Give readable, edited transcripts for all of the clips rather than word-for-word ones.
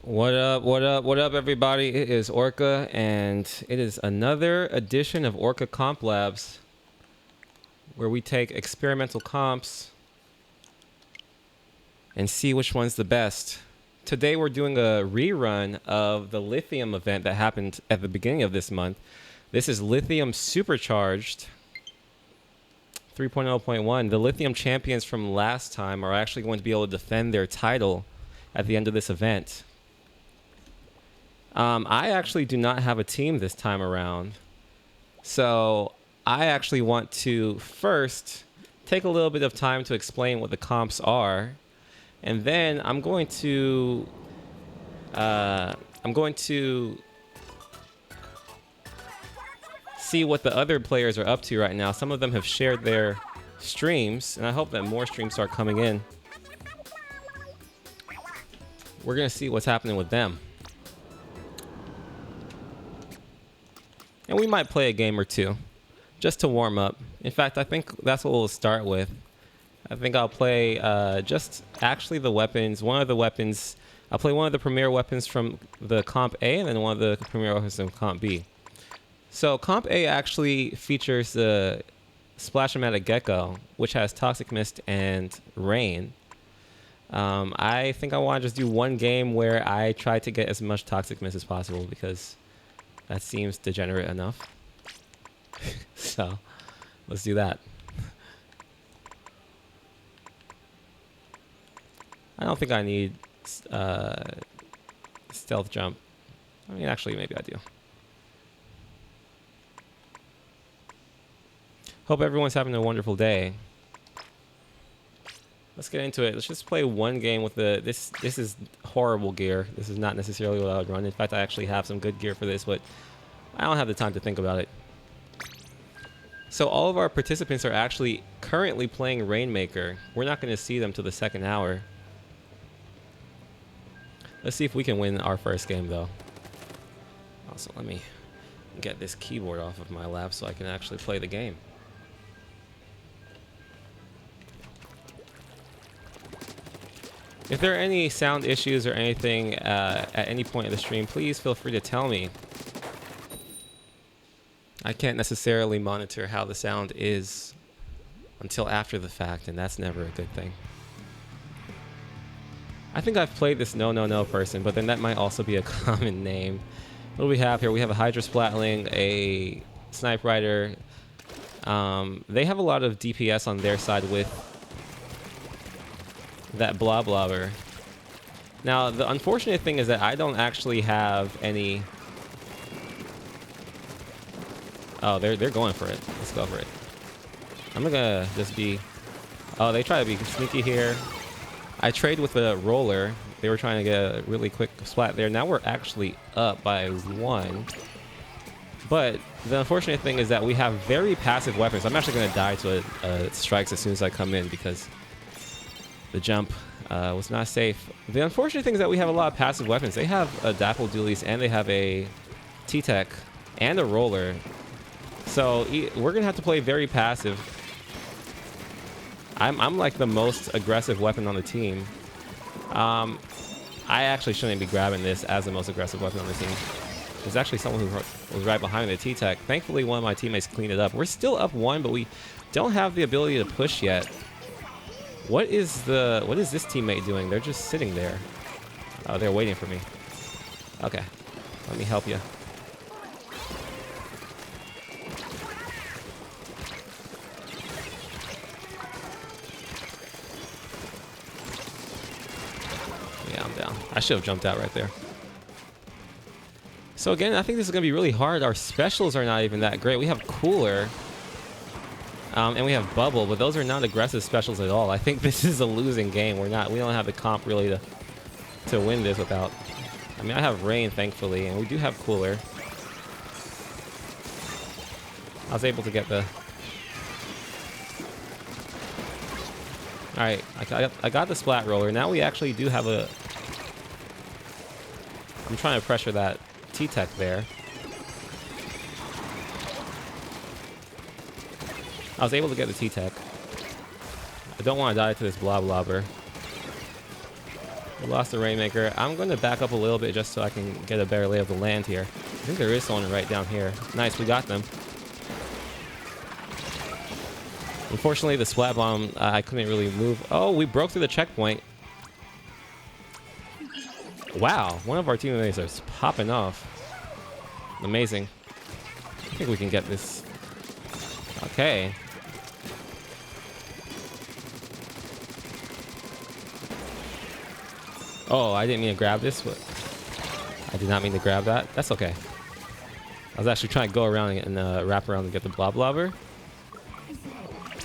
What up, what up, what up, everybody? It is O.R.K.A, and it is another edition of O.R.K.A Comp Labs, where we take experimental comps and see which one's the best. Today we're doing a rerun of the Lithium event that happened at the beginning of this month. This is Lithium Supercharged 3.0.1. The Lithium champions from last time are actually going to be able to defend their title at the end of this event. I actually do not have a team this time around. So I actually want to first take a little bit of time to explain what the comps are. And then I'm going to see what the other players are up to right now. Some of them have shared their streams, and I hope that more streams start coming in. We're going to see what's happening with them. And we might play a game or two just to warm up. In fact, I think that's what we'll start with. I think I'll play just actually the weapons. One of the weapons, I'll play one of the premier weapons from the Comp A and then one of the premier weapons from Comp B. So Comp A actually features the Splash-o-matic Deco, which has Toxic Mist and Rain. I think I want to just do one game where I try to get as much Toxic Mist as possible because that seems degenerate enough. So let's do that. I don't think I need stealth jump. I mean, actually, maybe I do. Hope everyone's having a wonderful day. Let's get into it. Let's just play one game with the... This is horrible gear. This is not necessarily what I would run. In fact, I actually have some good gear for this, but I don't have the time to think about it. So all of our participants are actually currently playing Rainmaker. We're not going to see them till the second hour. Let's see if we can win our first game, though. Also, let me get this keyboard off of my lap so I can actually play the game. If there are any sound issues or anything at any point in the stream, please feel free to tell me. I can't necessarily monitor how the sound is until after the fact, and that's never a good thing. I think I've played this no person, but then that might also be a common name. What do we have here? We have a Hydra Splatling, a Snipewriter. They have a lot of DPS on their side with that Blobber. Now, the unfortunate thing is that I don't actually have any... Oh, they're going for it. Let's go for it. I'm gonna just be... Oh, they try to be sneaky here. I trade with a roller. They were trying to get a really quick splat there. Now we're actually up by 1. But the unfortunate thing is that we have very passive weapons. I'm actually gonna die to strikes as soon as I come in because the jump was not safe. The unfortunate thing is that we have a lot of passive weapons. They have a Dapple Dualies and they have a T-Tech and a roller. So we're gonna have to play very passive. I'm like the most aggressive weapon on the team. I actually shouldn't be grabbing this as the most aggressive weapon on the team. There's actually someone who was right behind the T-Tech. Thankfully, one of my teammates cleaned it up. We're still up 1, but we don't have the ability to push yet. What is this teammate doing? They're just sitting there. Oh, they're waiting for me. Okay, let me help you. Yeah, I'm down. I should have jumped out right there. So again, I think this is going to be really hard. Our specials are not even that great. We have Cooler. And we have Bubble, but those are not aggressive specials at all. I think this is a losing game. We don't have the comp really to win this without. I mean, I have Rain, thankfully, and we do have Cooler. I was able to get the... Alright, I got the Splat Roller. Now we actually do have a... I'm trying to pressure that T-Tech there. I was able to get the T-Tech. I don't want to die to this Blobber. We lost the Rainmaker. I'm going to back up a little bit just so I can get a better lay of the land here. I think there is someone right down here. Nice, we got them. Unfortunately, the Splat Bomb, I couldn't really move. Oh, we broke through the checkpoint. Wow, one of our teammates is popping off. Amazing. I think we can get this. Okay. Oh, I didn't mean to grab this, but I did not mean to grab that. That's okay. I was actually trying to go around and wrap around to get the Blob Blobber.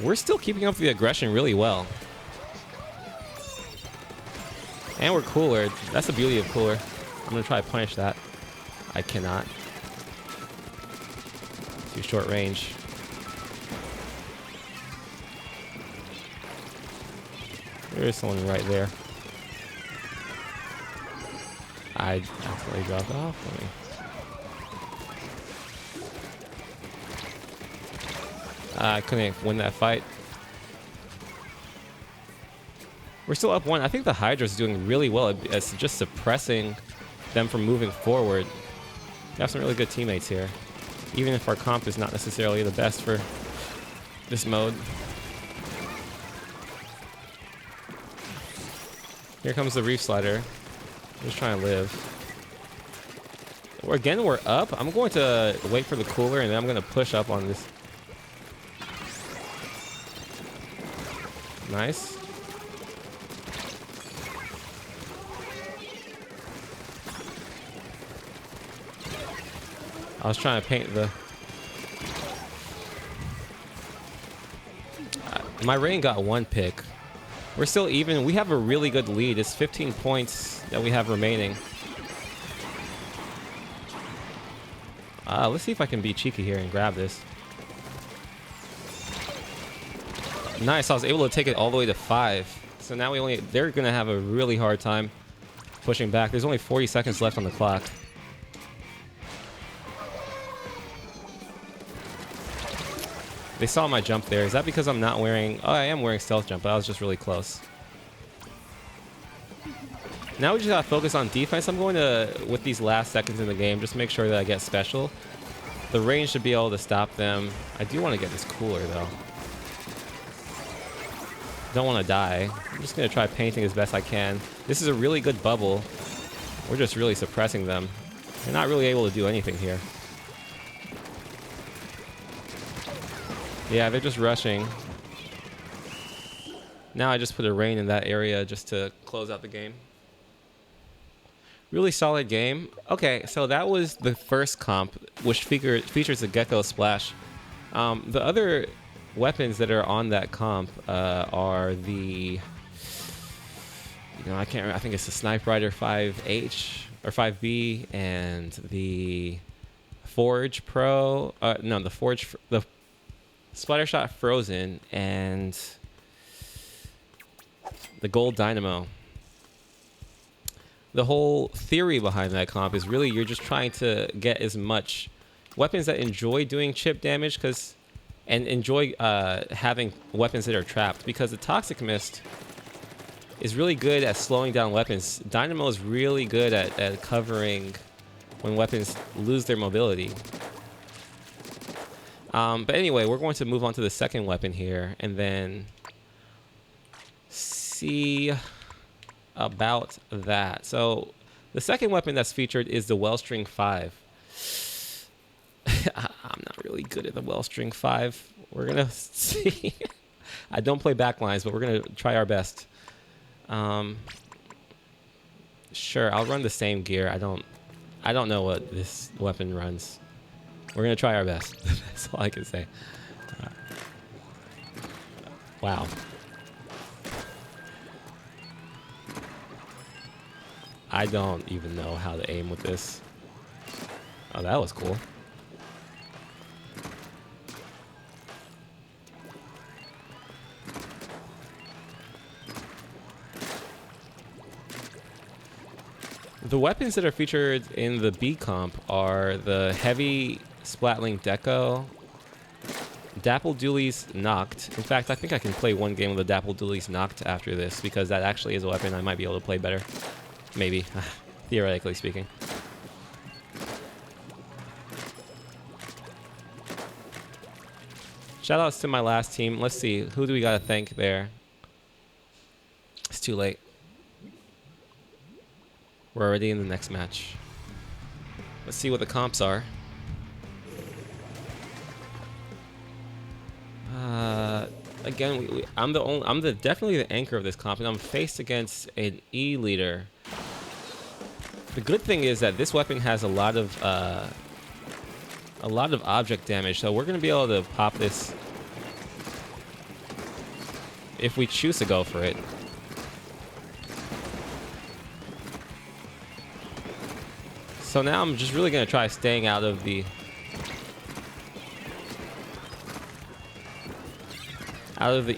We're still keeping up the aggression really well. And we're cooler. That's the beauty of cooler. I'm going to try to punish that. I cannot. Too short range. There is someone right there. I accidentally dropped off. I couldn't win that fight. We're still up 1. I think the Hydra's doing really well at just suppressing them from moving forward. We have some really good teammates here. Even if our comp is not necessarily the best for this mode. Here comes the Reef Slider. Just trying to live. Again, we're up. I'm going to wait for the cooler, and then I'm going to push up on this. Nice. I was trying to paint the... my rain got 1 pick. We're still even. We have a really good lead. It's 15 points that we have remaining. Let's see if I can be cheeky here and grab this. Nice. I was able to take it all the way to 5. So now they're going to have a really hard time pushing back. There's only 40 seconds left on the clock. They saw my jump there. Is that because I'm not wearing... Oh, I am wearing stealth jump, but I was just really close. Now we just gotta focus on defense. I'm going to, with these last seconds in the game, just make sure that I get special. The range should be able to stop them. I do want to get this cooler, though. Don't want to die. I'm just going to try painting as best I can. This is a really good bubble. We're just really suppressing them. They're not really able to do anything here. Yeah, they're just rushing. Now I just put a rain in that area just to close out the game. Really solid game. Okay, so that was the first comp, which features the Gecko Splash. The other weapons that are on that comp are the... I can't remember. I think it's the Snipewriter 5H or 5B and the Forge Pro. No, the Splattershot Frozen and the Gold Dynamo. The whole theory behind that comp is really you're just trying to get as much weapons that enjoy doing chip damage and enjoy having weapons that are trapped, because the Toxic Mist is really good at slowing down weapons. Dynamo is really good at covering when weapons lose their mobility. But anyway, we're going to move on to the second weapon here and then see about that. So the second weapon that's featured is the Wellstring 5. I'm not really good at the Wellstring 5. We're going to see. I don't play backlines, but we're going to try our best. Sure, I'll run the same gear. I don't know what this weapon runs. We're going to try our best. That's all I can say. Wow. I don't even know how to aim with this. Oh, that was cool. The weapons that are featured in the B comp are the heavy Splatling Deco, Dapple Dualies knocked. In fact, I think I can play one game with the Dapple Dualies knocked after this, because that actually is a weapon I might be able to play better. Maybe, theoretically speaking. Shoutouts to my last team. Let's see, who do we gotta thank there? It's too late. We're already in the next match. Let's see what the comps are. Again, I'm definitely the anchor of this comp, and I'm faced against an E leader. The good thing is that this weapon has a lot of object damage, so we're gonna be able to pop this if we choose to go for it. So now I'm just really gonna try staying out of the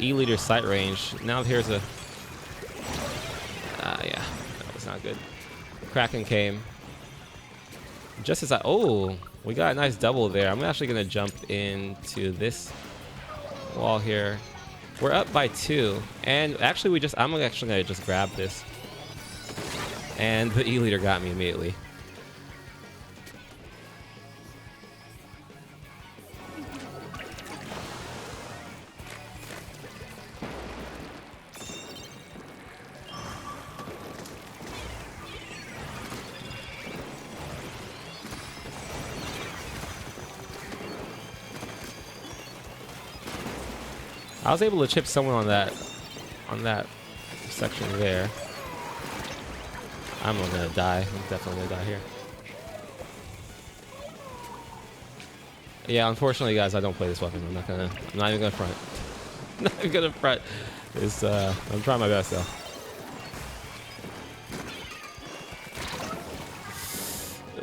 E-leader sight range. Now here's a... yeah, that was not good. Kraken came. Just as oh, we got a nice double there. I'm actually going to jump into this wall here. We're up by 2. And actually, I'm actually going to just grab this. And the E-leader got me immediately. I was able to chip someone on that section there. I'm gonna die. I'm definitely gonna die here. Yeah, unfortunately, guys, I don't play this weapon. I'm not even gonna front. Not even gonna front. I'm trying my best though.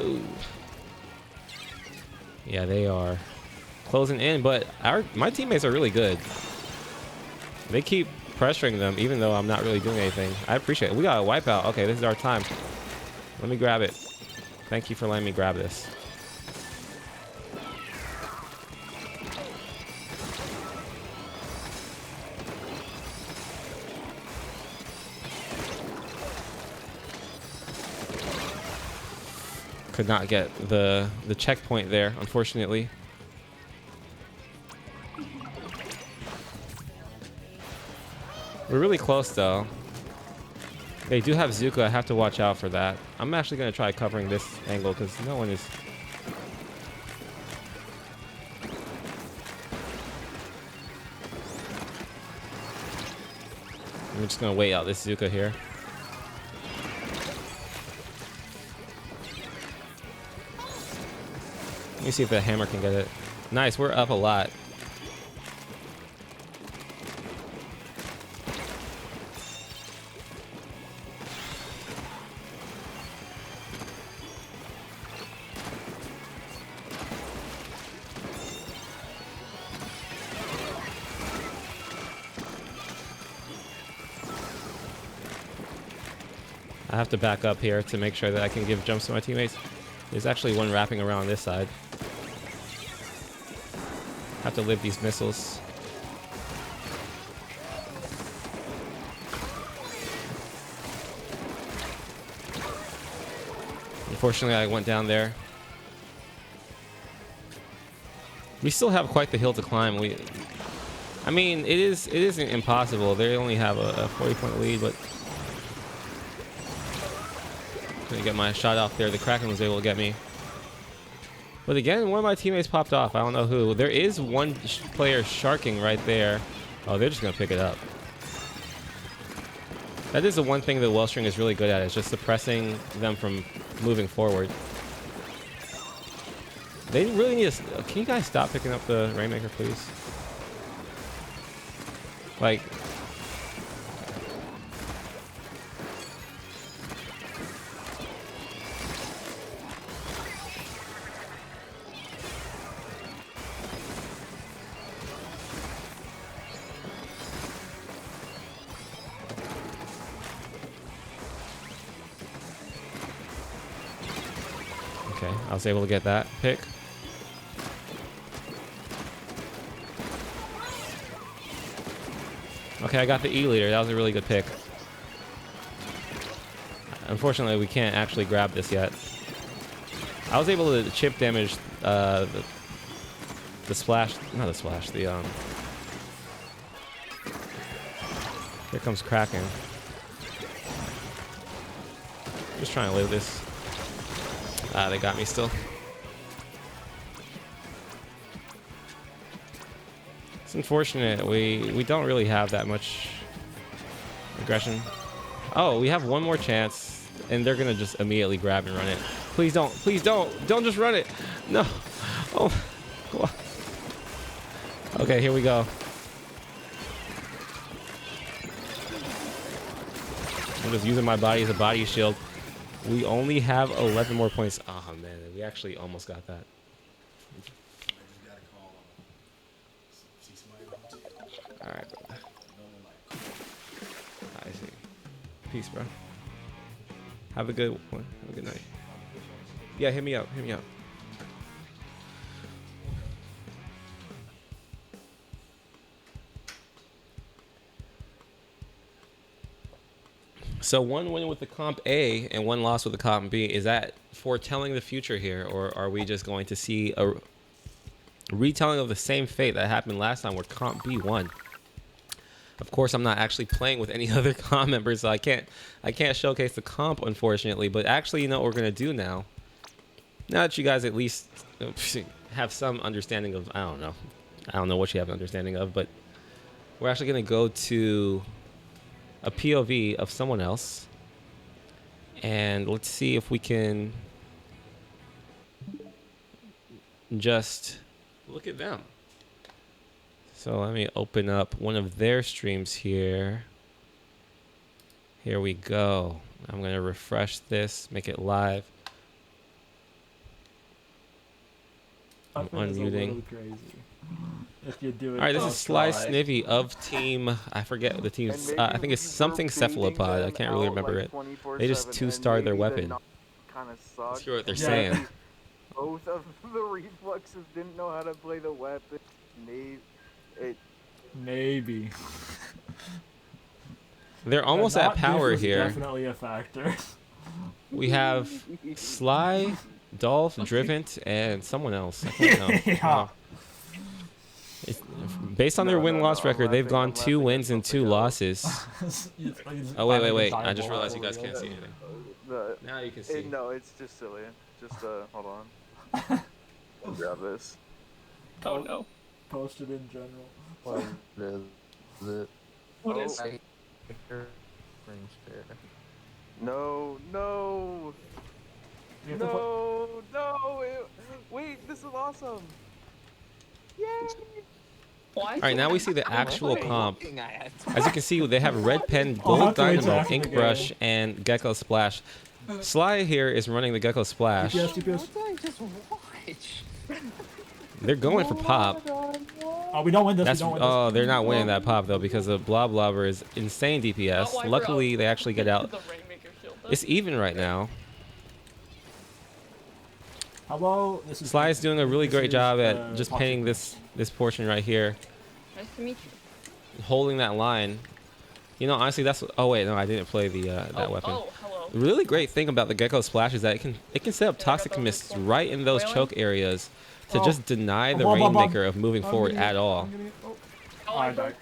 Ooh. Yeah, they are closing in, but my teammates are really good. They keep pressuring them, even though I'm not really doing anything. I appreciate it. We got a wipeout. Okay, this is our time. Let me grab it. Thank you for letting me grab this. Could not get the checkpoint there, unfortunately. We're really close, though. They do have Zuka. I have to watch out for that. I'm actually going to try covering this angle because no one is... I'm just going to wait out this Zuka here. Let me see if the hammer can get it. Nice, we're up a lot. I have to back up here to make sure that I can give jumps to my teammates. There's actually one wrapping around this side. Have to live these missiles. Unfortunately, I went down there. We still have quite the hill to climb. I mean, it isn't impossible. They only have a 40-point lead, but couldn't get my shot off there. The Kraken was able to get me. But again, one of my teammates popped off. I don't know who. There is one player sharking right there. Oh, they're just going to pick it up. That is the one thing that Wellstring is really good at, is just suppressing them from moving forward. They really need to... Can you guys stop picking up the Rainmaker, please? Like... Okay, I was able to get that pick. Okay, I got the E leader. That was a really good pick. Unfortunately, we can't actually grab this yet. I was able to chip damage the splash, not the splash, the here comes Kraken. Just trying to live this. Ah, they got me still. It's unfortunate. We don't really have that much aggression. Oh, we have one more chance, and they're gonna just immediately grab and run it. Please don't. Please don't. Don't just run it. No. Oh. Come on. Okay, here we go. I'm just using my body as a body shield. We only have 11 more points. Oh man, we actually almost got that. All right, bro. I see. Peace, bro. Have a good one. Have a good night. Yeah, hit me up. Hit me up. So one win with the comp A and one loss with the comp B. Is that foretelling the future here, or are we just going to see a retelling of the same fate that happened last time where comp B won? Of course, I'm not actually playing with any other comp members, so I can't showcase the comp, unfortunately. But actually, you know what we're gonna do now? Now that you guys at least have some understanding of, I don't know what you have an understanding of, but we're actually gonna go to a POV of someone else, and let's see if we can just look at them. So let me open up one of their streams here. Here we go. I'm gonna refresh this, make it live. I'm unmuting. If you do it. All right, this is Sly Snivy of team. I forget the team's. I think it's something cephalopod. I can't really remember it. They just 2-starred their weapon. Let's hear what they're saying. Both of the refluxes didn't know how to play the weapon. Maybe. They're almost at power here. Definitely a factor. We have Sly, Dolph, Drivent, and someone else. I can't know. Yeah. Based on their win-loss record, they've gone 2 wins and 2 losses. Oh, wait. I just realized you guys can't see anything. Now you can see. No, it's just silly. Just, hold on. I'll grab this. Oh, no. Posted in general. What is it? What is it? No. Wait, this is awesome. Yay! Why? All right, now we see the actual comp. As you can see, they have Red Pen, Gold Dynamo, Inkbrush, and Gecko Splash. Sly here is running the Gecko Splash. They're going for pop. Oh, we don't win this. Oh, they're not winning that pop though because the Blob Blobber is insane DPS. Luckily, they actually get out. It's even right now. Hello. Sly is doing a really great job at just painting this portion right here. Nice to meet you. Holding that line. You know, honestly, that's. Oh wait, no, I didn't play the that weapon. Oh, hello. The really great thing about the Gecko Splash is that it can set up toxic mists right in those choke areas to just deny the Rainmaker of moving forward at all. I died.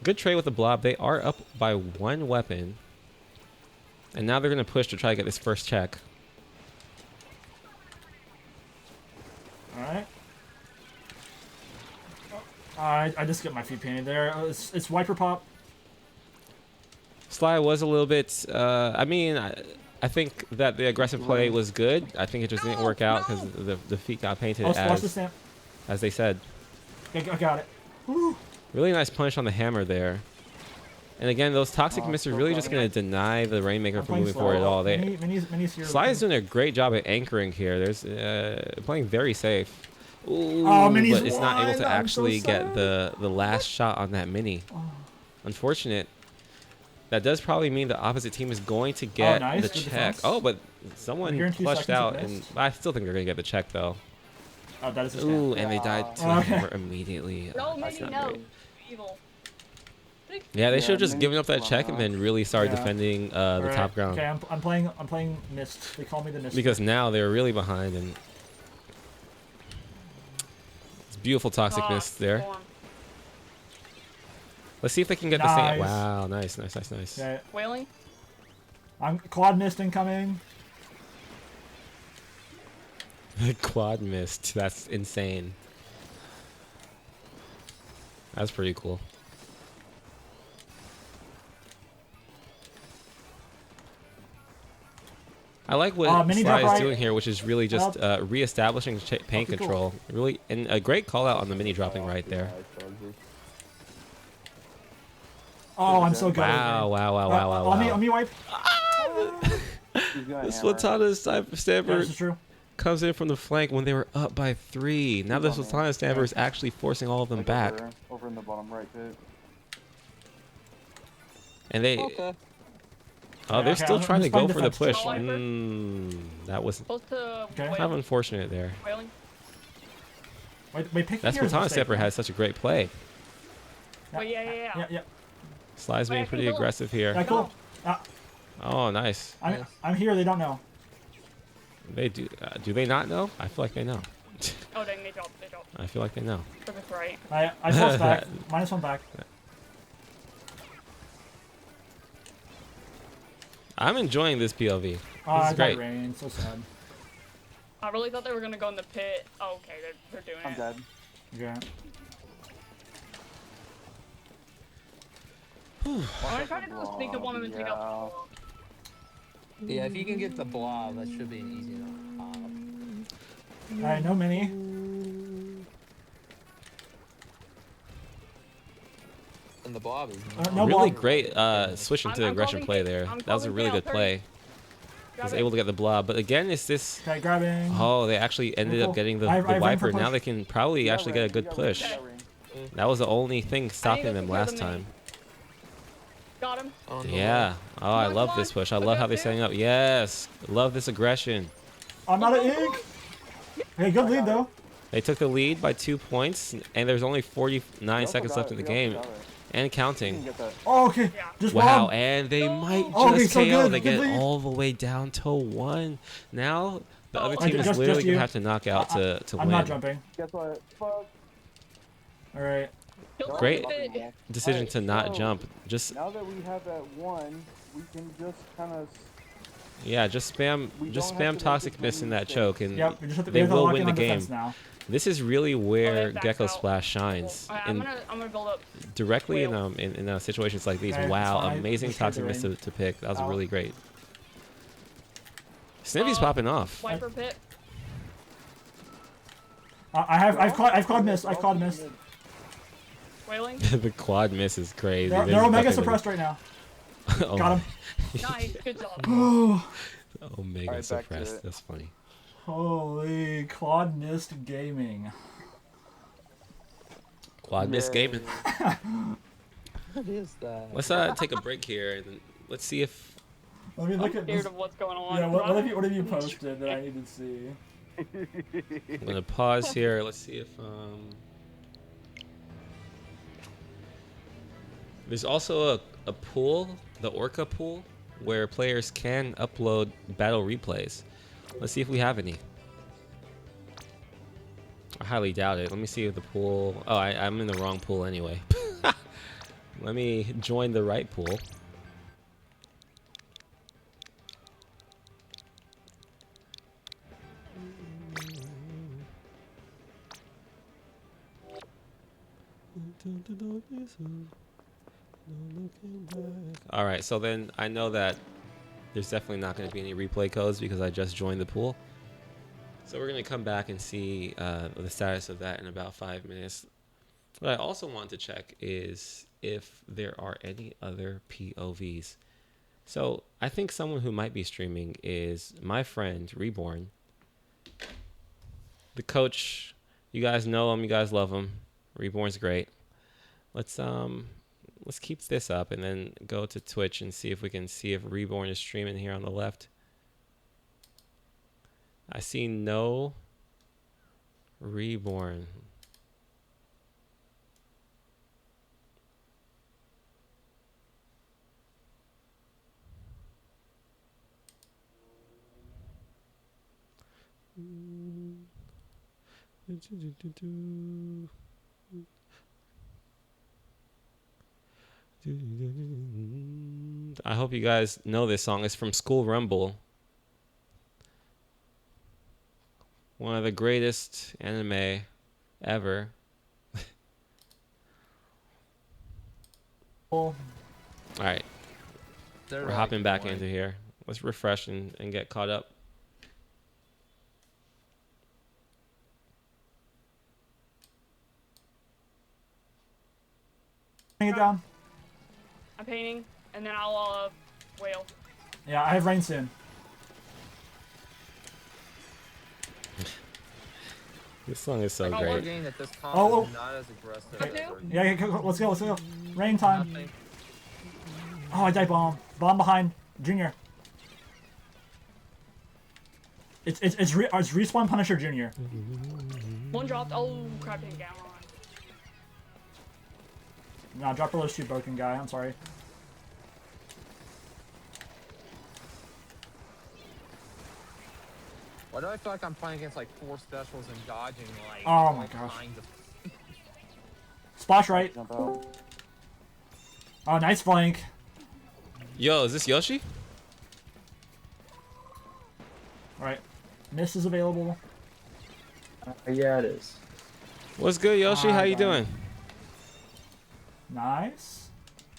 Good trade with the Blob. They are up by 1 weapon, and now they're gonna push to try to get this first check. Alright. I just get my feet painted there. It's wiper pop. Sly was a little bit. I mean, I think that the aggressive play was good. I think it just didn't work out because the feet got painted as they said. I got it. Woo. Really nice punch on the hammer there. And again, those toxic mists are really just going to deny the Rainmaker from moving forward at all. Sly is doing a great job at anchoring here. There's playing very safe. Ooh, but it's not able to actually get the last shot on that mini. Unfortunate. That does probably mean the opposite team is going to get the check. Oh, but someone flushed out, and I still think they're going to get the check, though. Oh, that is a Ooh, and they died to the hammer immediately. No, maybe no. Evil. Yeah, they Yeah, should have just mini given up that run check and off. then really started Yeah. defending the Alright, top ground. Okay, I'm playing Mist. They call me the Mist. Because now they're really behind, and it's beautiful toxicness there. Storm. Let's see if they can get the Nice. same. Wow, nice, nice, nice, nice. Okay, Whaling. I'm quad Mist incoming. Quad missed. That's insane. That's pretty cool. I like what mini Sly drop is right. doing here, which is really just re-establishing paint Okay, cool. control. Really, and a great call out on the mini dropping right there. Oh, I'm so good. Wow, wow, wow, wow, wow, On me wow. wipe. The Splatana stamper This is true. comes in from the flank when they were up by 3. Now the Splatana stamper is actually forcing all of them back. Over in the bottom right pit. And they... Okay. Oh, Yeah, they're okay, still I'm trying to just go playing for the defense. push. Sniper. That was Close to Okay. kind of Whaling. unfortunate there. Whaling. Wait, pick That here is a Splatana mistake, stamper man. has such a great play. Oh, yeah. Yeah. Sly's Wait, I being can pretty kill him. aggressive Yeah, here. cool. Oh, nice. I'm here. They don't know. They do. Do they not know? I feel like they know. Oh, dang, they dropped. I feel like they know. Perfect, right. I forced back. -1 back. I'm enjoying this POV. Oh, This I is got great. rain. So sad. I really thought they were gonna go in the pit. Oh, okay, they're doing I'm it. dead. Okay. I'm gonna try to do a sneak up on them and take out the wall. Yeah, if you can get the blob, that should be an easy enough. All right, no mini. And the blob is No Really blob. great switch into I'm aggression calling play it. there. I'm That was a calling really it good out, play. Grab Was it. able to get the blob, but again, it's this. Okay, grabbing. Oh, they actually ended Cool. up getting the I have room for wiper. push. Now they can probably actually get a good push. That was the only thing stopping to them secure last the time. Got him. on the Yeah. Oh, I on, love come this on. push. I Look love out how they're there. setting up. Yes. Love this aggression. I'm out of ink. Hey, good lead though. They took the lead by 2 points, and there's only 49 seconds left in the game, and counting. Oh, okay. Yeah. Just Wow, bomb. and they might Oh, okay, just so KO. good, They good get lead. all the way down to 1. Now the other Oh, team is just literally you. gonna have to knock out to I'm win. not jumping. Guess what? Fuck. All right. Kill them Great with it. decision to not jump. Just Now that we have that 1, we can just kind of. yeah, just spam We just don't have spam to toxic make miss in many that choke, and Yep. We just have to, they we have to will lock win in the on defense game. now. This is really where backs Gecko out. Splash shines. Alright, In I'm gonna build up. directly Whale. in situations like these. Okay, Wow, it's fine. amazing Just tried toxic to miss rain. to pick. That was Out. really great. Snippy's popping off. Wiper pit. I've caught miss. I've caught miss. Whaling. The quad miss is crazy. They're There's omega nothing suppressed right now. oh, Got him. Nice. Good job. Omega Alright, back to suppressed. it. That's funny. Holy quad missed gaming. Quad miss gaming. What is that? Let's take a break here and then let's see if Let me look I'm at scared this. of what's going on. Yeah, what have you posted that I need to see? I'm gonna pause here. Let's see if there's also a pool, the O.R.K.A pool, where players can upload battle replays. Let's see if we have any. I highly doubt it. Let me see if the pool. Oh, I'm in the wrong pool anyway. Let me join the right pool. All right, so then I know that there's definitely not going to be any replay codes because I just joined the pool. So we're going to come back and see the status of that in about 5 minutes. What I also want to check is if there are any other POVs. So I think someone who might be streaming is my friend Reborn. The coach, you guys know him, you guys love him. Reborn's great. Let's keep this up and then go to Twitch and see if we can see if Reborn is streaming here on the left. I see no Reborn. I hope you guys know this song. It's from School Rumble. One of the greatest anime ever. Well, All right, They're we're like hopping back annoying. into here. Let's refresh and get caught up. bring it down. I'm painting, and then I'll whale. Yeah, I have rain soon. This song is so Like, We're great. getting that this comp Oh, is not as aggressive. Okay. as we're- Yeah, let's go, let's go. Rain time. Nothing. Oh, I died bomb. Bomb behind. Junior. It's respawn Punisher Junior. One dropped. Oh crap! Didn't get on. Nah, drop below shoot broken guy. I'm sorry. Why do I feel like I'm playing against like 4 specials and dodging like Oh my all gosh. kinds of Splash right. Jump out. Oh, nice flank. Yo, is this Yoshi? All right. Miss is available. Yeah, it is. What's good, Yoshi? How you got it. doing? Nice.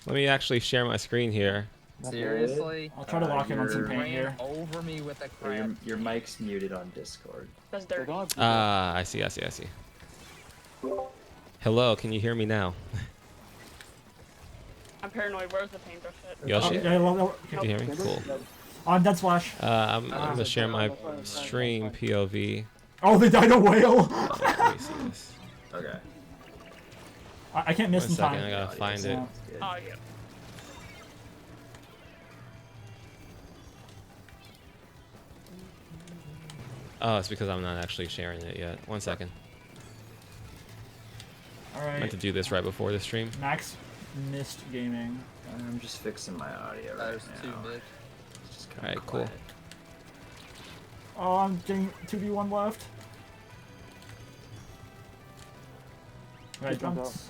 Let me actually share my screen here. seriously. I'll try to lock in on some you're- paint Ran here. over me with a Or crap. your mic's muted on Discord. That's dirty. Ah, I see. Hello, can you hear me now? I'm paranoid. Where's the paintbrush at? Yoshi? Okay. Can you hear me? Cool. On dead splash. I'm gonna share my stream POV. Oh, they died a whale. Let me see this. Okay. I can't miss One in second, I time. gotta find it. Yeah. Good. Oh yeah. Oh, it's because I'm not actually sharing it yet. One second. All I meant right. to do this right before the stream. Max missed gaming. I'm just fixing my audio right There's 2 now. mid. It's just Alright, kinda cool. quiet. Oh, I'm getting 2v1 left. Right, Jump jumps.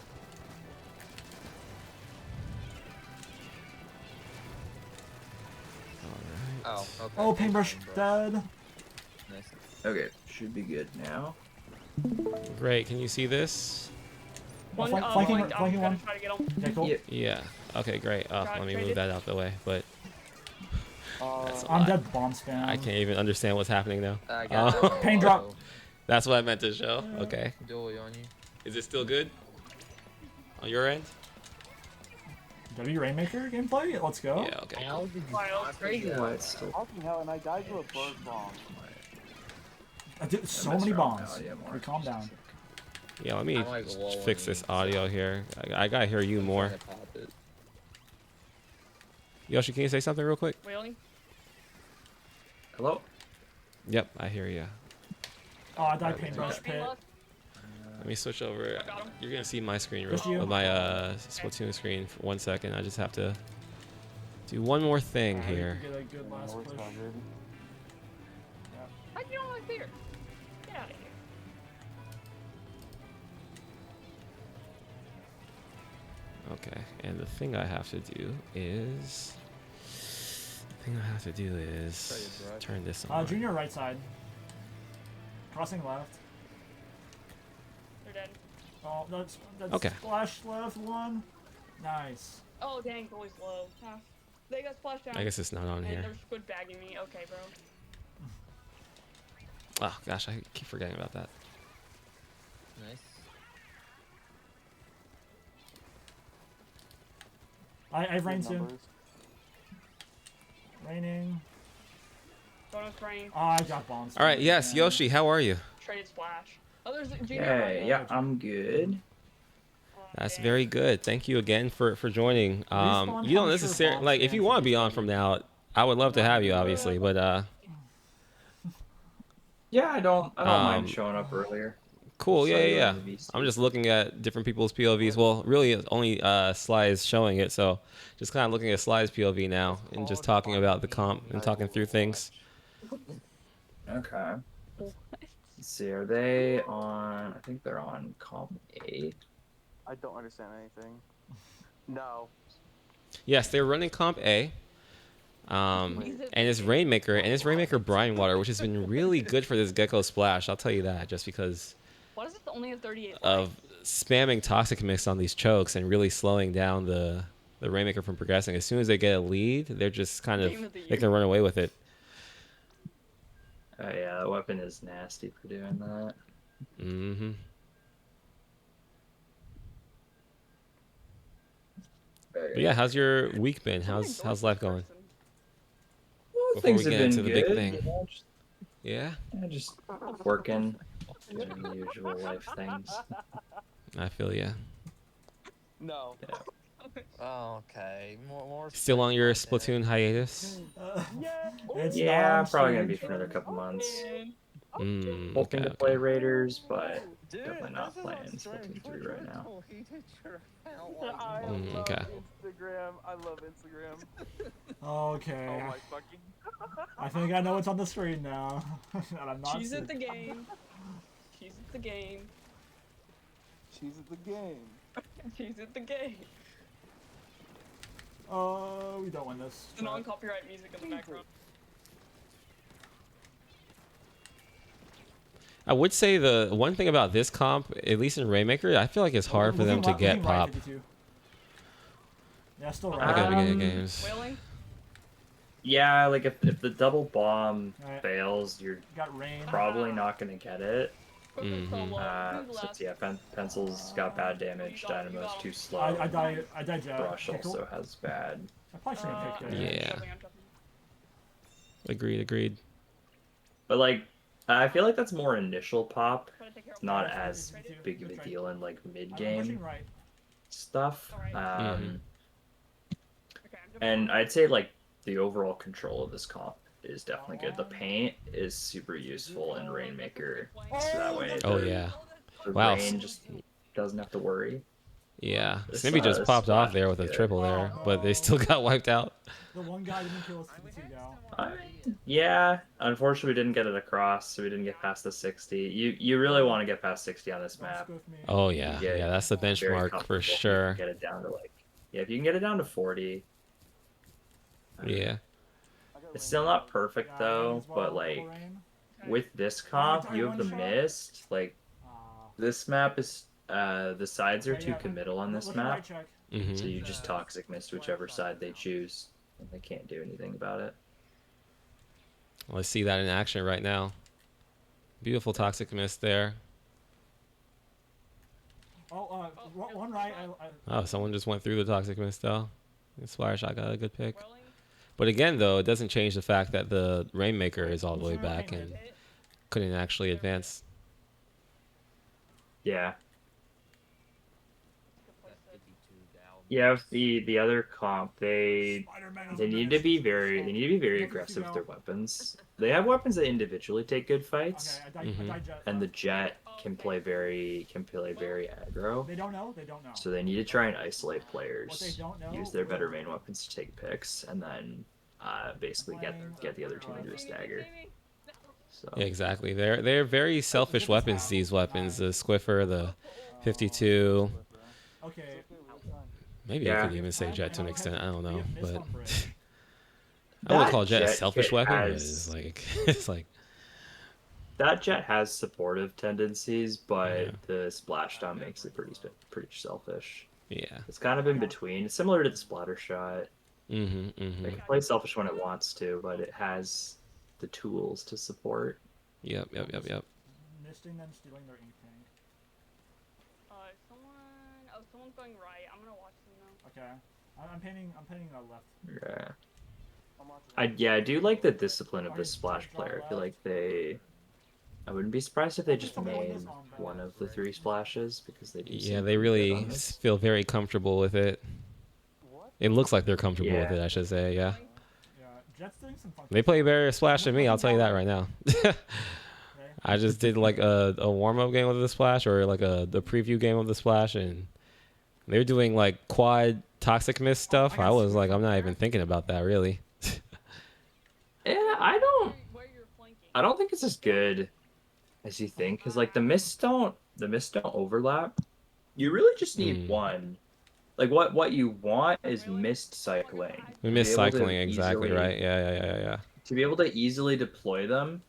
Alright. Oh, okay. Oh, paintbrush dead. Nice. Okay, should be good now. Great, can you see this? One. Flanking I'm one. gonna try to get him. Okay, cool. Yep. Yeah. Okay, great. Oh, Got let me traded. move that out the way. But that's a I'm lot. dead bomb spam. I can't even understand what's happening now. I got that one. Pain drop. That's what I meant to show. Okay. Dualie on you. Is it still good? On your end? W Rainmaker gameplay? Let's go. Yeah, okay. How did you Wow, not crazy. do Why that? it's still Fucking hell, and I died to a bird bomb. I did so mess many around with bombs. audio more. Wait, calm down. Yeah, let me I'm like low fix on this you, audio here. I gotta hear you I'm more. trying to pop it. Yoshi, can you say something real quick? Whaling. Hello? Yep, I hear you. Oh, I died Okay. paintbrush Pain pit. left. Let me switch over. got him. You're gonna see my screen real Just you? my Splatoon screen for 1 second. I just have to do one more thing here. Get a good last push. How'd you know I was here? Get out of here. Okay, and the thing I have to do is turn this on. Junior right side. Crossing left. They're dead. Oh, that's Okay. splash left one. Nice. Oh dang, goalie's low. Ah, they got splashed down. I guess it's not on And here. they're squid bagging me. Okay, bro. Oh gosh, I keep forgetting about that. Nice. I've rained soon. Raining. Bonus rain. Oh, I got bombs. All right, yes, Man. Yoshi, how are you? Traded splash. Oh, there's a junior. Hey, right yeah, I'm good. Oh, That's dang. very good. Thank you again for joining. Respawn You don't Punisher necessarily bomb like if spam you want to should be be on from now. I would love to have you, obviously, but Yeah, I don't mind Um, showing up earlier. cool. Yeah, So yeah, you're yeah. in the VC. I'm just looking at different people's POVs. Well, really, only Sly's showing it, so just kind of looking at Sly's POV now and just talking about the comp and talking through things. Okay. What? Let's see, are they on? I think they're on Comp A. I don't understand anything. No. Yes, they're running Comp A. And it's Rainmaker, and it's Rainmaker Brine Water, which has been really good for this Gecko Splash. I'll tell you that, just because Why does it only have 38 of lives? spamming Toxic Mix on these chokes and really slowing down the Rainmaker from progressing. As soon as they get a lead, they're just kind of, they can run away with it. Oh yeah, that weapon is nasty for doing that. Mm-hmm. But yeah, how's your week been? How's life going? Well, Before things we have get been into the good. big thing. You know, Yeah? just working, doing the usual life things. I feel ya. No. Yeah. Okay. More. Still on your Splat Splatoon hiatus? It's Yeah, I'm not probably gonna be stream. for another couple months. Mm, Hoping okay, to play okay. Raiders, but Dude, definitely not this is playing on stream. Splatoon 3 right now. I love Okay. Instagram. I love Instagram. Okay. Oh my fucking. I think I know what's on the screen now. And I'm not She's at seeing- the game. She's at the game. She's at the game. She's at the game. Oh, we don't win this. The non-copyright music in the background. I would say the one thing about this comp, at least in Rainmaker, I feel like it's hard for them to get pop. Yeah, still I right. got beginning of games. Wailing? Yeah, like if the double bomb Alright. fails, you're Got rain. probably not gonna get it. Mhm. Since yeah, Pencil's got bad damage, Dynamo's too slow. I died Jet. Brush Okay, cool. also has bad. I probably shouldn't have picked it. Yeah. Agreed. But like, I feel like that's more initial pop, not Yeah, as me too. big of a Good try. deal in like I'm pushing mid-game right. stuff. Mhm. And I'd say like the overall control of this comp is definitely good. The paint is super useful in Rainmaker, so that way Oh the, yeah. the Wow. rain just doesn't have to worry. Yeah. This, Snippy just popped off Splash there is with a good. triple there, but they still got wiped out. The one guy didn't kill us for the 2 now. Yeah, unfortunately we didn't get it across, so we didn't get past the 60. You really want to get past 60 on this map. Oh yeah. Yeah, Yeah, that's the Very benchmark comfortable for if you can sure. Get it down to like, yeah, if you can get it down to 40. Yeah. It's still not perfect Yeah, though, as well, but double like rain. with this comp, I you have the one-shot. mist. Like Ah. this map is the sides are Okay, too yeah. committal on this Look at right map, check. Mhm. so you just toxic mist whichever side they choose, and they can't do anything about it. Let's see that in action right now. Beautiful toxic mist there. Oh, one right. Oh, someone just went through the toxic mist though. Splattershot got a good pick. But again, though, it doesn't change the fact that the Rainmaker is all the way back and couldn't actually advance. Yeah. Yeah, with the other comp, they need to be very aggressive with their weapons. They have weapons that individually take good fights, and the Jet can play very aggro. They don't know. They don't know. So they need to try and isolate players, What they don't know use their better main weapons to take picks, and then basically get the other team into a stagger. So Yeah, exactly. They're very selfish weapons. These weapons, the Squiffer, the 52. Okay. Maybe Yeah. I could even say Jet to an extent. I don't know, but I That wouldn't call Jet a Jet selfish kit weapon. But has- it's like it's like that Jet has supportive tendencies, but Yeah. the splashdown makes it pretty selfish. yeah. It's kind of in between. It's similar to the Splattershot. Mhm. It Mhm. can play selfish when it wants to, but it has the tools to support. Yep. Misting them, stealing their ink tank. Someone's going right. I'm gonna watch them now. Okay. I'm painting left. Yeah. I do like the discipline of the splash player. I feel like I wouldn't be surprised if they just made one of the 3 splashes because they do. Yeah, seem they pretty good really on this. feel very comfortable with it. It looks like they're comfortable with Yeah. it, I should say. Yeah. Yeah. Jet's doing some fun. They play better Splash than me. I'll tell you that right now. I just did like a warm up game of the Splash or like the preview game of the Splash, and they're doing like quad toxic mist stuff. I was like, I'm not even thinking about that really. Yeah, I don't think it's as good as you think, because like the mists don't overlap. You really just need Mm. one. Like what you want is mist cycling. We To be missed able to cycling, exactly, easily- right? Yeah. To be able to easily deploy them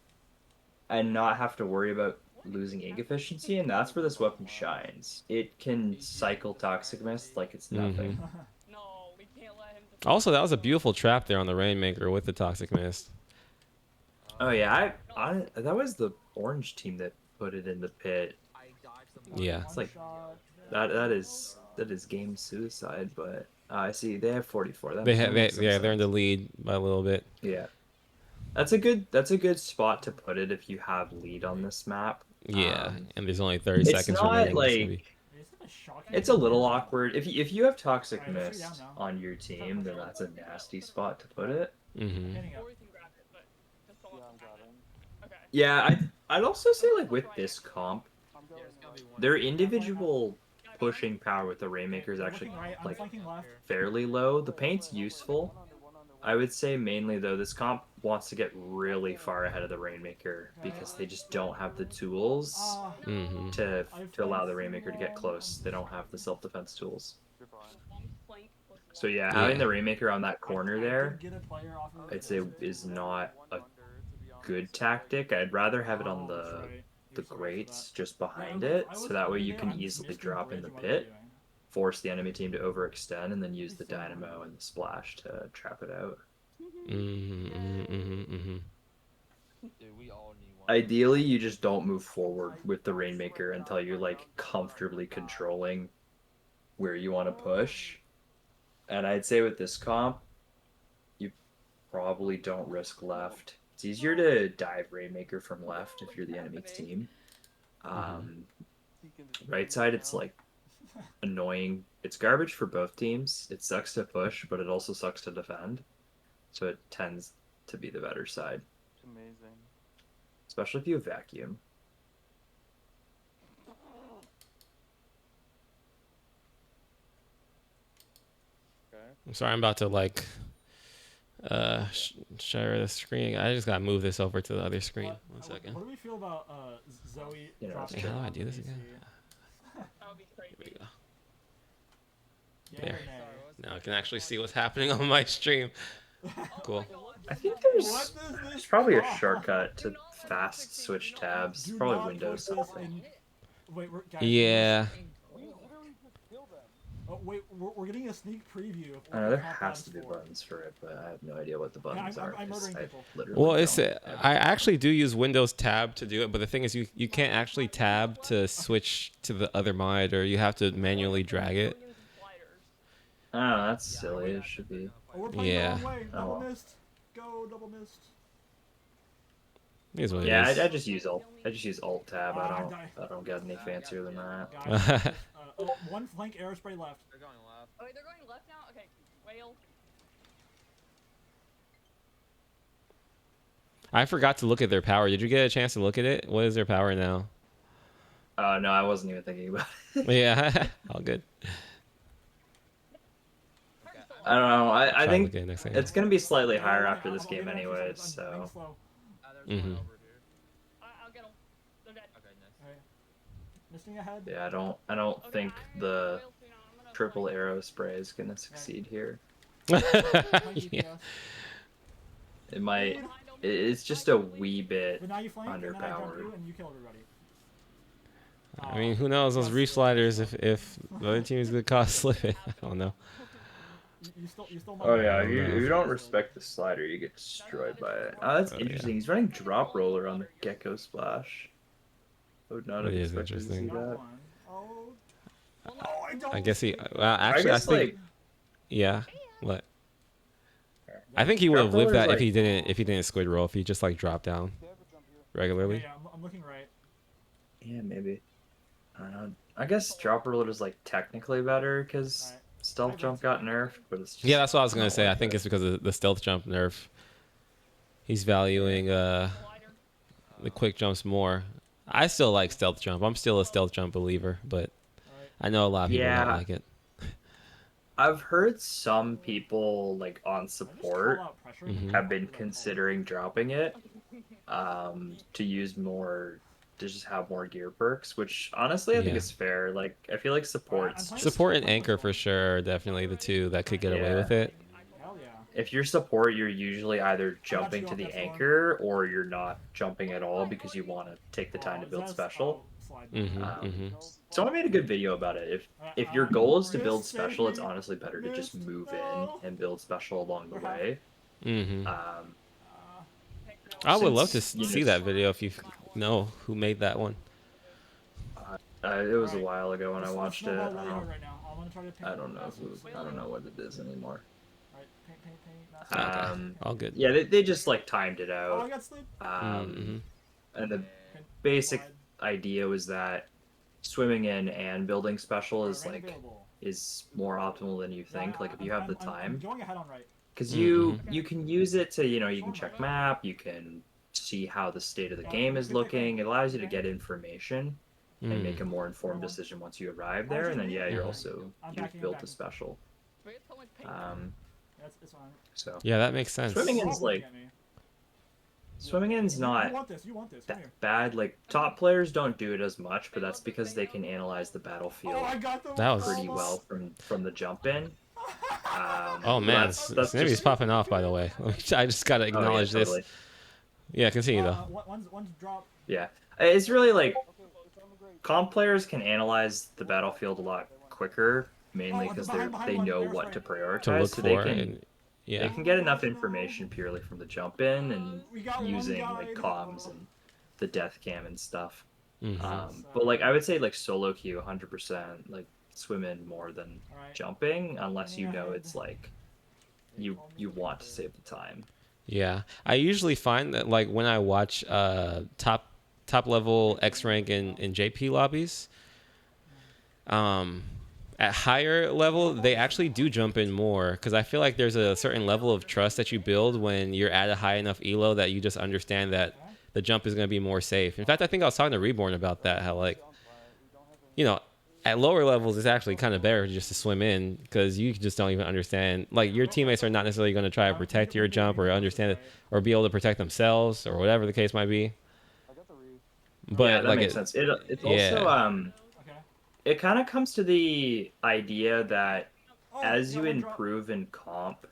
and not have to worry about losing ink efficiency, and that's where this weapon shines. It can cycle Toxic Mist like it's nothing. No, we can't let him. Also, that was a beautiful trap there on the Rainmaker with the Toxic Mist. Oh yeah, that was the orange team that put it in the pit. Yeah. It's like that is game suicide, but I see they have 44. That makes some They're in sense. the lead by a little bit. Yeah. That's a good spot to put it if you have lead on this map. Yeah, and there's only 30 It's seconds not remaining. like it's a little awkward. If you have Toxic Alright, let's Mist go down now. on your team, then that's a nasty spot to put it. Mm-hmm. Or we can grab it, but just don't let them have it. Okay. Yeah, I'd also say like with this comp, their individual pushing power with the Rainmaker is actually Right, I'm like flanking left. fairly low. The paint's useful. I would say mainly though this comp wants to get really far ahead of the Rainmaker because they just don't have the tools Mm-hmm. to allow the Rainmaker to get close. They don't have the self-defense tools. So yeah, having the Rainmaker on that corner there, I'd say is not a good tactic. I'd rather have it on the grates just behind it, so that way you can easily drop in the pit, force the enemy team to overextend, and then use the Dynamo and the Splash to trap it out. Ideally, you just don't move forward with the Rainmaker until you're like comfortably controlling where you want to push. And I'd say with this comp, you probably don't risk left. It's easier to dive Rainmaker from left if you're the enemy team. Right side, it's like annoying. It's garbage for both teams. It sucks to push, but it also sucks to defend. So it tends to be the better side. It's amazing. Especially if you vacuum. Okay. I'm sorry, I'm about to like share the screen. I just gotta move this over to the other screen. One second. What do we feel about Zoe You know, dropping it's How do I down do this DC? again? That would be Here we crazy. go. Yay There. or nay? Now I can actually see what's happening on my stream. Cool. I think What there's is this probably a car? shortcut to fast switch tabs. Do Probably not Windows put this something. in- Wait, guys, Yeah. Oh, wait, we're getting a sneak preview. Of I know there what has to be buttons for. buttons for it, but I have no idea what the buttons I'm are. 'cause murdering I people. literally Well, it's don't. I actually do use Windows Tab to do it, but the thing is, you can't actually tab to switch to the other monitor. You have to manually drag it. Oh, that's silly. It should be. Oh, we're playing Yeah. the wrong way. Oh, Double well. missed. Go, double missed. It is what it Yeah, is. I just use Alt Tab. I don't get any fancier than that. Guys, one flank aerospray left. They're going left. Oh, wait, they're going left now? Okay. Whale. I forgot to look at their power. Did you get a chance to look at it? What is their power now? No, I wasn't even thinking about it. Yeah, all good. I don't know. I Try to think look at it next time. it's gonna be slightly higher after this game anyways. So There's one Mhm. over here. I'll get them. They're dead. Okay, nice. Alright. Missing ahead. yeah, I don't Okay, think I'm the whale soon. I'm gonna triple flank. arrow spray is gonna succeed here. My Yeah. DPS. It might. It's just a wee bit. But now you flank, and then I jump underpowered. you, and you kill everybody. I mean, who knows? Those reef sliders, if the other team is good cause slipping. I don't know. You still Oh yeah, if you don't respect the slider, you get destroyed by it. Oh, that's Oh, interesting. yeah. He's running drop roller on the Gecko Splash. I would not have It is expected to see interesting. that. Oh, I don't. I guess he. Well, actually, I guess, think. like- Yeah. What? I think he would have Drop lived that roller's if he didn't squid roll. If he just like dropped down regularly. Yeah, I'm looking right. Yeah, maybe. I don't know. I guess drop roller is like technically better because Alright. stealth jump got nerfed, but it's just Yeah, that's what I was gonna not say. I worth think it. it's because of the stealth jump nerf. He's valuing Slider. the quick jumps more. I still like stealth jump. I'm still a stealth jump believer, but Alright. I know a lot of people Yeah. don't like it. I've heard some people like on Did I just call support out pressure? Mhm. have been considering dropping it to use more to just have more gear perks, which honestly I think Yeah. is fair. Like I feel like supports just, Support and anchor for sure are definitely the two that could get away Yeah. with it. Hell yeah. if you're support, you're usually either jumping to the anchor or you're not jumping at all because you want to take the time to build special. Someone made a good video about it. If your goal is to build special, it's honestly better to just move in and build special along the way. I would love to Since, you know, see that video if you know who made that one. It was a while ago when I watched it. I I don't know what it is anymore. Okay. All good. Yeah, they just like timed it Oh, I out. got sleep. And the basic idea was that swimming in and building special is more optimal than you think. Like if you have the time, because you can use it to, you can check map, you can see how the state of the game is looking. It allows you to get information and make a more informed decision once you arrive there. And then you've built a special. So Yeah, that makes sense. Swimming in's not that bad. Like top players don't do it as much, but that's because they can analyze the battlefield pretty well from the jump in. Oh man, that's Snippy's just popping off, by the way. I just gotta acknowledge totally. this. Yeah, continue though. Yeah, it's really like comp players can analyze the battlefield a lot quicker, mainly because they know what to prioritize. To look so for they can get enough information purely from the jump in and using like comms and the death cam and stuff. But like I would say like solo queue 100%, like swim in more than jumping, unless you know it's like you want to save the time. Yeah, I usually find that like when I watch top level X rank in JP lobbies, at higher level they actually do jump in more, because I feel like there's a certain level of trust that you build when you're at a high enough elo that you just understand that the jump is going to be more safe. In fact, I think I was talking to Reborn about that, how like, at lower levels it's actually kind of better just to swim in, because you just don't even understand, like your teammates are not necessarily going to try to protect your jump or understand it or be able to protect themselves or whatever the case might be. But yeah, that like makes sense. It's also it kind of comes to the idea that as you improve in comp,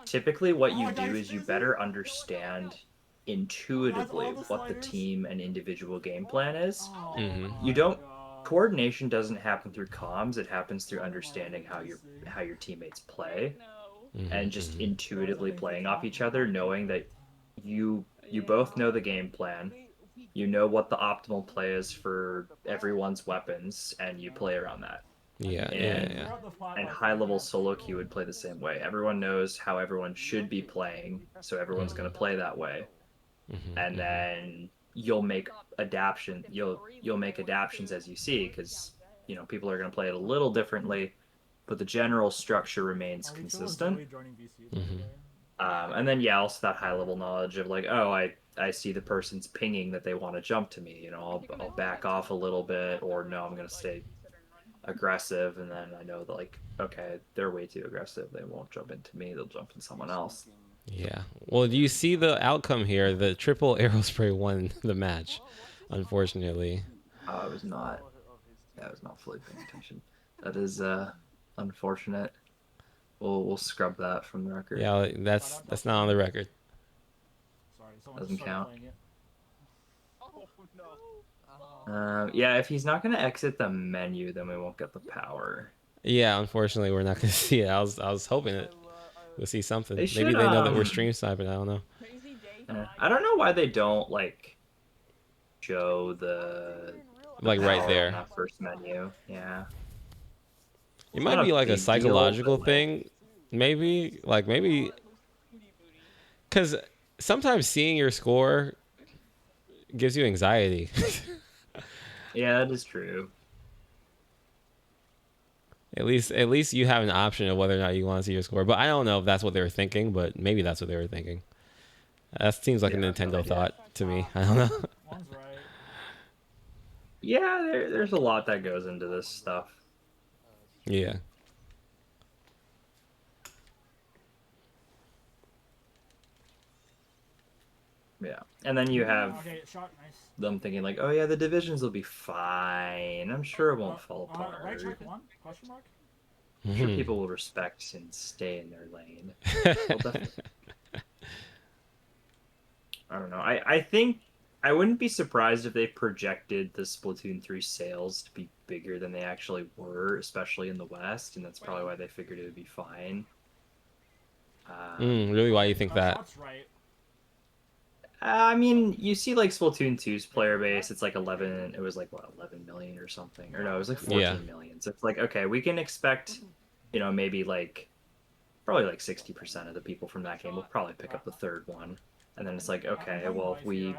typically what you do is you better understand intuitively what the team and individual game plan is. You don't coordination doesn't happen through comms, it happens through understanding how your teammates play and just intuitively playing off each other, knowing that you both know the game plan. You know what the optimal play is for everyone's weapons, and you play around that. And high-level solo queue would play the same way. Everyone knows how everyone should be playing, so everyone's going to play that way. And then you'll make you'll make adaptions as you see, because people are going to play it a little differently, but the general structure remains consistent. And then also that high-level knowledge of like, oh, I see the person's pinging that they want to jump to me. I'll back off a little bit, or no, I'm going to stay aggressive, and then I know that like, okay, they're way too aggressive. They won't jump into me. They'll jump into someone else. Yeah. Well, do you see the outcome here? The triple arrow spray won the match, unfortunately. I was not fully paying attention. That is unfortunate. We'll scrub that from the record. Yeah, that's not on the record. Doesn't count. Yeah, if he's not gonna exit the menu, then we won't get the power. Yeah, unfortunately, we're not gonna see it. I was hoping that we'll see something. Maybe they know that we're stream sniping. I don't know. I don't know why they don't like show the like right there on that first menu. Yeah. It might be like a psychological thing, maybe because sometimes seeing your score gives you anxiety. Yeah, that is true. At least you have an option of whether or not you want to see your score. But I don't know if that's what they were thinking, but maybe that's what they were thinking. That seems like a Nintendo thought to me. I don't know. Yeah, there's a lot that goes into this stuff. Yeah. Yeah, and then you have Okay, shot, nice. them thinking like, oh yeah, the divisions will be fine. I'm sure it won't fall apart. Right check one? Question mark? I'm sure people will respect and stay in their lane. Well, definitely. I don't know. I think I wouldn't be surprised if they projected the Splatoon 3 sales to be bigger than they actually were, especially in the West, and that's probably why they figured it would be fine. Really? Why do you think that? Shot's right. I mean, you see like Splatoon 2's player base, it's like 11, it was like what, 11 million or something. Or no, it was like 14 million. So it's like, okay, we can expect, you know, maybe like probably like 60% of the people from that game will probably pick up the third one. And then it's like, okay, well, if we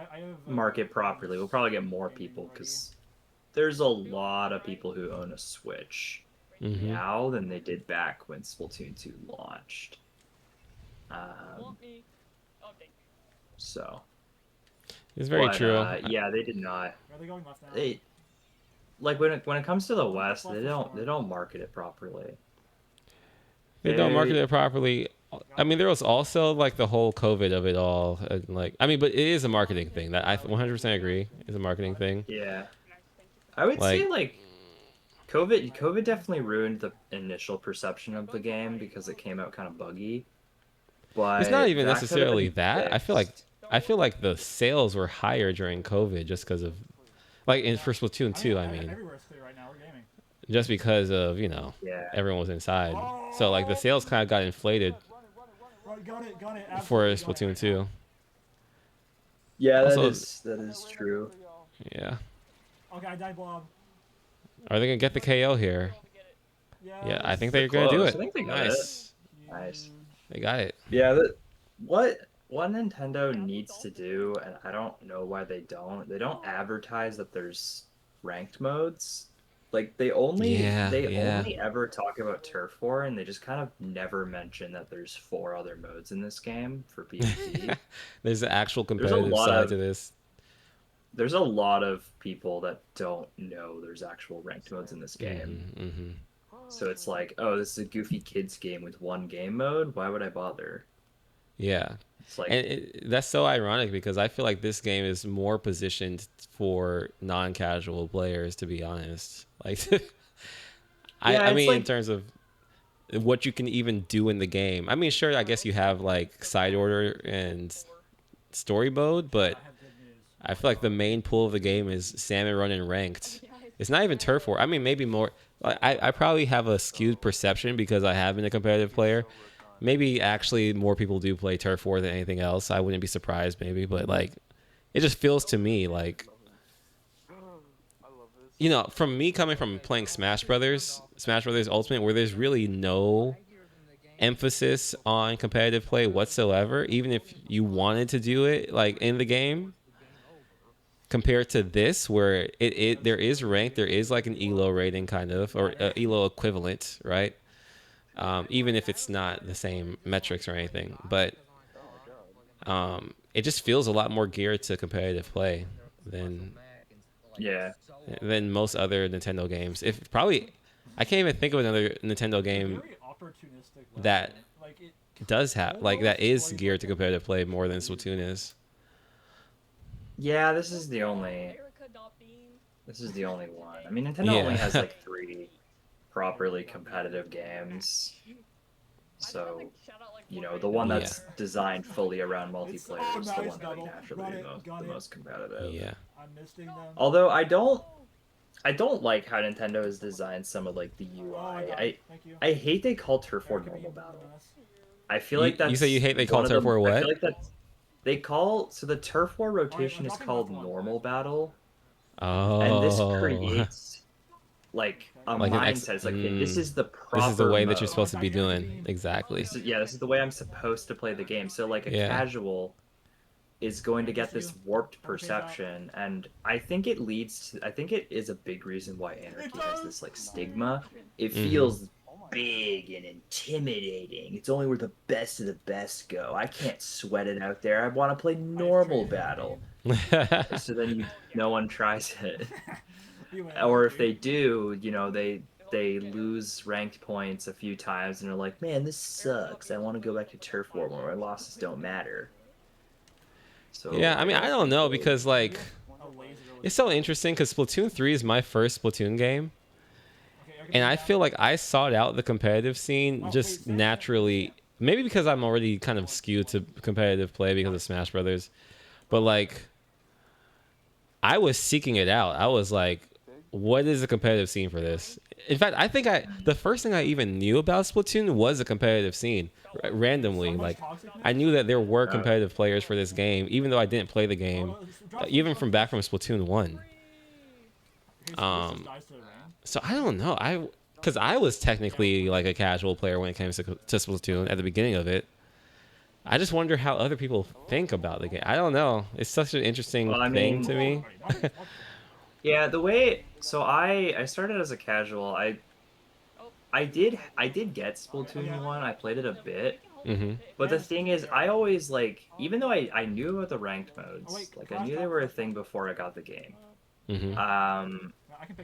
market properly, we'll probably get more people because there's a lot of people who own a Switch now than they did back when Splatoon 2 launched. So It's very true. Yeah, they did not. Are they going left now? They like when it comes to the West, they don't market it properly. They don't market it properly. I mean, there was also like the whole COVID of it all. And, like, I mean, but it is a marketing thing. That I 100% agree. It's a marketing thing. Yeah, I would say like COVID definitely ruined the initial perception of the game because it came out kind of buggy. But it's not even necessarily that. I feel like the sales were higher during COVID just because of, like, in for Splatoon 2. I mean, Everywhere's clear right now. We're gaming. just because of, you know, everyone was inside, so like the sales kind of got inflated Got it. for Splatoon 2. Yeah, that Also, is true. Yeah. Okay, I died, Blob. Are they gonna get the KO here? Yeah, I think they're gonna do it. I think they got Nice. it. Nice. They got it. Yeah, what Nintendo needs to do, and I don't know why they don't advertise that there's ranked modes. Like they only ever talk about Turf War, and they just kind of never mention that there's 4 other modes in this game for PvP. There's an actual competitive side to this. There's a lot of people that don't know there's actual ranked modes in this game. So it's like, oh, this is a goofy kids game with 1 game mode. Why would I bother? Yeah. It's like, and that's so ironic because I feel like this game is more positioned for non-casual players, to be honest. Like, I mean, like, in terms of what you can even do in the game. I mean, sure, I guess you have like side order and story mode, but I feel like the main pull of the game is salmon run and ranked. It's not even turf war. I mean, maybe more. I probably have a skewed perception because I have been a competitive player. Maybe actually more people do play turf war than anything else. I wouldn't be surprised, maybe, but like, it just feels to me like, you know, from me coming from playing Smash Brothers Ultimate, where there's really no emphasis on competitive play whatsoever, even if you wanted to do it like in the game, compared to this, where there is ranked, there is like an ELO rating kind of, or ELO equivalent, right? Even if it's not the same metrics or anything, but it just feels a lot more geared to competitive play than most other Nintendo games. If probably, I can't even think of another Nintendo game that does have that is geared to competitive play more than Splatoon is. Yeah, this is the only one. I mean, Nintendo only has like 3 properly competitive games. So, you know, the one that's designed fully around multiplayer is the one that would naturally be the most competitive. Yeah. Although I don't like how Nintendo has designed some of like the UI. I hate they call Turf War normal battle. I feel like that's... You say you hate they call Turf War what? I feel like that's... So the Turf War rotation is called normal battle. Oh. And this creates like a mindset. It's like, okay, this is the proper This is the way mode that you're supposed to be doing. Exactly. This is the way I'm supposed to play the game. So like a casual is going to get this warped perception, and I think it is a big reason why Anarchy has this like stigma. It feels big and intimidating. It's only where the best of the best go. I can't sweat it out there. I want to play normal battle. So then no one tries it. Or if they do, you know, they lose ranked points a few times and are like, man, this sucks. I want to go back to Turf War where my losses don't matter. So Yeah, I mean, I don't know because like it's so interesting because Splatoon 3 is my first Splatoon game, and I feel like I sought out the competitive scene just naturally. Maybe because I'm already kind of skewed to competitive play because of Smash Brothers, but like I was seeking it out. I was like, what is the competitive scene for this? In fact, I think the first thing I even knew about Splatoon was a competitive scene. Randomly, like I knew that there were competitive players for this game, even though I didn't play the game, even from back from Splatoon 1. So I don't know. Because I was technically like a casual player when it came to Splatoon at the beginning of it. I just wonder how other people think about the game. I don't know. It's such an interesting thing to me. Yeah, the way I started as a casual. I did get Splatoon 1. I played it a bit. But the thing is, I always like, even though I knew about the ranked modes, like I knew they were a thing before I got the game.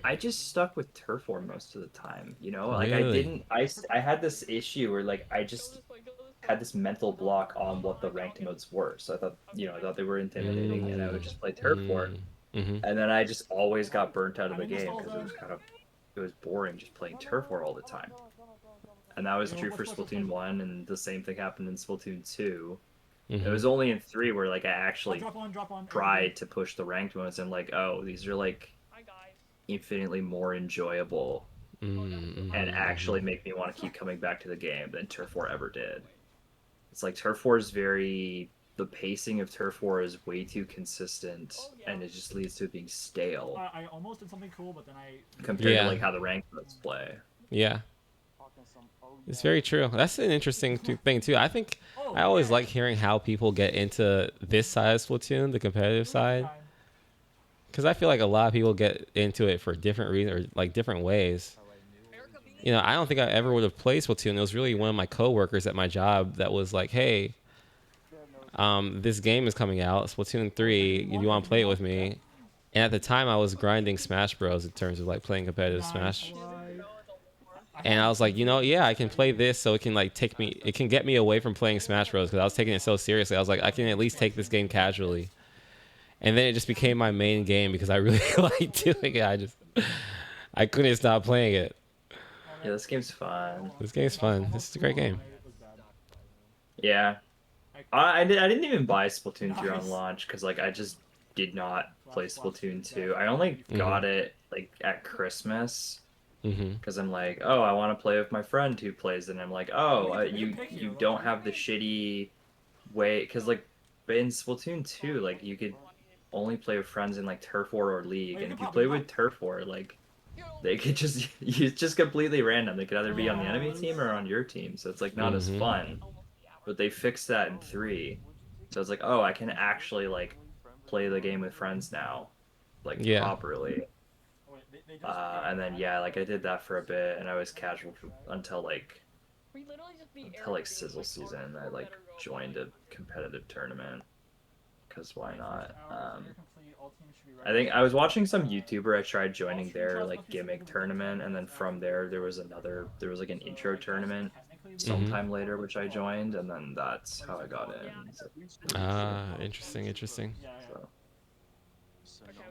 I just stuck with turf war most of the time, you know? Like Really? I had this issue where like I just had this mental block on what the ranked modes were. So I thought, I thought they were intimidating and I would just play turf war. And then I just always got burnt out of the game because it was boring just playing turf war all the time. And that was true for Splatoon 1, and the same thing happened in Splatoon 2. It was only in 3 where like I actually tried to push the ranked modes and like, oh, these are like infinitely more enjoyable and actually make me want to keep coming back to the game than Turf War ever did. It's like Turf War is the pacing of Turf War is way too consistent, and it just leads to it being stale. I almost did something cool, but then compared to like how the ranked modes play. Yeah. It's very true. That's an interesting thing too. I think I always like hearing how people get into this side of Splatoon, the competitive side, because I feel like a lot of people get into it for different reasons or like different ways. I don't think I ever would have played Splatoon. It was really one of my coworkers at my job that was like, "Hey, this game is coming out, Splatoon 3. You want to play it with me?" And at the time, I was grinding Smash Bros. In terms of like playing competitive Smash. And I was like, yeah, I can play this, so it can like it can get me away from playing Smash Bros. Because I was taking it so seriously. I was like, I can at least take this game casually. And then it just became my main game because I really liked doing it. I couldn't stop playing it. Yeah, this game's fun. This game's fun. This is a great game. Yeah, I didn't even buy Splatoon 3 on launch because like I just did not play Splatoon 2. I only got it like at Christmas. Because I'm like, oh, I want to play with my friend who plays, and I'm like, oh, you don't have the shitty way, because like in Splatoon 2, like you could only play with friends in like Turf War or League, and if you play with Turf War, like they could it's just completely random. They could either be on the enemy team or on your team, so it's like not as fun. But they fixed that in 3, so it's like, oh, I can actually like play the game with friends now, like properly. And then like I did that for a bit, and I was casual until like Sizzle season. I like joined a competitive tournament because why not? I think I was watching some YouTuber. I tried joining their like gimmick tournament, and then from there was like an intro tournament sometime later, which I joined, and then that's how I got in. So. Interesting. So.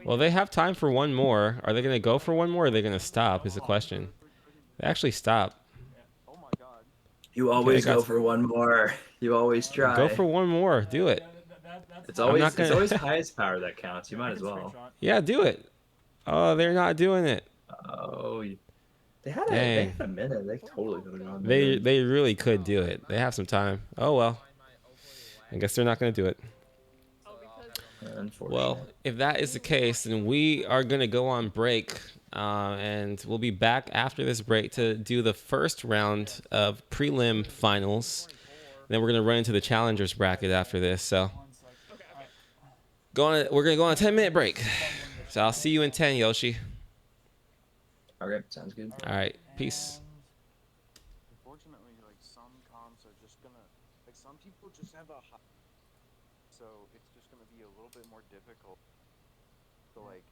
Well, they have time for one more. Are they going to go for one more, or are they going to stop, is the question. They actually stop. You always go for one more. You always try. Go for one more. Do it. It's always highest power that counts. You might as well. Yeah, do it. Oh, they're not doing it. Oh, they had a minute. They totally could have gone. They really could do it. They have some time. Oh, well. I guess they're not going to do it. Well, if that is the case, then we are going to go on break, and we'll be back after this break to do the first round of prelim finals. Then we're going to run into the challengers bracket after this. So we're going to go on a 10-minute break. So I'll see you in 10, Yoshi. Okay, sounds good. All right, peace. Unfortunately, like some comps are just gonna, like some people just have a high, so it's just gonna be a little bit more difficult to like.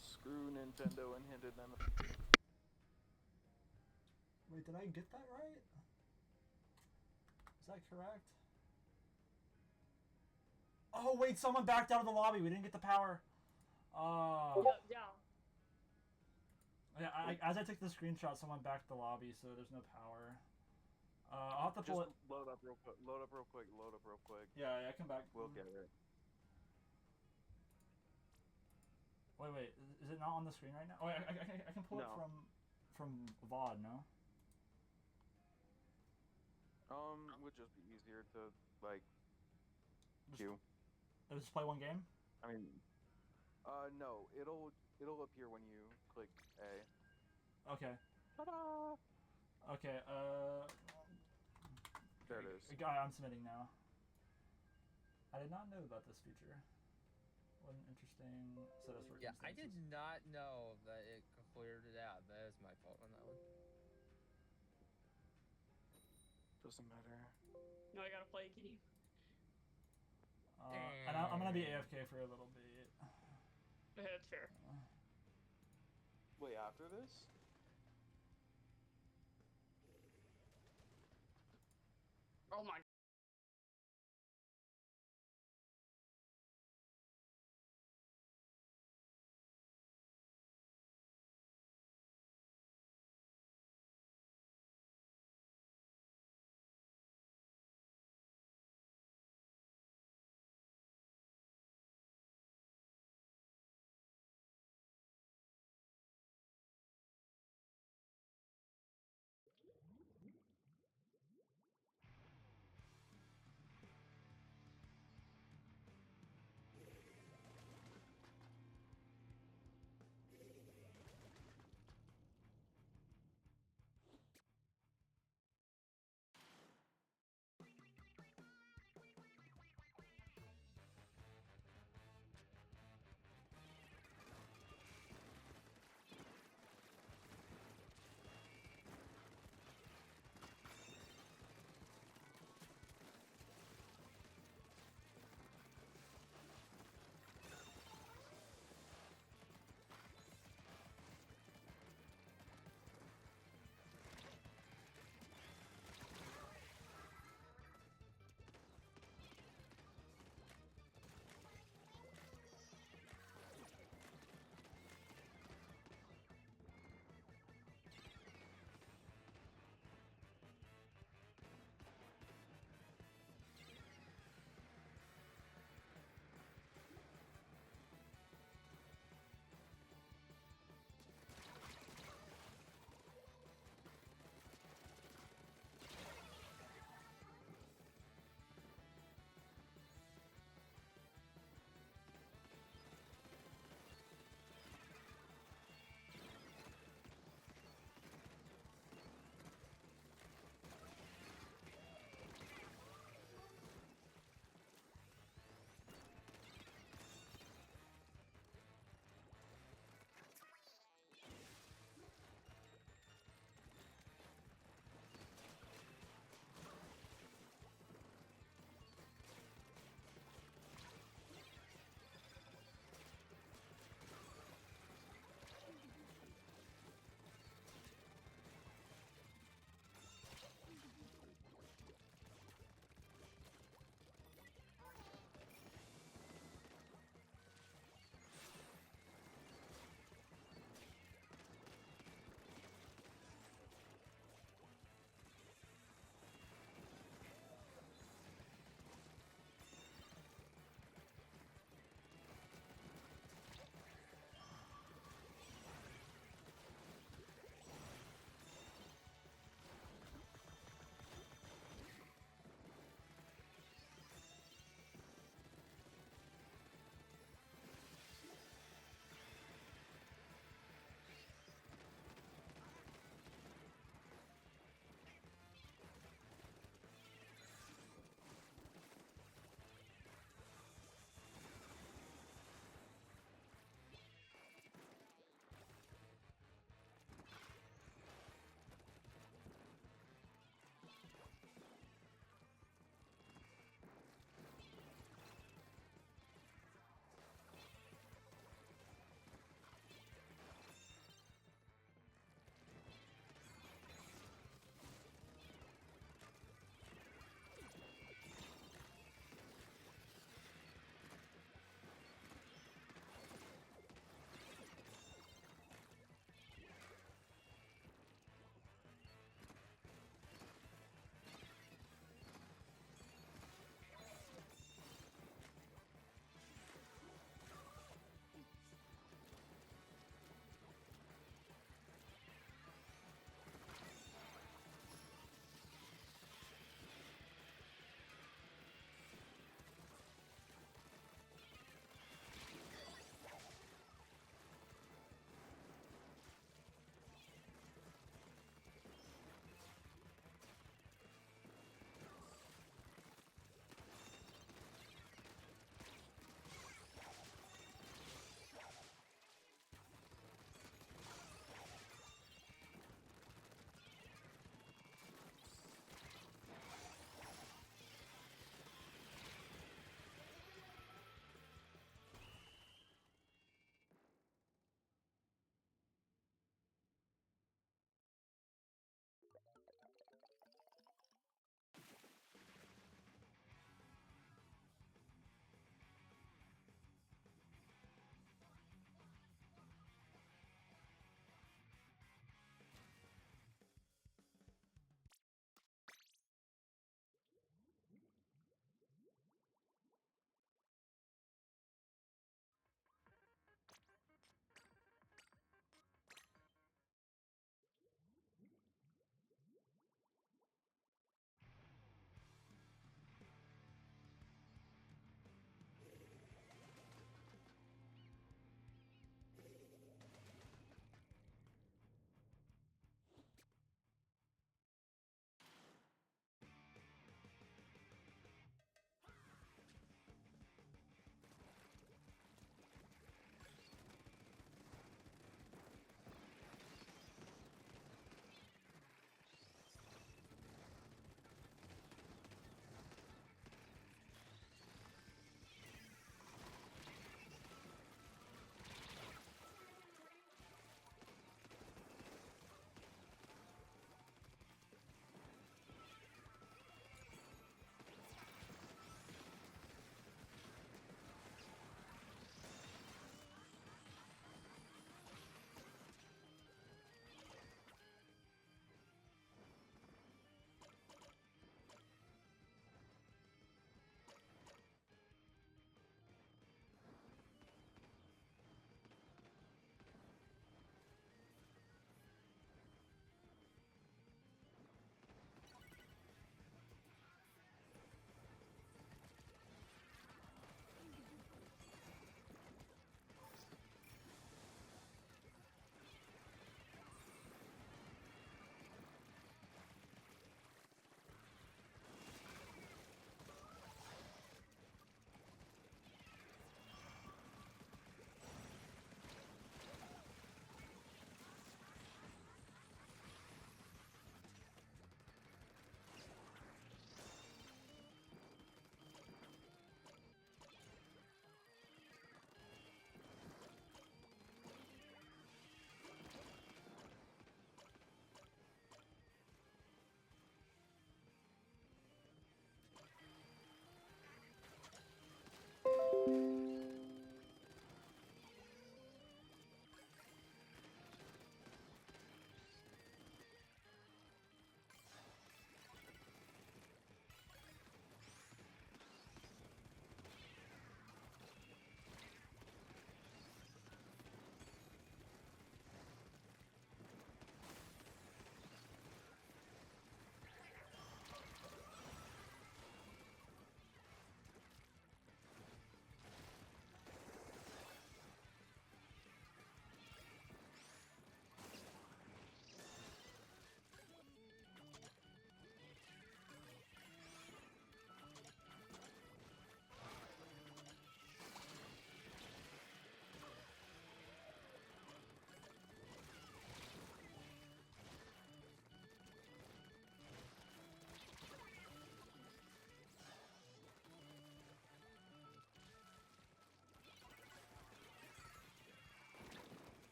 Screw Nintendo and handed them. Wait, did I get that right? Is that correct? Oh wait, someone backed out of the lobby. We didn't get the power. Yeah. Yeah, as I took the screenshot, someone backed the lobby, so there's no power. I'll have to pull Just it. load up real quick. Load up real quick. Load up real quick. Yeah, I come back. We'll get it. Wait, is it not on the screen right now? Oh, I can pull it from VOD, no? Would just be easier to like queue. Just play one game? I mean, no, it'll appear when you click A. Okay. Ta-da! Okay, There it is. I'm submitting now. I did not know about this feature. What an interesting set of circumstances. Yeah, I did not know that it cleared it out. That is my fault on that one. Doesn't matter. No, I gotta play a game. And I'm gonna be AFK for a little bit. That's fair. Wait, after this? Oh my.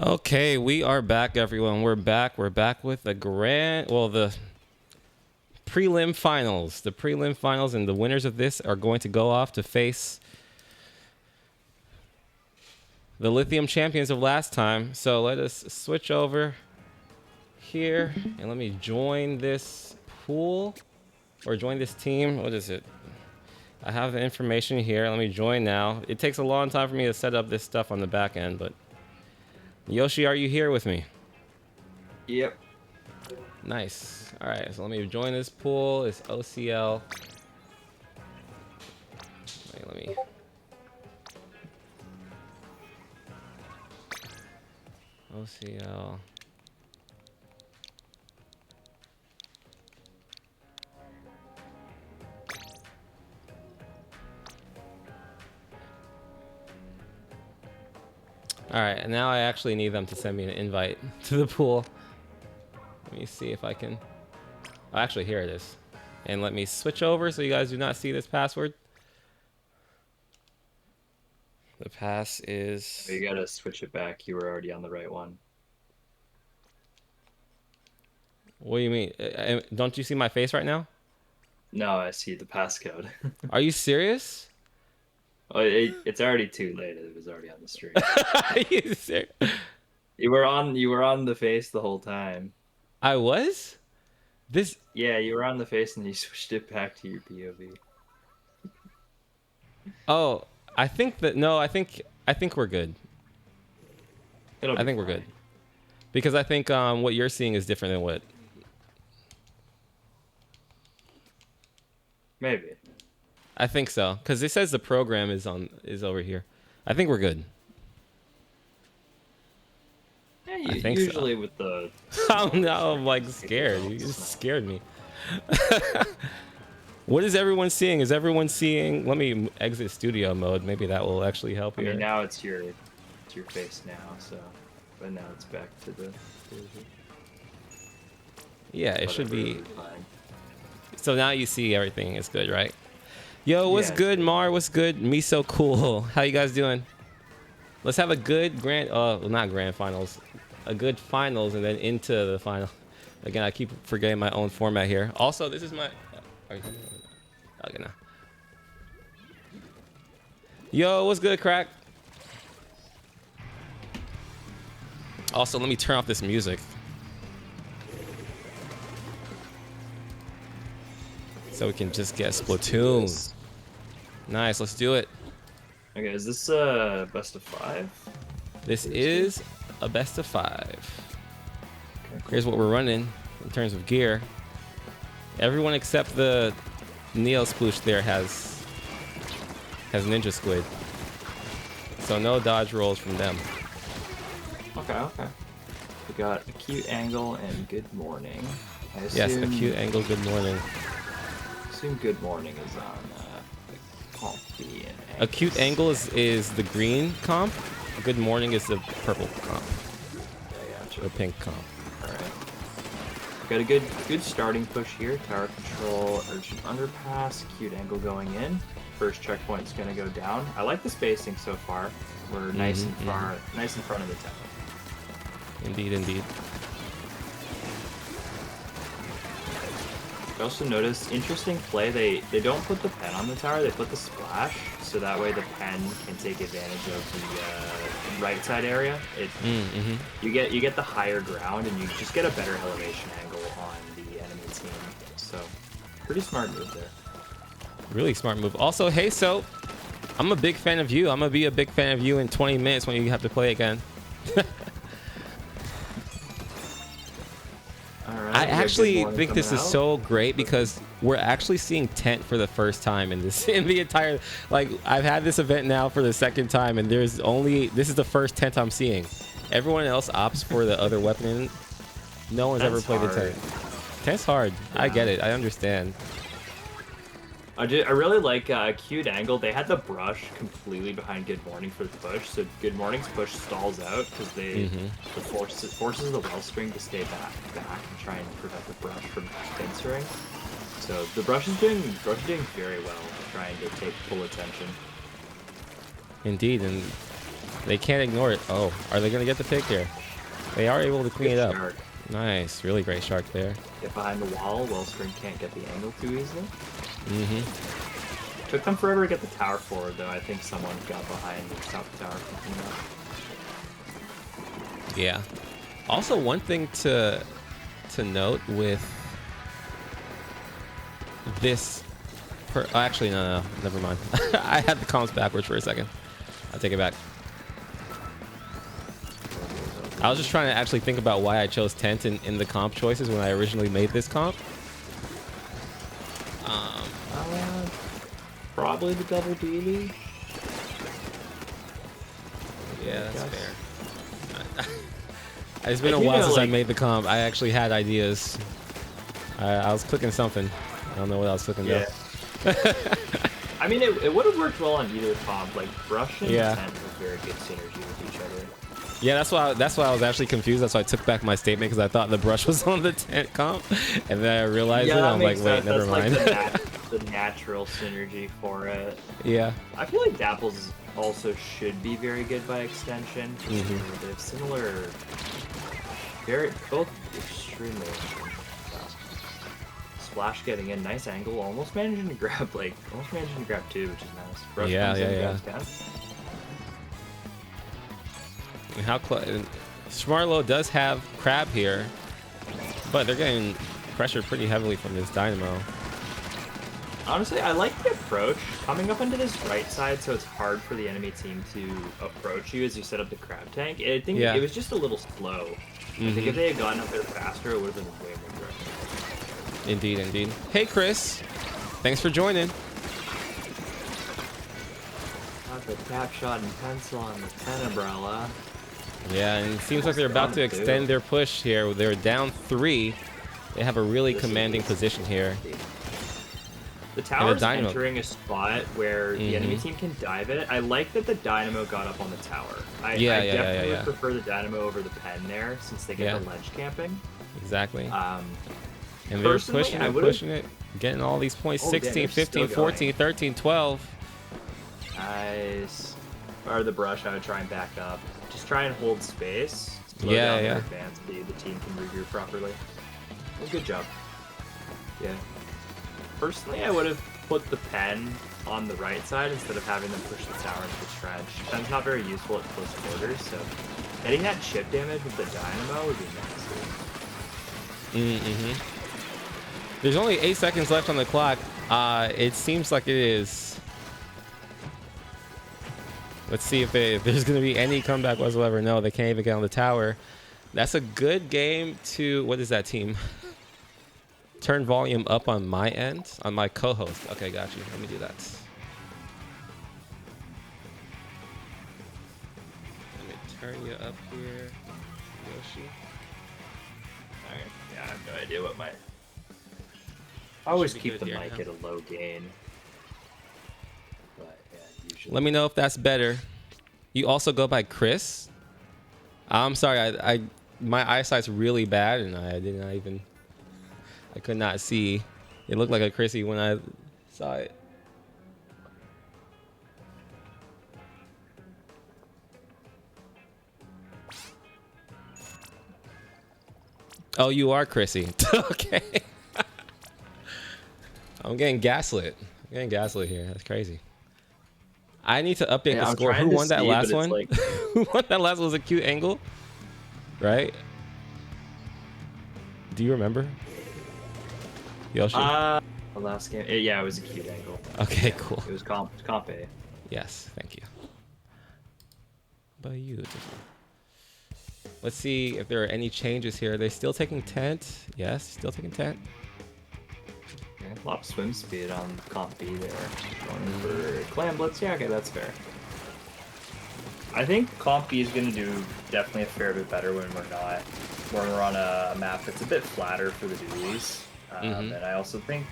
Okay, we are back, everyone. We're back. We're back with the the prelim finals. The prelim finals, and the winners of this are going to go off to face the Lithium champions of last time. So let us switch over here, and let me join this pool, or join this team. What is it? I have the information here. Let me join now. It takes a long time for me to set up this stuff on the back end, but Yoshi, are you here with me? Yep. Nice. All right, so let me join this pool. It's OCL. Wait, let me. OCL. All right, and now I actually need them to send me an invite to the pool. Let me see if I can. Oh, actually, here it is. And let me switch over so you guys do not see this password. The pass is. You gotta switch it back. You were already on the right one. What do you mean? Don't you see my face right now? No, I see the passcode. Are you serious? Oh, it's already too late. It was already on the stream. Are you serious? You were on the face the whole time. I was? This. Yeah, you were on the face and you switched it back to your POV. Oh, I think that I think we're good. I think we're good. Because I think what you're seeing is different than what. Maybe. I think so, because it says the program is over here. I think we're good. Yeah, I think usually so. With the. Oh no, I'm like scared. You just scared me. What is everyone seeing? Is everyone seeing? Let me exit studio mode. Maybe that will actually help I here. mean, now it's your face now, so. But now it's back to the. Yeah, it should be. So now you see everything is good, right? Yo, what's good, Mar? What's good? Me so cool. How you guys doing? Let's have a good not grand finals, a good finals, and then into the final. Again, I keep forgetting my own format here. Also, this is my. Okay, now. Yo, what's good, crack? Also, let me turn off this music. So we can just get Splatoon. Nice, let's do it. Okay, is this best of 5? This is a best of 5. Okay, cool. Here's what we're running in terms of gear. Everyone except the Neo Sploosh there has Ninja Squid. So no dodge rolls from them. Okay. We got acute angle and good morning. Yes, acute angle, good morning. I assume good morning is on comp B and acute angle is the green comp. Good morning is the purple comp. Yeah, or pink comp. Alright. Got a good starting push here. Tower control, urgent underpass, acute angle going in. First checkpoint's gonna go down. I like the spacing so far. We're nice and nice in front of the tower. Indeed. I also noticed, interesting play, they don't put the pen on the tower, they put the splash, so that way the pen can take advantage of the right side area. You get the higher ground, and you just get a better elevation angle on the enemy team. So, pretty smart move there. Really smart move. Also, hey, so I'm a big fan of you. I'm gonna be a big fan of you in 20 minutes when you have to play again. I actually think this is so great because we're actually seeing Tent for the first time in the entire, like, I've had this event now for the second time, and this is the first Tent I'm seeing. Everyone else opts for the other weapon. No one's ever played the Tent. Tent's hard. Yeah. I get it. I understand. I really like acute angle. They had the brush completely behind Good Morning for the push, so Good Morning's push stalls out because it forces the Wellstring to stay back and try and prevent the brush from pincering. So the brush is doing very well, trying to take full attention. Indeed, and They can't ignore it. Oh, are they going to get the pick here? They are able to clean it up. Shark. Nice. Really great shark there. Get behind the wall. Wellstring can't get the angle too easily. Mm-hmm. Took them forever to get the tower forward, though. I think someone got behind and stopped the tower from coming up. Yeah. Also, one thing to note with this... actually, no, never mind. I had the comps backwards for a second. I'll take it back. I was just trying to actually think about why I chose Tent in the comp choices when I originally made this comp. Probably the double Dualie. Yeah, that's fair. It's been a while since I made the comp. I actually had ideas. I was clicking something. I don't know what I was clicking though. I mean, it would have worked well on either comp. Like Brush and Yeah. Tent have very good synergy with each other. Yeah, that's why I was actually confused. That's why I took back my statement because I thought the Brush was on the Tent comp, and then I realized it. I'm like, wait, never mind. Like the natural synergy for it. Yeah. I feel like Dapple's also should be very good by extension. They have similar, both extremely. Splash getting in, nice angle, almost managing to grab two, which is nice. Brush Yeah. grabs down. And how close? Schmarlo does have Crab here, but they're getting pressured pretty heavily from this Dynamo. Honestly, I like the approach. Coming up into this right side so it's hard for the enemy team to approach you as you set up the crab tank. I think it was just a little slow. I think if they had gotten up there faster, it would have been way more aggressive. Indeed, indeed. Hey, Chris. Thanks for joining. Got the tap shot and pencil on the Tenta Brella. Yeah, and it seems like they're about to extend their push here. They're down 3. They have a really commanding position here. The tower's entering a spot where the enemy team can dive at it. I like that the Dynamo got up on the tower. I definitely would prefer the Dynamo over the pen there, since they get the ledge camping. Exactly. And they're pushing it, getting all these points. 16, 15, 14, 13, 12. Nice. Or the Brush, I would try and back up. Just try and hold space. Slow Yeah, down yeah. their advance, the team can regroup properly. Well, good job. Yeah. Personally, I would have put the pen on the right side instead of having them push the tower into the trench. Pen's not very useful at close quarters, so getting that chip damage with the Dynamo would be nice. There's only 8 seconds left on the clock. It seems like it is. Let's see if there's going to be any comeback whatsoever. No, they can't even get on the tower. That's a good game to... What is that team? Turn volume up on my end, on my co-host. Okay, got you. Let me do that. Let me turn you up here, Yoshi. Alright, yeah, I have no idea what my... I always keep the here mic now. at a low gain. But yeah, usually... Let me know if that's better. You also go by Chris? I'm sorry, my eyesight's really bad and I could not see. It looked like a Chrissy when I saw it. Oh, you are Chrissy. Okay. I'm getting gaslit. Here. That's crazy. I need to update the score. Who won that last one? Like... Who won that last one? Was a cute angle, right? Do you remember? Yoshi? The last game. Yeah, it was a cute angle. Okay, cool. It was comp A. Yes, thank you. Beautiful. Let's see if there are any changes here. Are they still taking Tent? Yes, still taking Tent. Yeah, a lot of swim speed on comp B there. Going for Clam Blitz. Yeah, okay, that's fair. I think comp B is going to do definitely a fair bit better when we're on a map that's a bit flatter for the Dualies. And I also think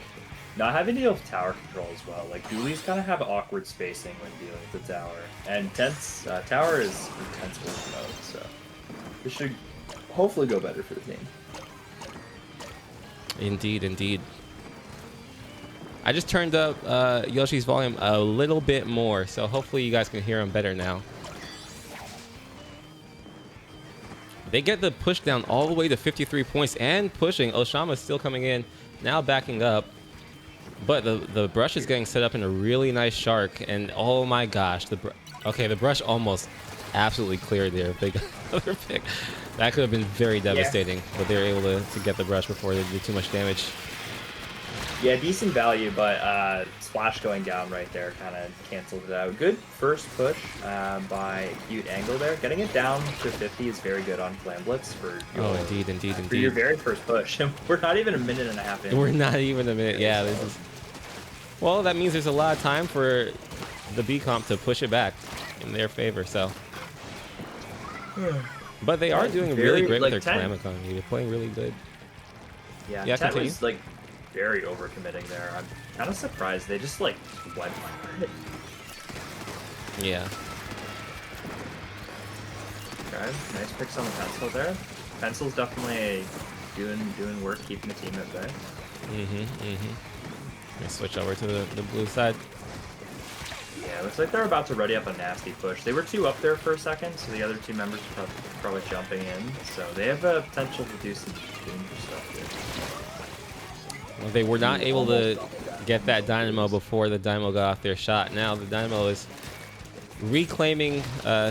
not having to deal with tower control as well. Like, Dualies kind of have awkward spacing when dealing with the tower. And Tent's tower is intense work mode, so this should hopefully go better for the team. Indeed, indeed. I just turned up Yoshi's volume a little bit more, so hopefully you guys can hear him better now. They get the push down all the way to 53 points and pushing. Oshama's still coming in, now backing up. But the brush is getting set up in a really nice shark. And oh my gosh, the brush almost absolutely cleared there. If they got another pick. That could have been very devastating, but they were able to get the brush before they did too much damage. Yeah, decent value, but Splash going down right there kind of canceled it out. Good first push by Cute Angle there. Getting it down to 50 is very good on Flam Blitz for your, for your very first push. We're not even a minute and a half in. We're not even a minute. Yeah, this is. Well, that means there's a lot of time for the B comp to push it back in their favor. So. But they are doing really great with their clam economy. They're playing really good. Yeah, yeah, Ted was like very overcommitting there. I'm kind of surprised they just like went for it. Yeah. Okay, nice picks on the pencil there. Pencil's definitely doing work keeping the team at bay. Let me switch over to the blue side. Yeah, looks like they're about to ready up a nasty push. They were 2 up there for a second, so the other 2 members are probably jumping in. So they have a potential to do some dangerous stuff here. Well, they were not able to get that Dynamo before the Dynamo got off their shot. Now the Dynamo is reclaiming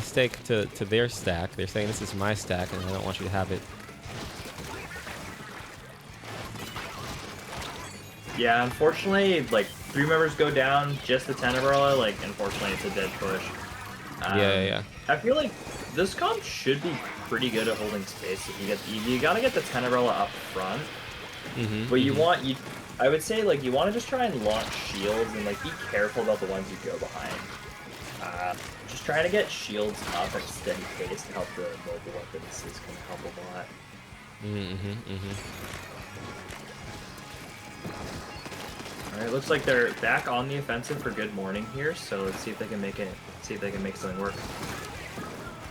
stake to their stack. They're saying, this is my stack, and I don't want you to have it. Yeah, unfortunately, like 3 members go down, just the Brella, like unfortunately it's a dead push. Yeah. I feel like this comp should be pretty good at holding space. You gotta get the Brella up front, but I would say like you want to just try and launch shields and like be careful about the ones you go behind. Just trying to get shields up at a steady pace to help the mobile weapons is gonna help a lot. Alright, looks like they're back on the offensive for good morning here, so let's see if they can make it. See if they can make something work.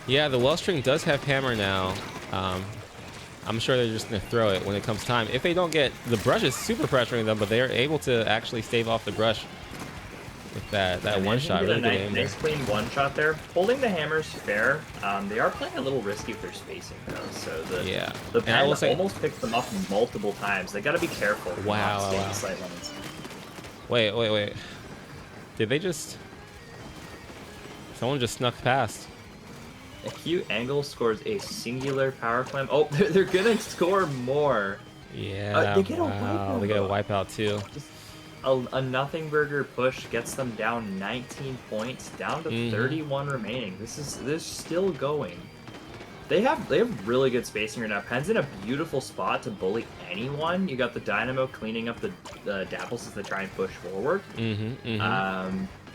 Yeah, the Wellstring does have hammer now. I'm sure they're just gonna throw it when it comes time. If they don't get the brush is super pressuring them, but they are able to actually stave off the brush with that one shot. Really good aim there. Nice clean one shot there. Holding the hammer's fair. They are playing a little risky with their spacing though, so the pen almost picked them up multiple times. They got to be careful. Wow. Wait. Did they just... Someone just snuck past. A Cute Angle scores a singular power climb. Oh, they're gonna score more. Yeah, they get a wipeout. They get a wipeout too. Just a nothing burger push gets them down 19 points, down to 31 remaining. This is still going. They have really good spacing right now. Pen's in a beautiful spot to bully anyone. You got the Dynamo cleaning up the Dapples as they try and push forward.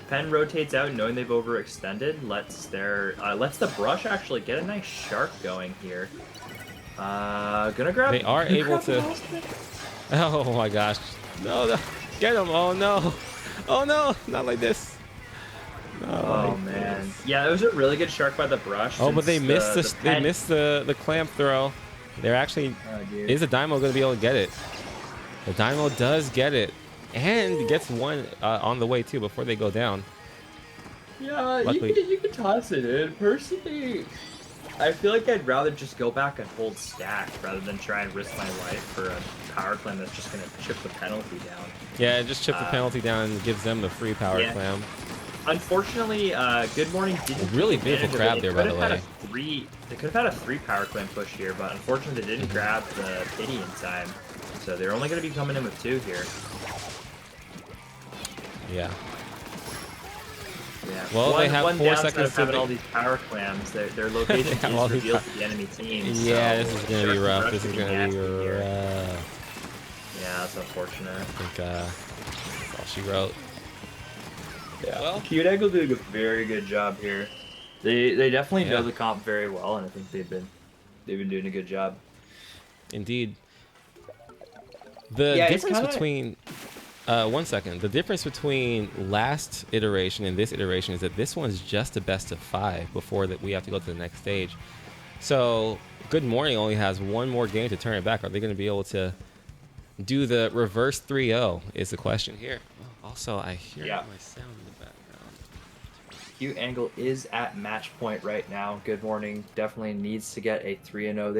Pen rotates out, knowing they've overextended. Lets the brush actually get a nice shark going here. Gonna grab. They are able to. Oh my gosh! No, get him! Oh no! Oh no! Not like this. Oh man! Yeah, it was a really good shark by the brush. Oh, but they missed the clamp throw. They're actually is the Dynamo going to be able to get it? The Dynamo does get it, and gets one on the way too before they go down. Yeah, you could toss it in. Personally, I feel like I'd rather just go back and hold stack rather than try and risk my life for a power clam that's just going to chip the penalty down. Yeah, just chip the penalty down and gives them the free power clam. Unfortunately, Good Morning didn't. Really beautiful grab there, by the way. They could have had a 3 power clam push here, but unfortunately they didn't grab the pity in time. So they're only going to be coming in with 2 here. Yeah. Yeah. Well, they have 4 seconds to having all these power clams. Their location is revealed to the enemy team. Yeah, so this is going to be rough. This is going to be rough. Yeah, that's unfortunate. I think that's all she wrote. Yeah, well, Cute Angle doing a very good job here. They definitely know the comp very well, and I think they've been doing a good job. Indeed. The difference between 1 second. The difference between last iteration and this iteration is that this one's just a best of 5 before that we have to go to the next stage. So Good Morning only has 1 more game to turn it back. Are they going to be able to do the reverse 3-0 is the question here. Also, I hear my sound in the background. Acute Angle is at match point right now. Good Morning definitely needs to get a 3-0.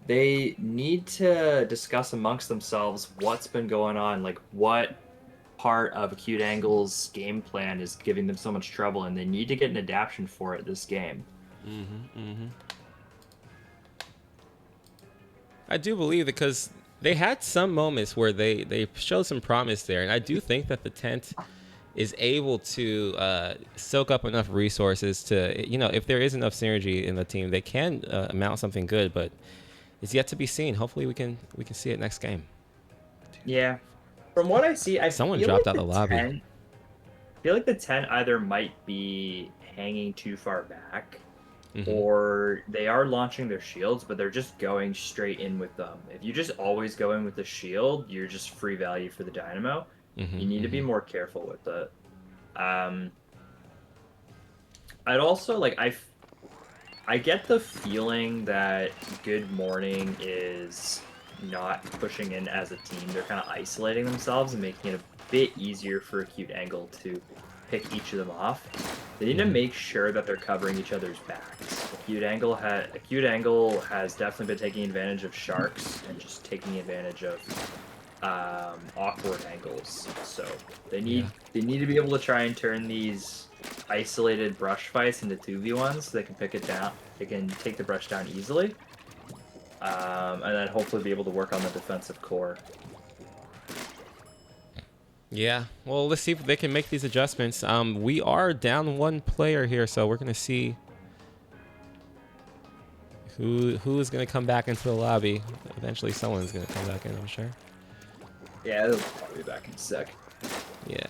They need to discuss amongst themselves what's been going on, like what part of Acute Angle's game plan is giving them so much trouble, and they need to get an adaptation for it this game. I do believe because they had some moments where they showed some promise there, and I do think that the tent is able to soak up enough resources to, you know, if there is enough synergy in the team, they can mount something good, but it's yet to be seen. Hopefully we can see it next game. Yeah. From what I see, Someone feel dropped like out the lobby. I feel like the 10 either might be hanging too far back, or they are launching their shields, but they're just going straight in with them. If you just always go in with the shield, you're just free value for the Dynamo. You need to be more careful with it. I'd also, like, I get the feeling that Good Morning is not pushing in as a team. They're kind of isolating themselves and making it a bit easier for Acute Angle to pick each of them off. They need to make sure that they're covering each other's backs. Acute Angle has definitely been taking advantage of sharks and just taking advantage of awkward angles. So they need to be able to try and turn these isolated brush fights into 2v1s so they can pick it down. They can take the brush down easily. And then hopefully be able to work on the defensive core. Yeah, well, let's see if they can make these adjustments. We are down one player here, so we're gonna see who is gonna come back into the lobby. Eventually, someone's gonna come back in, I'm sure. Yeah, they'll probably be back in a sec. Yeah.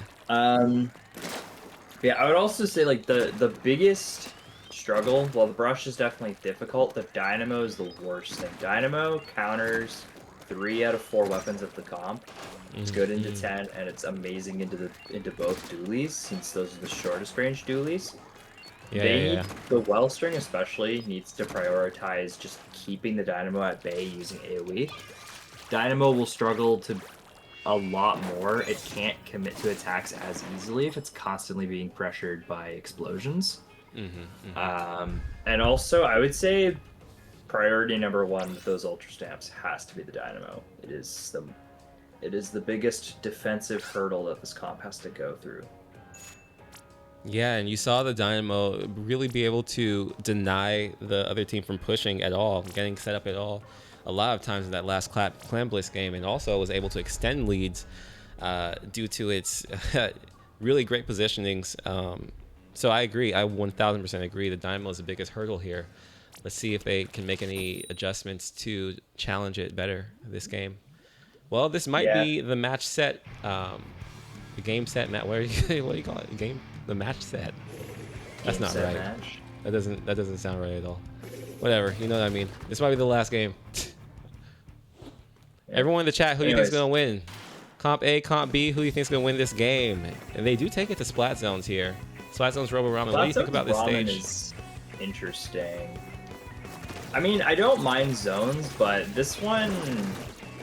Yeah, I would also say like the biggest struggle. While the brush is definitely difficult, the Dynamo is the worst thing. Dynamo counters 3 out of 4 weapons of the comp. It's good into 10, and it's amazing into both dualies, since those are the shortest range dualies. The Wellstring especially needs to prioritize just keeping the Dynamo at bay using AoE. Dynamo will struggle to a lot more. It can't commit to attacks as easily if it's constantly being pressured by explosions. And also, I would say priority number 1 with those Ultra Stamps has to be the Dynamo. It is the biggest defensive hurdle that this comp has to go through. Yeah, and you saw the Dynamo really be able to deny the other team from pushing at all, getting set up at all, a lot of times in that last Clan Bliss game, and also was able to extend leads due to its really great positionings. So I agree. I 1000% agree. The Dynamo is the biggest hurdle here. Let's see if they can make any adjustments to challenge it better this game. Well, this might be the match set, the game set. What do you call it? The match set. That's not right. Match. That doesn't sound right at all. Whatever. You know what I mean. This might be the last game. Everyone in the chat, who do you think's gonna win? Comp A, Comp B. Who do you think's gonna win this game? And they do take it to Splat Zones here. Splat Zones Robo Ramen. What do you think about this stage? Is interesting. I mean, I don't mind zones, but this one,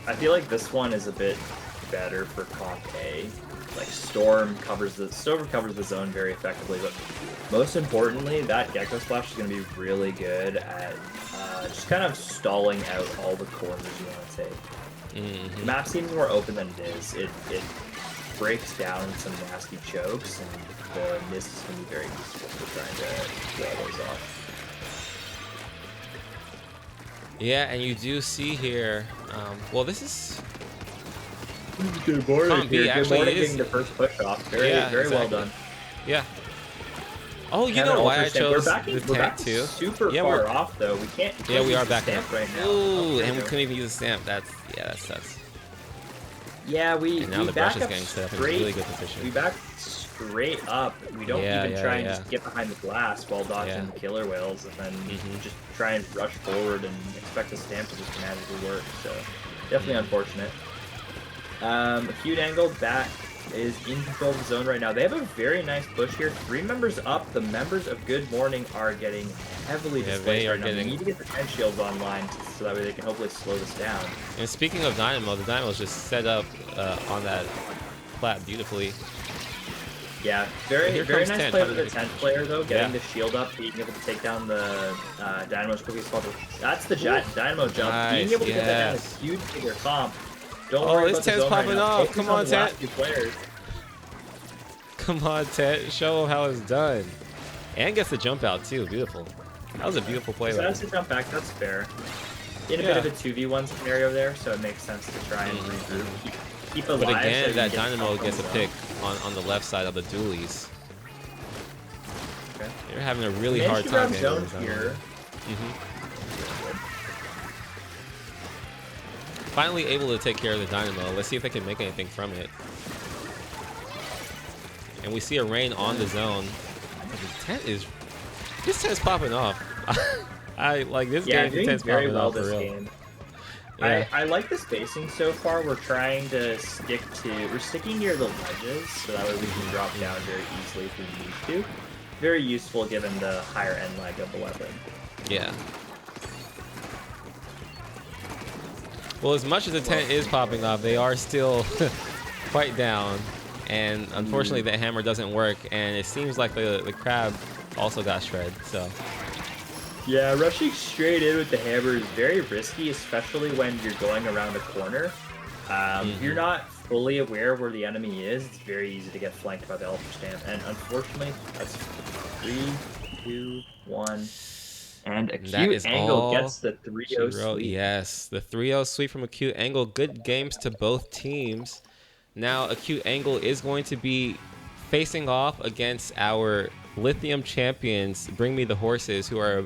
I feel like this one is a bit better for Comp A. Like Storm covers the zone very effectively, but most importantly, that Gecko Splash is going to be really good at just kind of stalling out all the corners you want to take. The map seems more open than it is. It breaks down some nasty chokes, and the mist is going to be very useful for trying to draw those off. Yeah, and you do see here. Well, this is. Good morning. Comp B actually is getting the first push off. Very well done. Yeah. Oh, you know why I chose the tank too? Super far off though. We can't. Yeah, we are back up right now. Ooh, and we couldn't even use a stamp. That sucks. Yeah, and now the brush is getting set up in a really good position. We back straight up. We don't even try and just get behind the glass while dodging the killer whales, and then just try and rush forward and expect the stamp to just magically work. So definitely unfortunate. Acute Angle back is in control of the zone right now. They have a very nice push here. 3 members up. The members of Good Morning are getting heavily displaced right now. They need to get the 10 shields online so that way they can hopefully slow this down. And speaking of Dynamo, the Dynamo is just set up on that plat beautifully. Yeah, Here very comes nice Tent, play trying for to the make 10th player though, getting Yeah. the shield up, being able to take down the Dynamo as quickly as possible. That's the Dynamo jump. Being Nice, able to get that down is yes. huge for their comp. Don't Oh, worry this about the Tent's zone right popping now. off. Focus Come on on, the last Tent. two players. Come on, Ted. Show him how it's done. And gets the jump out, too. Beautiful. That was a beautiful play. So that's to jump back, that's fair. In a bit of a 2v1 scenario there, so it makes sense to try and regroup. Keep alive. But again, so that you get Dynamo from gets a the pick on the left side of the Dualies. Okay. They're having a really hard Managed to time grab handling zone this Dynamo. here. Finally able to take care of the Dynamo. Let's see if they can make anything from it. And we see a rain on the zone. The tent is... This tent's popping off. I like this game. The tent's very popping well off for this real. game. Yeah. I like the spacing so far. We're trying to we're sticking near the ledges, so that way we can drop down very easily if we need to. Very useful given the higher end lag of the weapon. Yeah. Well, as much as the tent is popping off, they are still quite down. And unfortunately, the hammer doesn't work. And it seems like the crab also got shred. So. Yeah, rushing straight in with the hammer is very risky, especially when you're going around a corner. If you're not fully aware where the enemy is, it's very easy to get flanked by the Elder Stand. And unfortunately, that's 3, 2, 1. And Acute Angle gets the 3-0 sweep. Yes, the 3-0 sweep from Acute Angle. Good games to both teams. Now, Acute Angle is going to be facing off against our Lithium champions, Bring Me the Horses, who are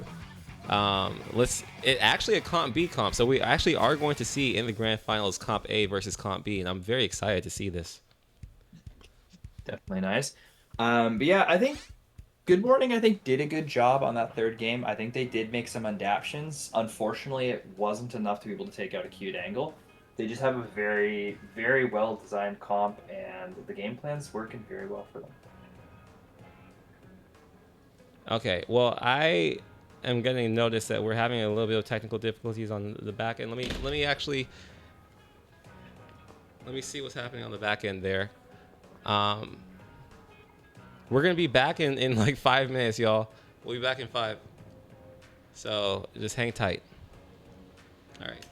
actually a Comp B comp. So we actually are going to see in the grand finals Comp A versus Comp B, and I'm very excited to see this. Definitely nice. But yeah, I think Good Morning, I think, did a good job on that third game. I think they did make some adaptations. Unfortunately, it wasn't enough to be able to take out Acute Angle. They just have a very, very well-designed comp, and the game plan's working very well for them. Okay, well, I am getting notice that we're having a little bit of technical difficulties on the back end. Let me see what's happening on the back end there. We're gonna be back in like 5 minutes, y'all. We'll be back in 5. So just hang tight. All right.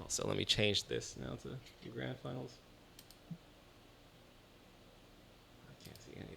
Also, let me change this now to the grand finals. I can't see anything.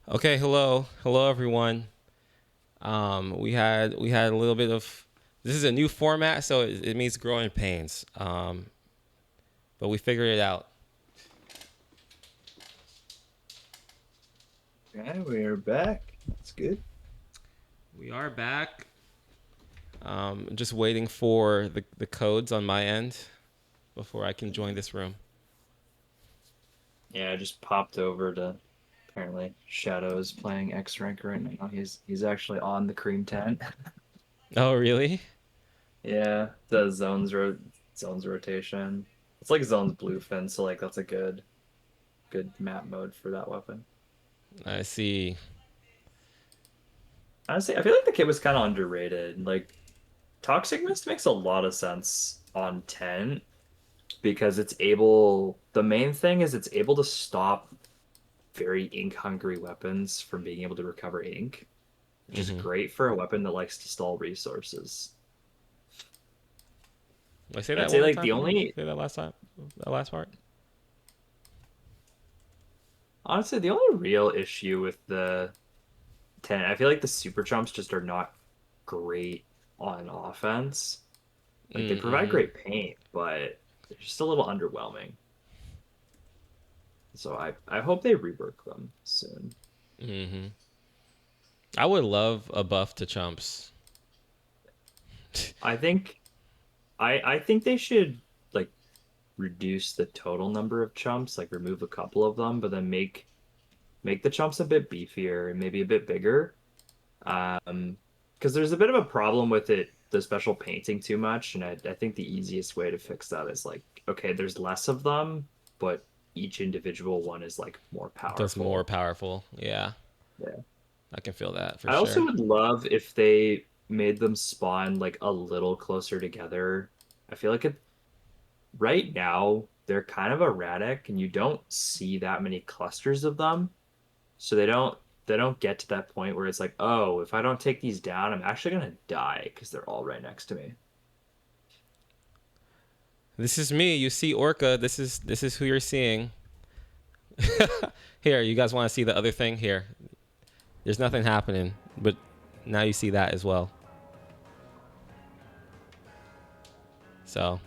Okay, hello everyone. We had a little bit of, this is a new format, so it means growing pains. But we figured it out. Okay, we're back. That's good. We are back. Just waiting for the codes on my end before I can join this room. Yeah, I just popped over to. Apparently, Shadow is playing X rank right now. He's actually on the cream tent. Oh, really? Yeah, the zones rotation. It's like zones bluefin, so like that's a good map mode for that weapon. I see. Honestly, I feel like the kit was kind of underrated. Like Toxic Mist makes a lot of sense on tent because it's able. The main thing is it's able to stop very ink hungry weapons from being able to recover ink, which is great for a weapon that likes to stall resources. Did I say I'd that say one more like time? the only Say that last time. That last part. honestly the only real issue with the 10, I feel like the super chumps just are not great on offense. Like they provide great paint, but they're just a little underwhelming. So I hope they rework them soon. I would love a buff to chumps. I think I think they should like reduce the total number of chumps, like remove a couple of them, but then make the chumps a bit beefier and maybe a bit bigger. Because there's a bit of a problem with it, the special painting too much, and I think the easiest way to fix that is like, okay, there's less of them, but each individual one is like more powerful. Just more powerful. Yeah. Yeah. I can feel that for I sure. also would love if they made them spawn like a little closer together. I feel like right now they're kind of erratic and you don't see that many clusters of them. So they don't get to that point where it's like, oh, if I don't take these down, I'm actually gonna die because they're all right next to me. This is me. You see O.R.K.A. This is who you're seeing. Here, you guys want to see the other thing? Here. There's nothing happening, but now you see that as well. So,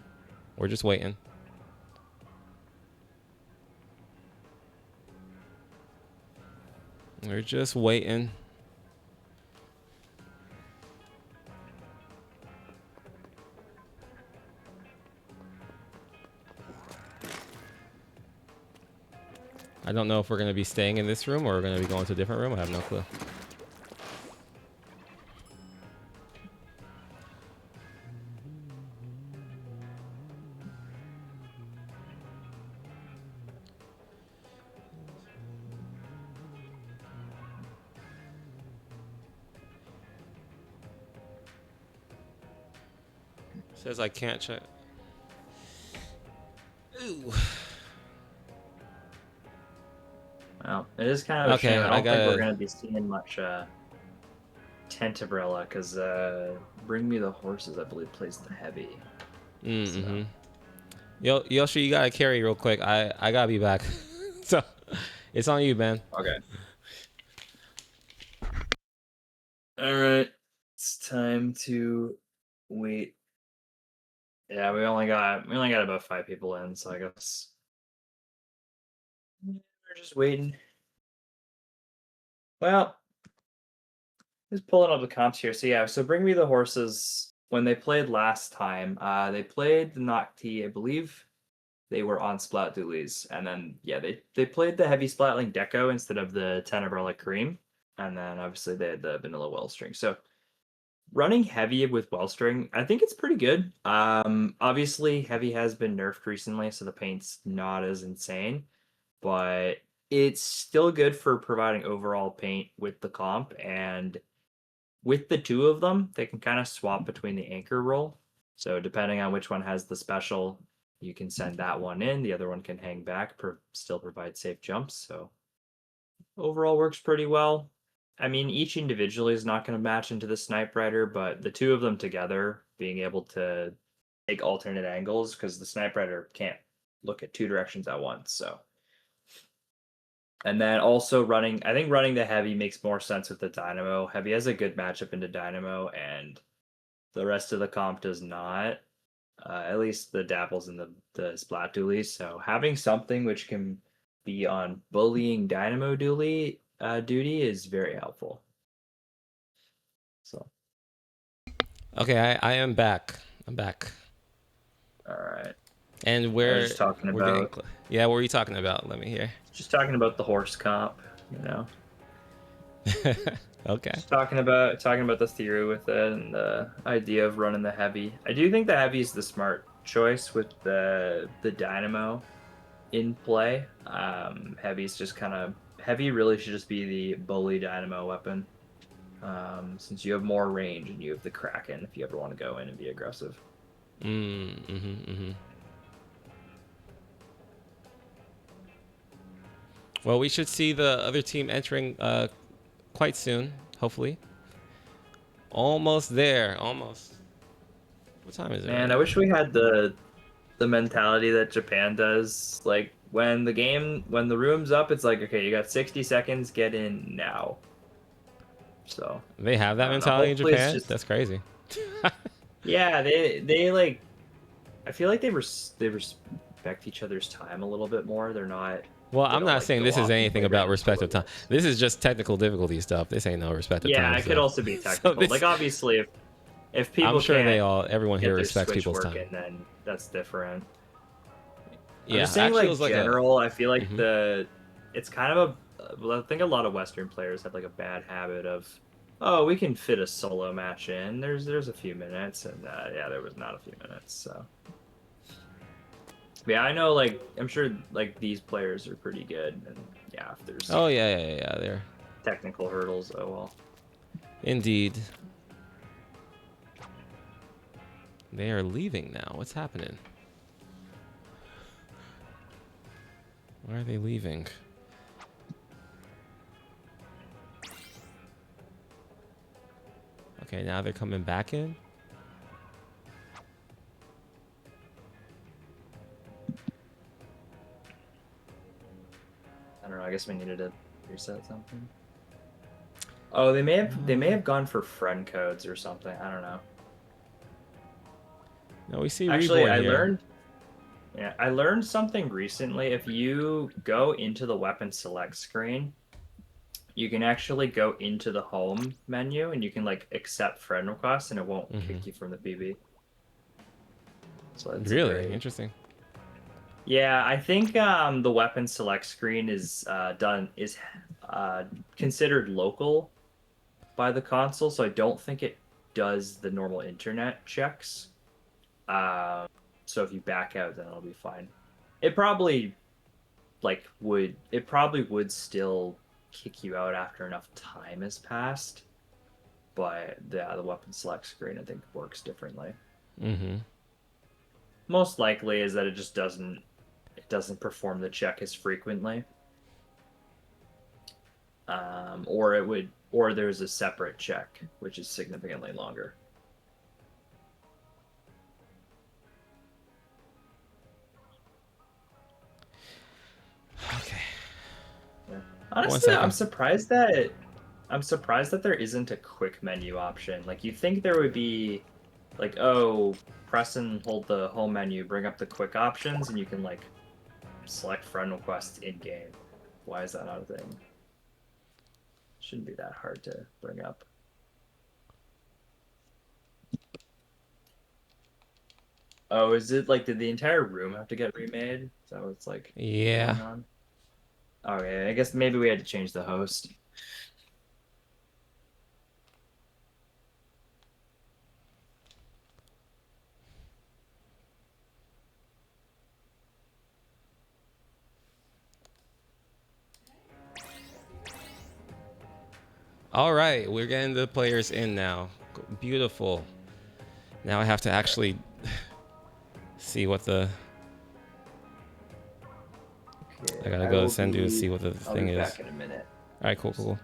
we're just waiting. We're just waiting. I don't know if we're going to be staying in this room or we're going to be going to a different room. I have no clue. Says I can't check. Ooh. Well, it is kind of a Okay, shame. I I don't think we're gotta- gonna be seeing much Tenta Brella because Bring Me the Horses, I believe, plays the heavy. Mm-hmm. Yo, Yoshi, you gotta carry real quick. I gotta be back. So, it's on you, man. Okay. All right. It's time to wait. Yeah, we only got about 5 people in, so I guess we're just waiting. Well, just pulling up the comps here. So yeah, so Bring Me the Horses, when they played last time, they played the NOC-T, I believe they were on Splat Dualies, and then yeah, they played the heavy Splatling Deco instead of the Tenebrella CRE-M, and then obviously they had the vanilla Wellstring. So running heavy with Wellstring, I think it's pretty good. Obviously heavy has been nerfed recently, so the paint's not as insane, but it's still good for providing overall paint with the comp, and with the two of them, they can kind of swap between the anchor roll. So depending on which one has the special, you can send that one in. The other one can hang back, still provide safe jumps. So overall works pretty well. I mean, each individually is not going to match into the Snipewriter, but the two of them together being able to take alternate angles, because the Snipewriter can't look at 2 directions at once. So And then also running, I think running the heavy makes more sense with the Dynamo. Heavy has a good matchup into Dynamo, and the rest of the comp does not. At least the Dapples and the Splat Dualies. So having something which can be on bullying Dynamo duty is very helpful. So. Okay, I am back. I'm back. All right. And we're just talking we're about. Yeah, what were you talking about? Let me hear. Just talking about the horse comp, you know. Okay. Just talking about the theory with it and the idea of running the heavy. I do think the heavy is the smart choice with the Dynamo in play. Heavy's just kind of heavy. Really should just be the bully Dynamo weapon, since you have more range and you have the Kraken if you ever want to go in and be aggressive. Well, we should see the other team entering quite soon, hopefully. Almost there, almost. What time is it? Man, I wish we had the mentality that Japan does. Like when the room's up, it's like, okay, you got 60 seconds, get in now. So they have that mentality in Japan? That's crazy. Yeah, they like, I feel like they respect each other's time a little bit more. They're not. Well, I'm not saying this is anything about respect of time. This is just technical difficulty stuff. This ain't no respect of time. Yeah, it could also be technical. So like obviously, if people, I'm sure everyone here respects people's time. Then that's different. Yeah, I'm just saying, like general, I feel like it's kind of I think a lot of Western players have like a bad habit of, oh, we can fit a solo match in. There's a few minutes, and yeah, there was not a few minutes. So yeah, I know. Like I'm sure like these players are pretty good, and yeah, if there's they're technical hurdles. Oh well. Indeed. They are leaving now. What's happening? Why are they leaving? Okay, now they're coming back in. I don't know. I guess we needed to reset something. Oh, they may have gone for friend codes or something. I don't know. No, we see. Actually, I learned something recently. If you go into the weapon select screen, you can actually go into the home menu and you can like accept friend requests, and it won't kick you from the PB. So that's really interesting. Yeah, I think the weapon select screen is considered local by the console, so I don't think it does the normal internet checks. So if you back out, then it'll be fine. It probably would still kick you out after enough time has passed, but the weapon select screen I think works differently. Most likely is that it just doesn't perform the check as frequently, or there's a separate check which is significantly longer. Okay. Yeah. Honestly, I'm surprised that there isn't a quick menu option. Like you think there would be, like, oh, press and hold the home menu, bring up the quick options, and you can like select friend requests in game. Why is that not a thing? Shouldn't be that hard to bring up. Oh, is it like, did the entire room have to get remade? Is that what it's like? Yeah. Going on? Oh yeah, I guess maybe we had to change the host. All right, we're getting the players in now. Beautiful. Now I have to actually see what the... Okay, I gotta go to Sendu to see what the thing is. I'll be back in a minute. All right, cool.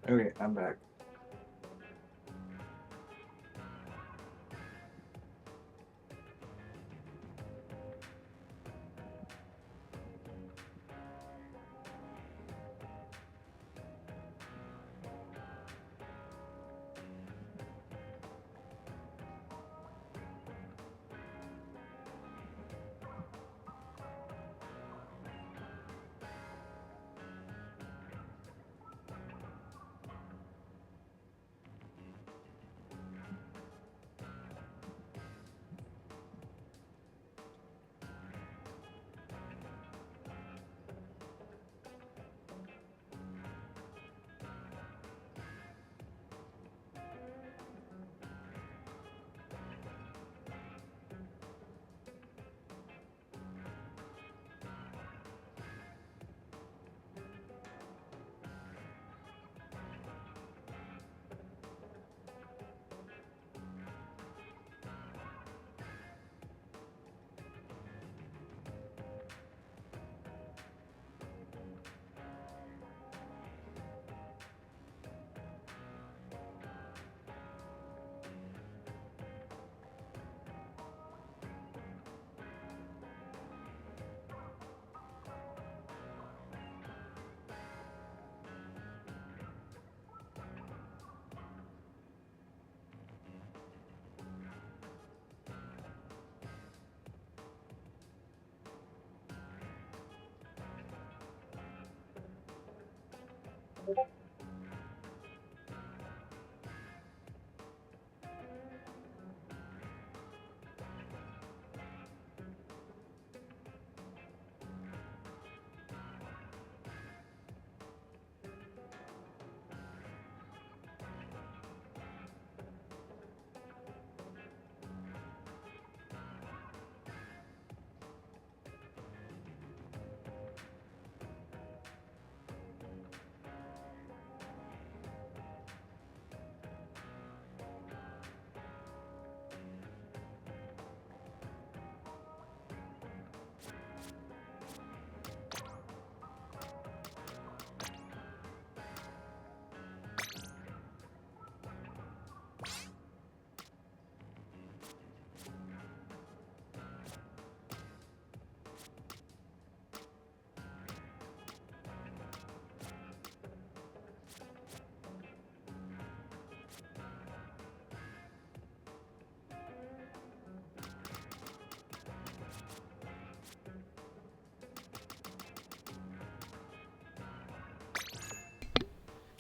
Okay, I'm back.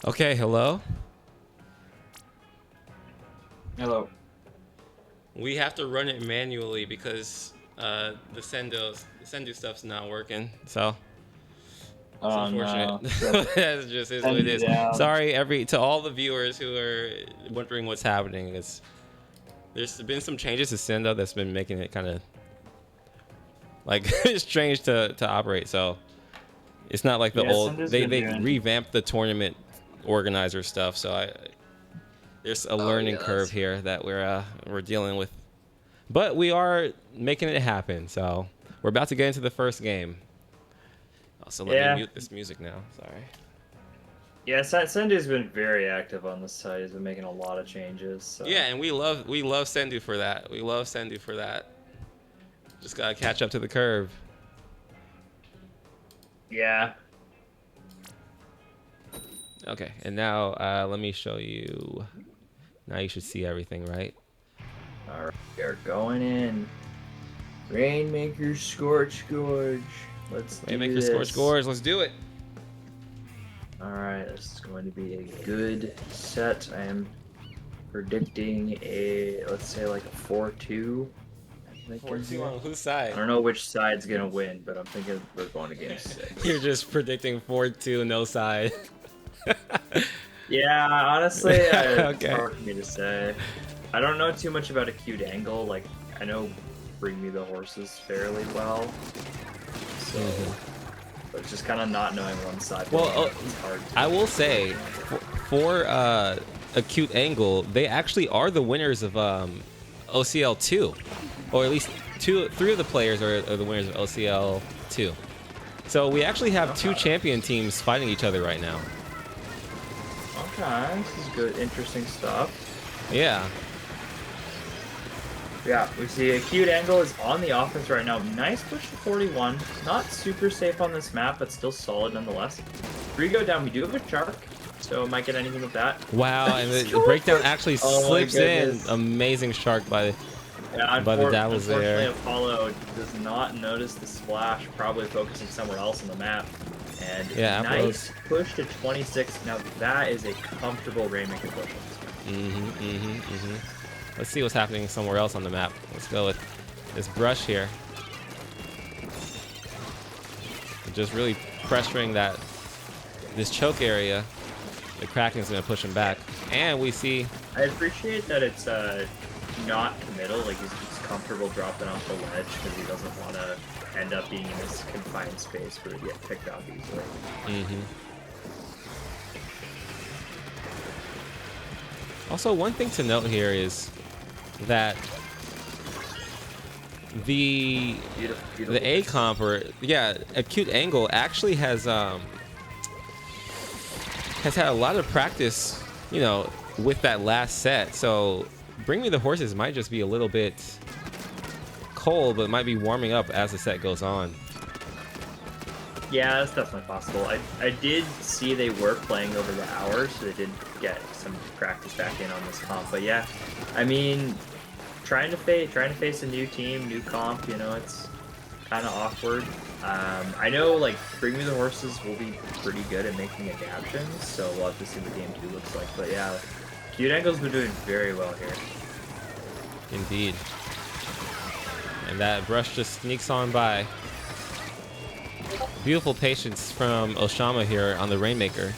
Okay, hello. Hello. We have to run it manually because the Sendu stuff's not working. So it's unfortunate. No. That's just is what it is. Down. Sorry, to all the viewers who are wondering what's happening. There's been some changes to Sendo that's been making it kind of like strange to operate. So it's not like the old. Sendo's They been revamped the tournament organizer stuff. So there's a learning curve here that we're dealing with. But we are making it happen. So we're about to get into the first game. Also, let me mute this music now. Sorry. Yeah, Sendu's been very active on this site. He's been making a lot of changes. So. Yeah, and we love Sendu for that. We love Sendu for that. Just gotta catch up to the curve. Yeah. Okay, and now let me show you. Now you should see everything, right? All right, we're going in. Rainmaker Scorch Gorge. Let's do Rainmaker this. Scorch Gorge. Let's do it. All right, this is going to be a good set. I am predicting let's say like a 4-2. 4-2 on whose side? I don't know which side's gonna win, but I'm thinking we're going to game 6. You're just predicting 4-2, no side. Yeah, honestly, it's Okay. hard for me to say. I don't know too much about acute angle. Like, I know Bring Me the Horses fairly well, so but just kind of not knowing one side. Well, it's hard. I will say, for acute angle, they actually are the winners of OCL 2, or at least 3 of the players are the winners of OCL 2. So we actually have 2 champion teams fighting each other right now. Okay, this is good, interesting stuff. Yeah. Yeah, we see Acute Angle is on the offense right now. Nice push to 41. Not super safe on this map, but still solid nonetheless. 3 go down. We do have a Shark, so might get anything with that. Wow, and the breakdown actually slips in. Amazing Shark by the Dapples there. Unfortunately, Apollo does not notice the splash, probably focusing somewhere else on the map. And yeah, nice push to 26. Now that is a comfortable Rainmaker push. Let's see what's happening somewhere else on the map. Let's go with this brush here. Just really pressuring this choke area. The Kraken's gonna push him back. And we see... I appreciate that it's not committal, like he's comfortable dropping off the ledge because he doesn't want to end up being in this confined space where he get picked off easily. Also, one thing to note here is that the A comp, or Acute Angle actually has had a lot of practice, you know, with that last set. So Bring Me the Horses might just be a little bit cold, but might be warming up as the set goes on. Yeah, that's definitely possible. I did see they were playing over the hours, so they did get some practice back in on this comp. But yeah, I mean, trying to face a new team, new comp, you know, it's kind of awkward. I know, like, Bring Me the Horses will be pretty good at making adaptions, so we'll have to see what game 2 looks like. But yeah, Acute Angle's been doing very well here. Indeed. And that brush just sneaks on by. Beautiful patience from Oshama here on the Rainmaker.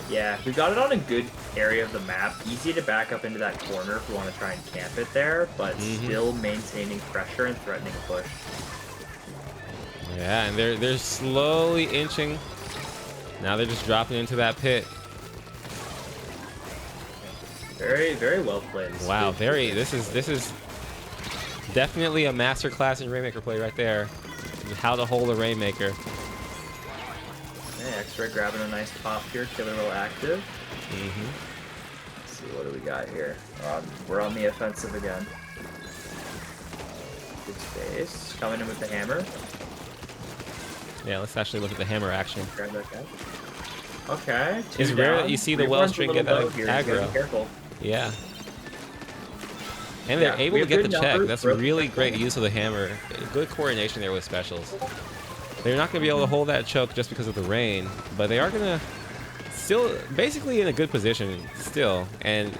Yeah, we got it on a good area of the map. Easy to back up into that corner if we want to try and camp it there, but still maintaining pressure and threatening a push. Yeah, and they're slowly inching. Now they're just dropping into that pit. Very, very well played. Wow, this is definitely a masterclass in Rainmaker play right there. How to hold a Rainmaker. Okay, X-Ray grabbing a nice pop here. Killer Will active. Let's see, what do we got here? We're on the offensive again. Good space. Coming in with the hammer. Yeah, let's actually look at the hammer action. Grab that guy. Okay. It's rare that you see the Wellstring get that aggro. Be careful. Yeah. And they're able to get the check. That's really great use of the hammer. Good coordination there with specials. They're not going to be able to hold that choke just because of the rain, but they are going to still basically in a good position still. And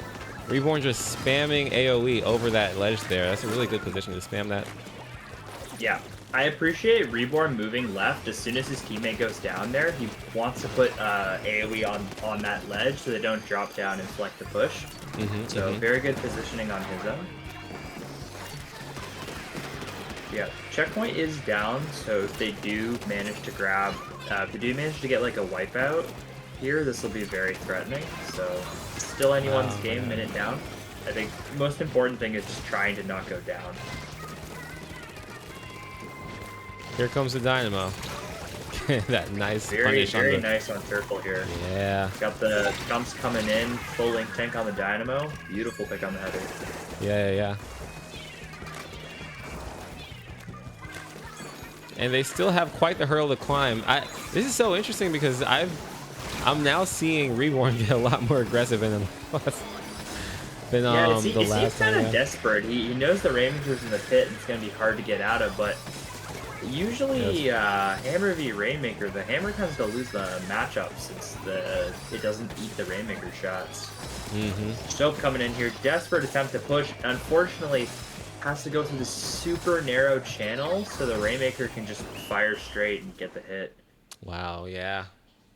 Reborn just spamming AoE over that ledge there. That's a really good position to spam that. Yeah. I appreciate Reborn moving left. As soon as his teammate goes down there, he wants to put AoE on that ledge so they don't drop down and flex the push. So very good positioning on his own. Yeah, checkpoint is down, so if they do manage to grab, if they do manage to get like a wipeout here, this will be very threatening. So still anyone's game, minute down. I think the most important thing is just trying to not go down. Here comes the Dynamo. That nice punish on the... Very nice on Turtle here. Yeah. Got the jumps coming in, full link tank on the Dynamo. Beautiful pick on the header. Yeah. And they still have quite the hurdle to climb. This is so interesting because I'm now seeing Reborn get a lot more aggressive than the last he seems kind of desperate. He knows the Rainmaker's in the pit and it's going to be hard to get out of, but usually Hammer v Rainmaker, the Hammer tends to lose the matchup since it doesn't eat the Rainmaker shots. Stoke coming in here, desperate attempt to push. Unfortunately, has to go through this super narrow channel so the Rainmaker can just fire straight and get the hit. Wow, yeah.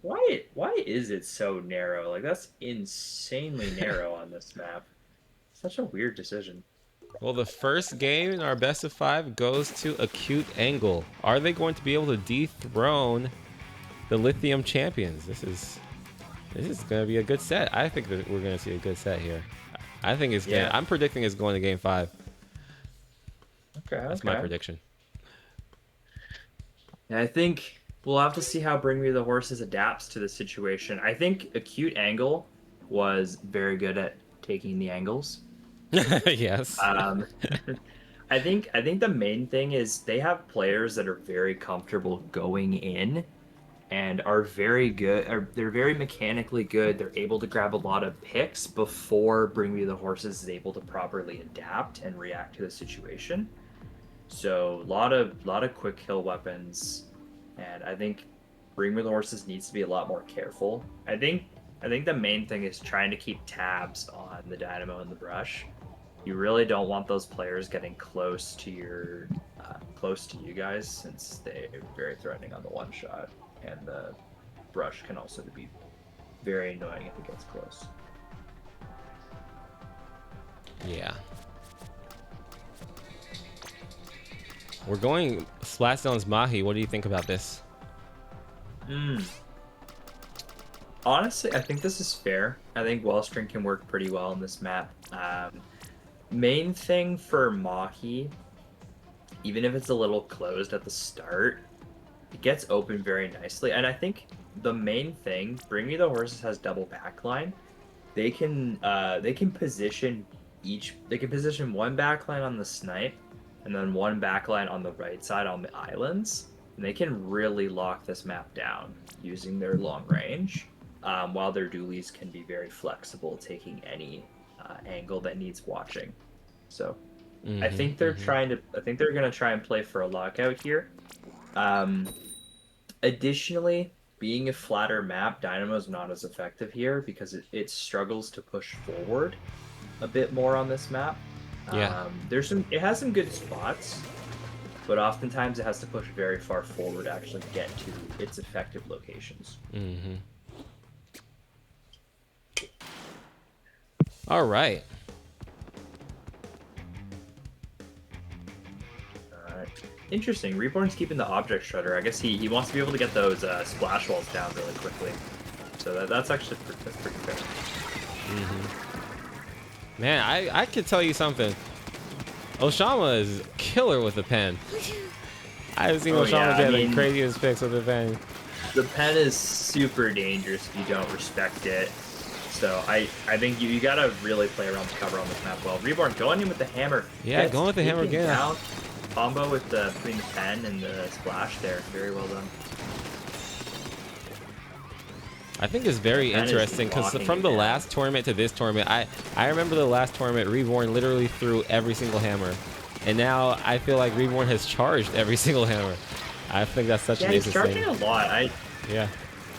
Why is it so narrow? Like, that's insanely narrow on this map. Such a weird decision. Well, the first game in our best of 5 goes to Acute Angle. Are they going to be able to dethrone the Lithium champions? This is going to be a good set. I think that we're going to see a good set here. I think it's I'm predicting it's going to game 5. Okay, that's my prediction. Yeah, I think We'll have to see how Bring Me the Horses adapts to the situation. I think Acute Angle was very good at taking the angles. Yes. I think the main thing is they have players that are very comfortable going in and are very good, or they're very mechanically good. They're able to grab a lot of picks before Bring Me the Horses is able to properly adapt and react to the situation. So a lot of quick kill weapons, and I think Bring Me the Horses needs to be a lot more careful. I think the main thing is trying to keep tabs on the Dynamo and the Brush. You really don't want those players getting close to you guys, since they're very threatening on the one shot, and the Brush can also be very annoying if it gets close. Yeah. We're going Splatstone's Mahi. What do you think about this? Honestly, I think this is fair. I think Wellstring can work pretty well on this map. Main thing for Mahi, even if it's a little closed at the start, it gets open very nicely. And I think the main thing, Bring Me the Horses has double backline. They can position one backline on the snipe, and then one backline on the right side on the islands, and they can really lock this map down using their long range, while their dualies can be very flexible, taking any angle that needs watching. So I think they're gonna try and play for a lockout here. Additionally, being a flatter map, Dynamo's not as effective here because it struggles to push forward a bit more on this map. Yeah. It has some good spots, but oftentimes it has to push very far forward to actually get to its effective locations. All right. Interesting. Reborn's keeping the object shredder. I guess he wants to be able to get those splash walls down really quickly. So that's actually pretty fair. Man, I could tell you something. Oshama is killer with the pen. I've seen Oshama get the craziest picks with the pen. The pen is super dangerous if you don't respect it. So I think you gotta really play around the cover on this map well. Reborn going in with the hammer. Yeah, going with the hammer again. Down. Combo with between the pen and the splash there. Very well done. I think it's very interesting because from the last tournament to this tournament, I remember the last tournament, Reborn literally threw every single hammer. And now I feel like Reborn has charged every single hammer. I think that's such an interesting thing. He's charging a lot.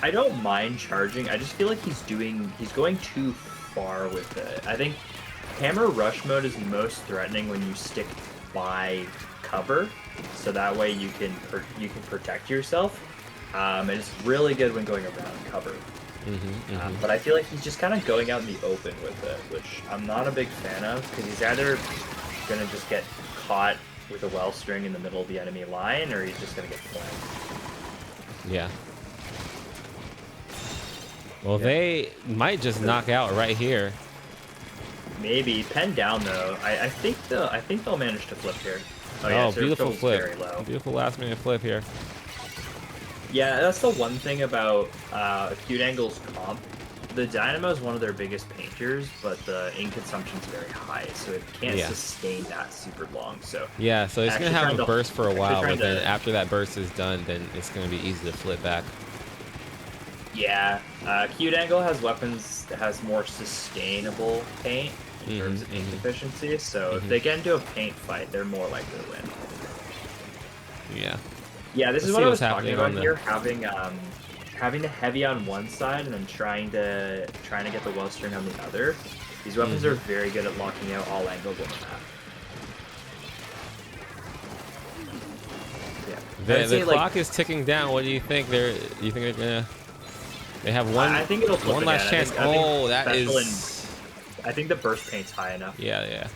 I don't mind charging. I just feel like he's going too far with it. I think hammer rush mode is most threatening when you stick by cover, so that way you can protect yourself. And it's really good when going around cover. But I feel like he's just kind of going out in the open with it, which I'm not a big fan of, because he's either gonna just get caught with a Wellstring in the middle of the enemy line, or he's just gonna get flanked. Yeah. Well, they might just knock out right here. Maybe pen down though. I think they'll manage to flip here. Oh, beautiful flip! Beautiful last minute flip here. Yeah, that's the one thing about Acute Angle's comp. The Dynamo is one of their biggest painters, but the ink consumption is very high, so it can't sustain that super long. So yeah, so it's gonna have a burst for a while, but then after that burst is done, then it's gonna be easy to flip back. Yeah, Acute Angle has weapons that has more sustainable paint in terms of ink efficiency, so if they get into a paint fight, they're more likely to win. Yeah. Yeah, this is what I was talking about here, having the heavy on one side and then trying to get the Wellstring on the other. These weapons are very good at locking out all angles on the map. The clock is ticking down. What do you think? You think they're gonna? They have one. I think it'll flip one last chance. I think the burst paint's high enough. Yeah.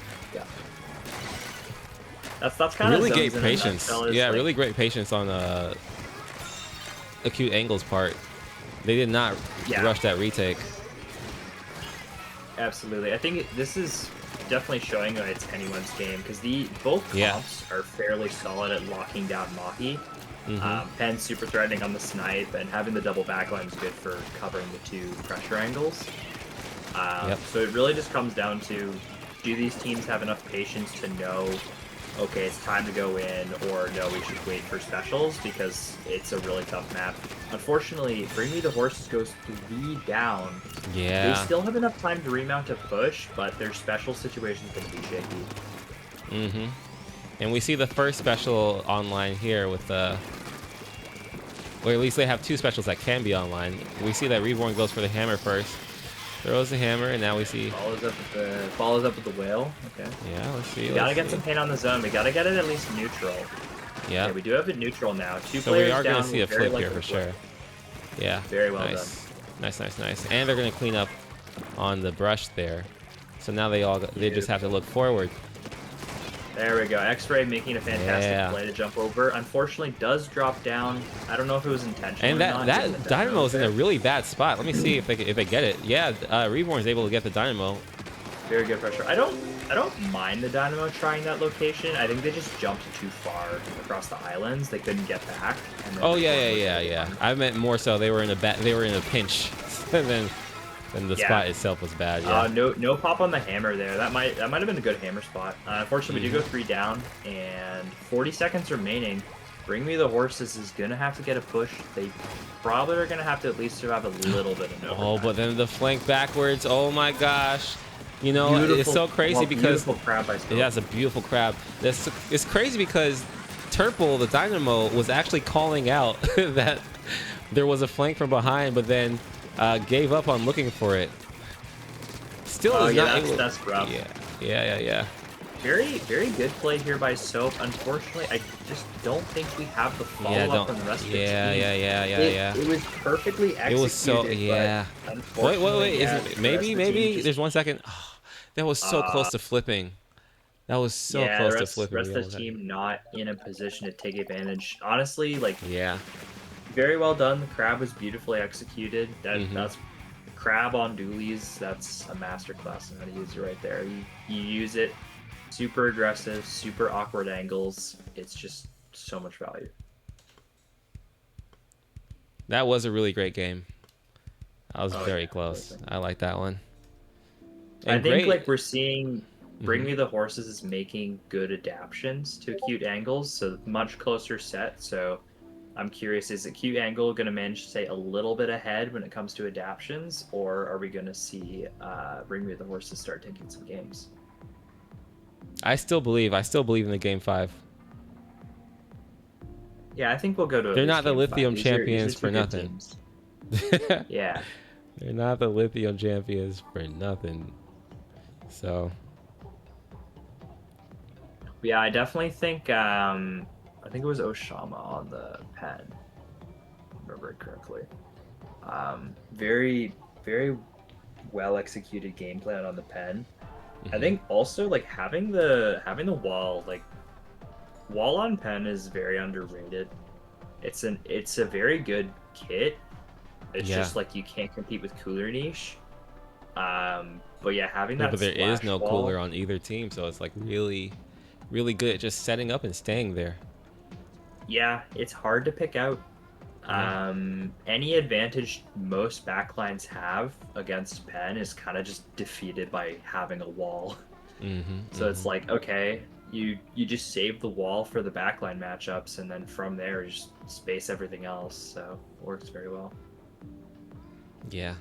That's kind of really great patience. Yeah, really great patience on Acute Angle's part. They did not rush that retake. Absolutely. I think this is definitely showing that it's anyone's game, because both comps are fairly solid at locking down Mahi. Pen's super threatening on the snipe, and having the double backline is good for covering the 2 pressure angles. So it really just comes down to, do these teams have enough patience to know, okay, it's time to go in, or no, we should wait for specials, because it's a really tough map. Unfortunately, Bring Me the Horses goes 3 down. Yeah. They still have enough time to remount to push, but their special situation's going to be shaky. And we see the first special online here with the... Or at least they have 2 specials that can be online. We see that Reborn goes for the hammer first. Throws the hammer, and now we see... Follows up with the whale. Okay. Yeah, let's see. We gotta get some paint on the zone. We gotta get it at least neutral. Yeah. Okay, we do have it neutral now. 2 So players we are down. going to see a flip here for flip. sure. Yeah. Very well nice. done. Nice. And they're going to clean up on the brush there. So now they just have to look forward. There we go. X-Ray making a fantastic play to jump over. Unfortunately, does drop down. I don't know if it was intentional. And that Dynamo is in a really bad spot. Let me see if they get it. Yeah, Reborn is able to get the Dynamo. Very good pressure. I don't mind the Dynamo trying that location. I think they just jumped too far across the islands. They couldn't get back. And Oh yeah. I meant more so they were in a pinch, and the spot itself was bad. Yeah. No pop on the hammer there. That might have been a good hammer spot. Unfortunately, we do go 3 down, and 40 seconds remaining. Bring Me the Horses is gonna have to get a push. They probably are gonna have to at least survive a little bit of overtime. Oh, but then the flank backwards. Oh my gosh. You know, it's so crazy because crab by Scope. Yeah, it's a beautiful crab. It's crazy because Turple, the Dynamo, was actually calling out that there was a flank from behind, but then gave up on looking for it. Still is not able. That's rough. Yeah. Very good play here by Soap. Unfortunately, I just don't think we have the follow-up from the rest of the team. Yeah. It was perfectly executed. It was so, Wait. Maybe there's 1 second. Oh, that was so close to flipping. That was so close to flipping. The rest of the team not in a position to take advantage. Honestly, yeah. Very well done. The crab was beautifully executed. That's crab on dualies. That's a masterclass in how to use it right there. You use it super aggressive, super awkward angles. It's just so much value. That was a really great game. That was very close. I like that one. And I think we're seeing Bring Me the Horses is making good adaptations to acute angles, so much closer set. So I'm curious, is acute angle going to manage to stay a little bit ahead when it comes to adaptions, or are we going to see Bring Me the Horses start taking some games? I still believe in the game 5. Yeah, I think we'll go to. They're not the lithium champions for nothing. Yeah, they're not the lithium champions for nothing. So. Yeah, I definitely think. I think it was Oshama on the pen. If I remember it correctly. Very well executed gameplay on the pen. I think also having the wall wall on pen is very underrated. It's a very good kit. It's just you can't compete with cooler niche. But yeah, having that. But there is no wall, cooler on either team, so it's really good at just setting up and staying there. Yeah, it's hard to pick out. Any advantage most backlines have against pen is kind of just defeated by having a wall. So it's okay, you just save the wall for the backline matchups, and then from there you just space everything else. So it works very well. Yeah.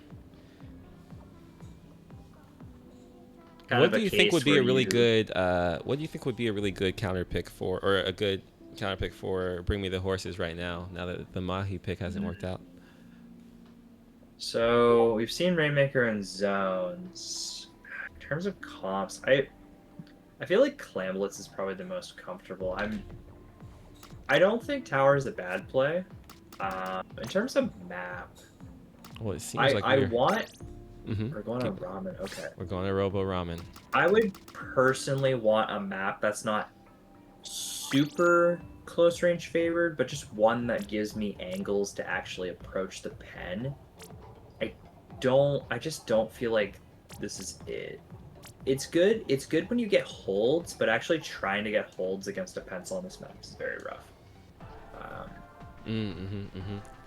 What do you think would be a really good? What do you think would be a really good counter pick for, or a good counter pick for Bring Me the Horses right now? Now that the Mahi pick hasn't worked out. So we've seen Rainmaker in zones. In terms of comps, I feel like Clamblitz is probably the most comfortable. I don't think Tower is a bad play. In terms of map, well, it seems we're going to Ramen. Okay. We're going to Robo Ramen. I would personally want a map that's not super close range favored, but just one that gives me angles to actually approach the pen. I just don't feel like this is it. It's good when you get holds, but actually trying to get holds against a pencil on this map is very rough.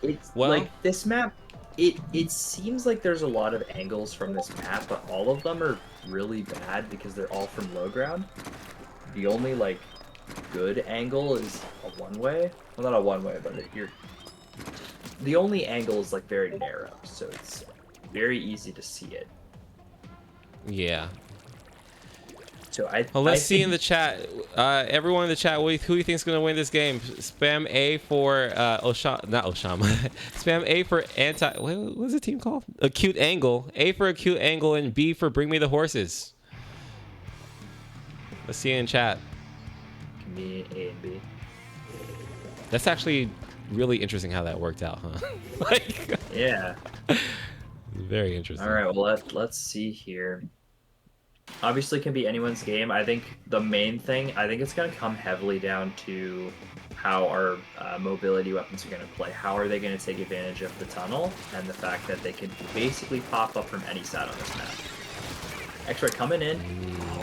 It's Well, like this map. It seems like there's a lot of angles from this map, but all of them are really bad because they're all from low ground. The only like good angle is a one-way. Well, not a one-way, but the only angle is like very narrow, so it's very easy to see it. yeah. So Well, let's see in the chat. Everyone in the chat, who do you think is going to win this game? Spam A for not Oshama. Spam A for what's the team called? Acute Angle. A for Acute Angle and B for Bring Me the Horses. Let's see in chat. Can be A and B. That's actually really interesting how that worked out, huh? Like, yeah. Very interesting. All right, well let's see here. Obviously, it can be anyone's game. I think the main thing, I think it's going to come heavily down to how our mobility weapons are going to play. How are they going to take advantage of the tunnel and the fact that they can basically pop up from any side on this map. X-Ray coming in.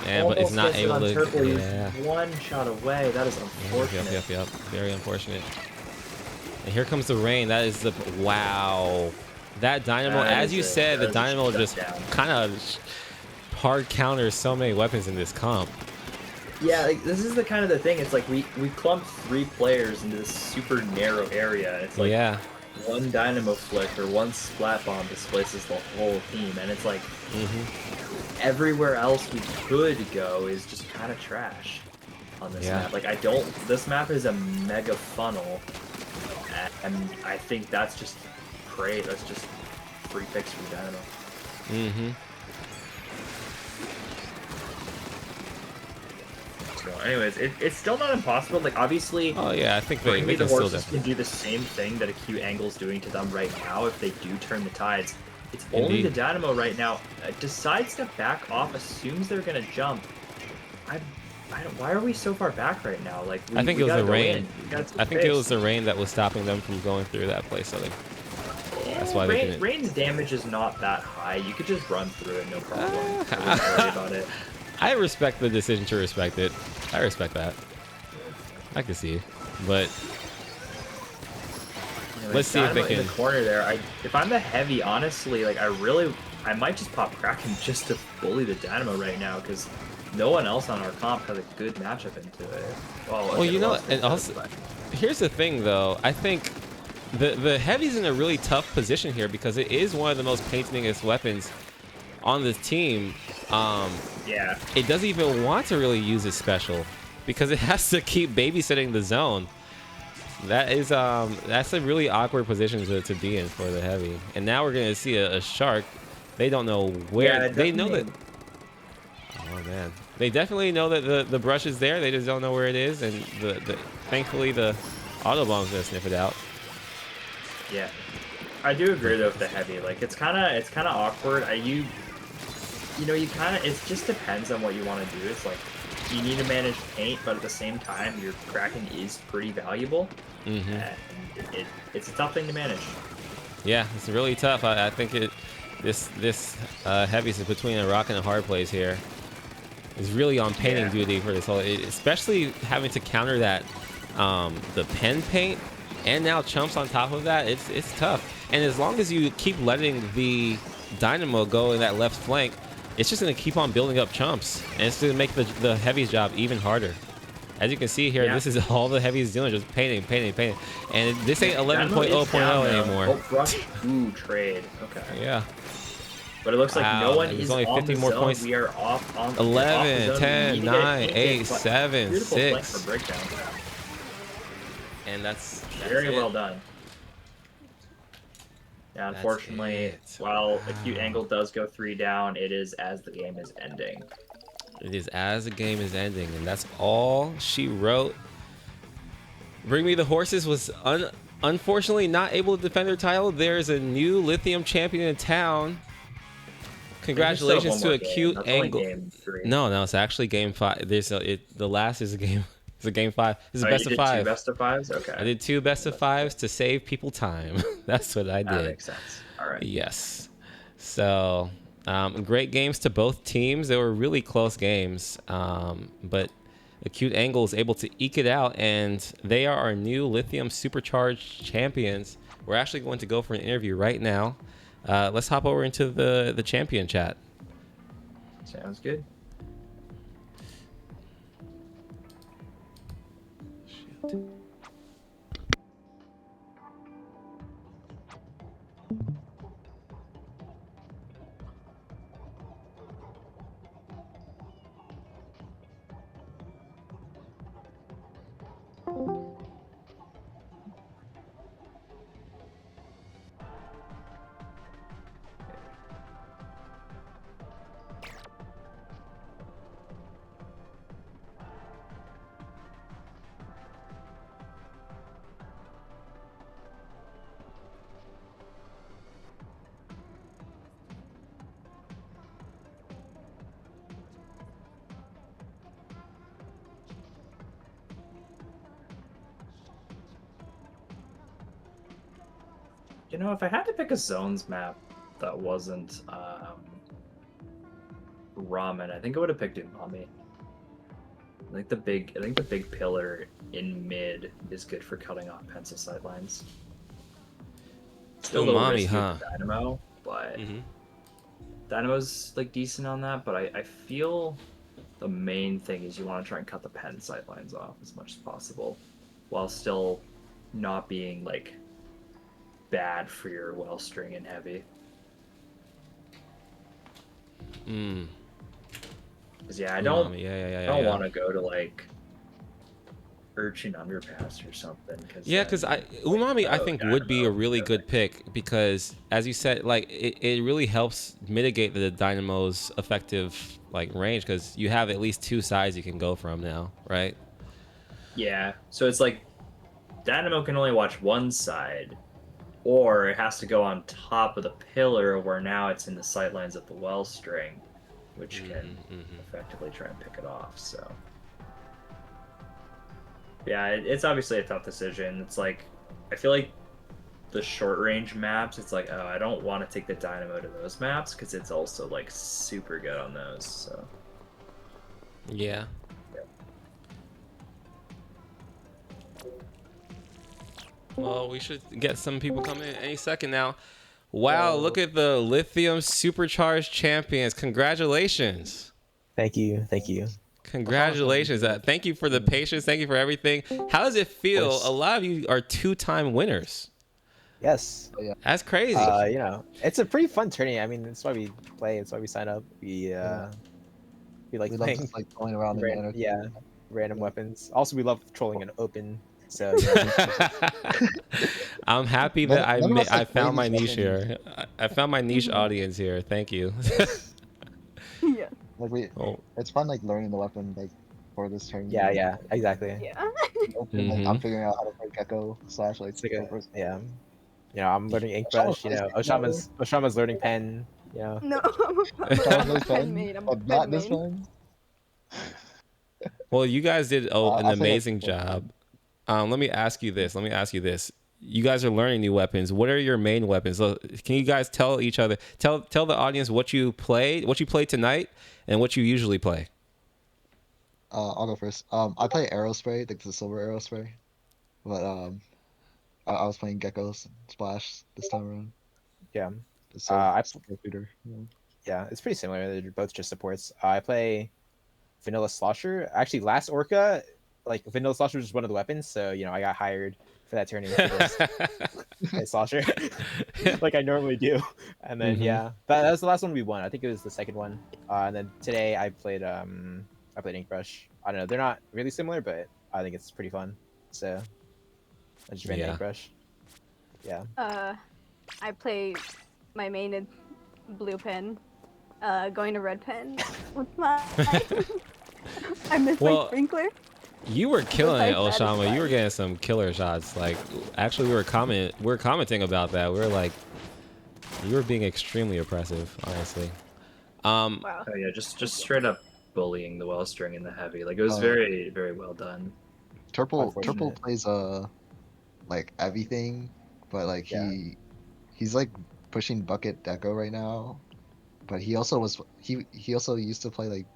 Yeah, but it's not able to. Turtle. Yeah. One shot away. That is unfortunate. Yep. Very unfortunate. And here comes the rain. That is the wow. That Dynamo, as you said, the Dynamo just kind of hard counters so many weapons in this comp. Yeah, like, this is the kind of the thing. It's like we clumped 3 players into this super narrow area. It's like one Dynamo flick or one Splat bomb displaces the whole team, and it's like everywhere else we could go is just kind of trash on this map. Like this map is a mega funnel, and I think that's just great. That's just free picks for Dynamo. So anyways, it's still not impossible. Like obviously, I think they the can horses still can do the same thing that Acute Angle's doing to them right now if they do turn the tides. It's only the Dynamo right now decides to back off, assumes they're gonna jump. Why are we so far back right now? Like I think it was the rain. I think it was the rain rain that was stopping them from going through that place. So that's why they didn't. Rain's damage is not that high. You could just run through it, no problem. I wouldn't worry about it. I respect the decision to respect it. I respect that. I can see, but let's see if they can. In the corner there. If I'm the heavy, honestly, like I might just pop Kraken just to bully the Dynamo right now because no one else on our comp has a good matchup into it. Well, you know, and also here's the thing though. I think the heavy's in a really tough position here because it is one of the most paintingest weapons on this team. It doesn't even want to really use its special because it has to keep babysitting the zone. That is that's a really awkward position to be in for the heavy. And now we're gonna see a shark. They don't know where. They know that. Oh man, they definitely know that the brush is there. They just don't know where it is. And thankfully the auto bomb's gonna sniff it out. Yeah, I do agree though with the heavy. Like it's kind of awkward. You know, it just depends on what you want to do. It's like, you need to manage paint, but at the same time, your Kraken is pretty valuable. And it's a tough thing to manage. Yeah, it's really tough. I think this heavy is between a rock and a hard place here. Is really on painting duty for this whole, especially having to counter that the pen paint, and now chumps on top of that. It's tough. And as long as you keep letting the Dynamo go in that left flank, it's just going to keep on building up chumps, and it's going to make the heavy's job even harder. As you can see here, this is all the heavy's doing, just painting. And this ain't 11.0.0 anymore. Oh, brush. Ooh, trade. Okay. Yeah. But it looks like no one is only 50 on the more zone. points. We are off on 11, 10, 9, 8, but 7, beautiful 6. flank for breakdown. And that's very well done. Yeah, unfortunately, while Acute Angle does go 3 down, it is as the game is ending. It is as the game is ending, and that's all she wrote. Bring Me the Horses was unfortunately not able to defend her title. There's a new Lithium champion in town. Congratulations to Acute Angle. No, it's actually game 5. The last is a game. It's a game 5. This is a best of 5. 2 best of 5s? Okay. I did 2 best of 5s to save people time. That's what I did. That makes sense. All right. Yes. So, great games to both teams. They were really close games. But Acute Angle is able to eke it out, and they are our new Lithium Supercharged champions. We're actually going to go for an interview right now. Let's hop over into the champion chat. Sounds good. Shit. You know, if I had to pick a zones map that wasn't ramen, I think I would have picked Umami. I think the big pillar in mid is good for cutting off pencil sightlines. Still a little Umami, risky huh? with Dynamo, but Mm-hmm. Dynamo's like decent on that. But I feel the main thing is you want to try and cut the pen sightlines off as much as possible, while still not being like bad for your Wellstring and heavy. Mm. Because yeah, I don't Yeah. want to go to like Urchin Underpass or something. Yeah, because Umami I think would be a really good pick because, as you said, like it really helps mitigate the Dynamo's effective like range because you have at least two sides you can go from now, right? Yeah, so it's like Dynamo can only watch one side, or it has to go on top of the pillar where now it's in the sightlines of the Wellstring, which can effectively try and pick it off. So yeah, it's obviously a tough decision. It's like, I feel like the short range maps, it's like, oh, I don't want to take the Dynamo to those maps because it's also like super good on those. So Yeah. Well, we should get some people coming in any second now. Wow, look at the Lithium Supercharged champions. Congratulations. Thank you. Thank you. Congratulations. Thank you for the patience. Thank you for everything. How does it feel? A lot of you are two-time winners. Yes. That's crazy. You know, it's a pretty fun tourney. I mean, that's why we play. It's why we sign up. We like we playing. love just, like going around in Anarchy. Random weapons. Also, we love trolling an open. So I'm happy that I found my niche here. I found my niche audience here. Thank you. Yeah. Like it's fun like learning the weapon like for this tournament. Yeah, exactly. Yeah. Open, like, I'm figuring out how to play Gecko / like yeah. You know, I'm learning Inkbrush. You know, Oshama's learning pen. You know. No, I'm a pen maid. I'm a pen maid. Well, you guys did an amazing job. Let me ask you this. You guys are learning new weapons. What are your main weapons? So can you guys tell each other, tell the audience what you played tonight, and what you usually play? I'll go first. I play Aerospray, like the silver Aerospray, but I was playing Gecko's Splash this time around. Yeah. Yeah, it's pretty similar. They're both just supports. I play Vanilla Slosher. Actually, last O.R.K.A, like Vanilla Slosher was one of the weapons, so you know I got hired for that tournament to play Slosher, like I normally do. And then yeah, that was the last one we won. I think it was the second one. And then today I played Inkbrush. I don't know, they're not really similar, but I think it's pretty fun. So I just ran Inkbrush. Yeah. I play my main blue pen. Going to red pen with my. I missed my sprinkler. You were killing it, Oshama. You were getting some killer shots. Like, actually, we were commenting about that. We were like, you were being extremely oppressive, honestly. Oh yeah, just straight up bullying the Wellstring and the heavy. Like, it was very, very well done. Turple plays like everything, but like he's like pushing bucket Deco right now. But he also used to play like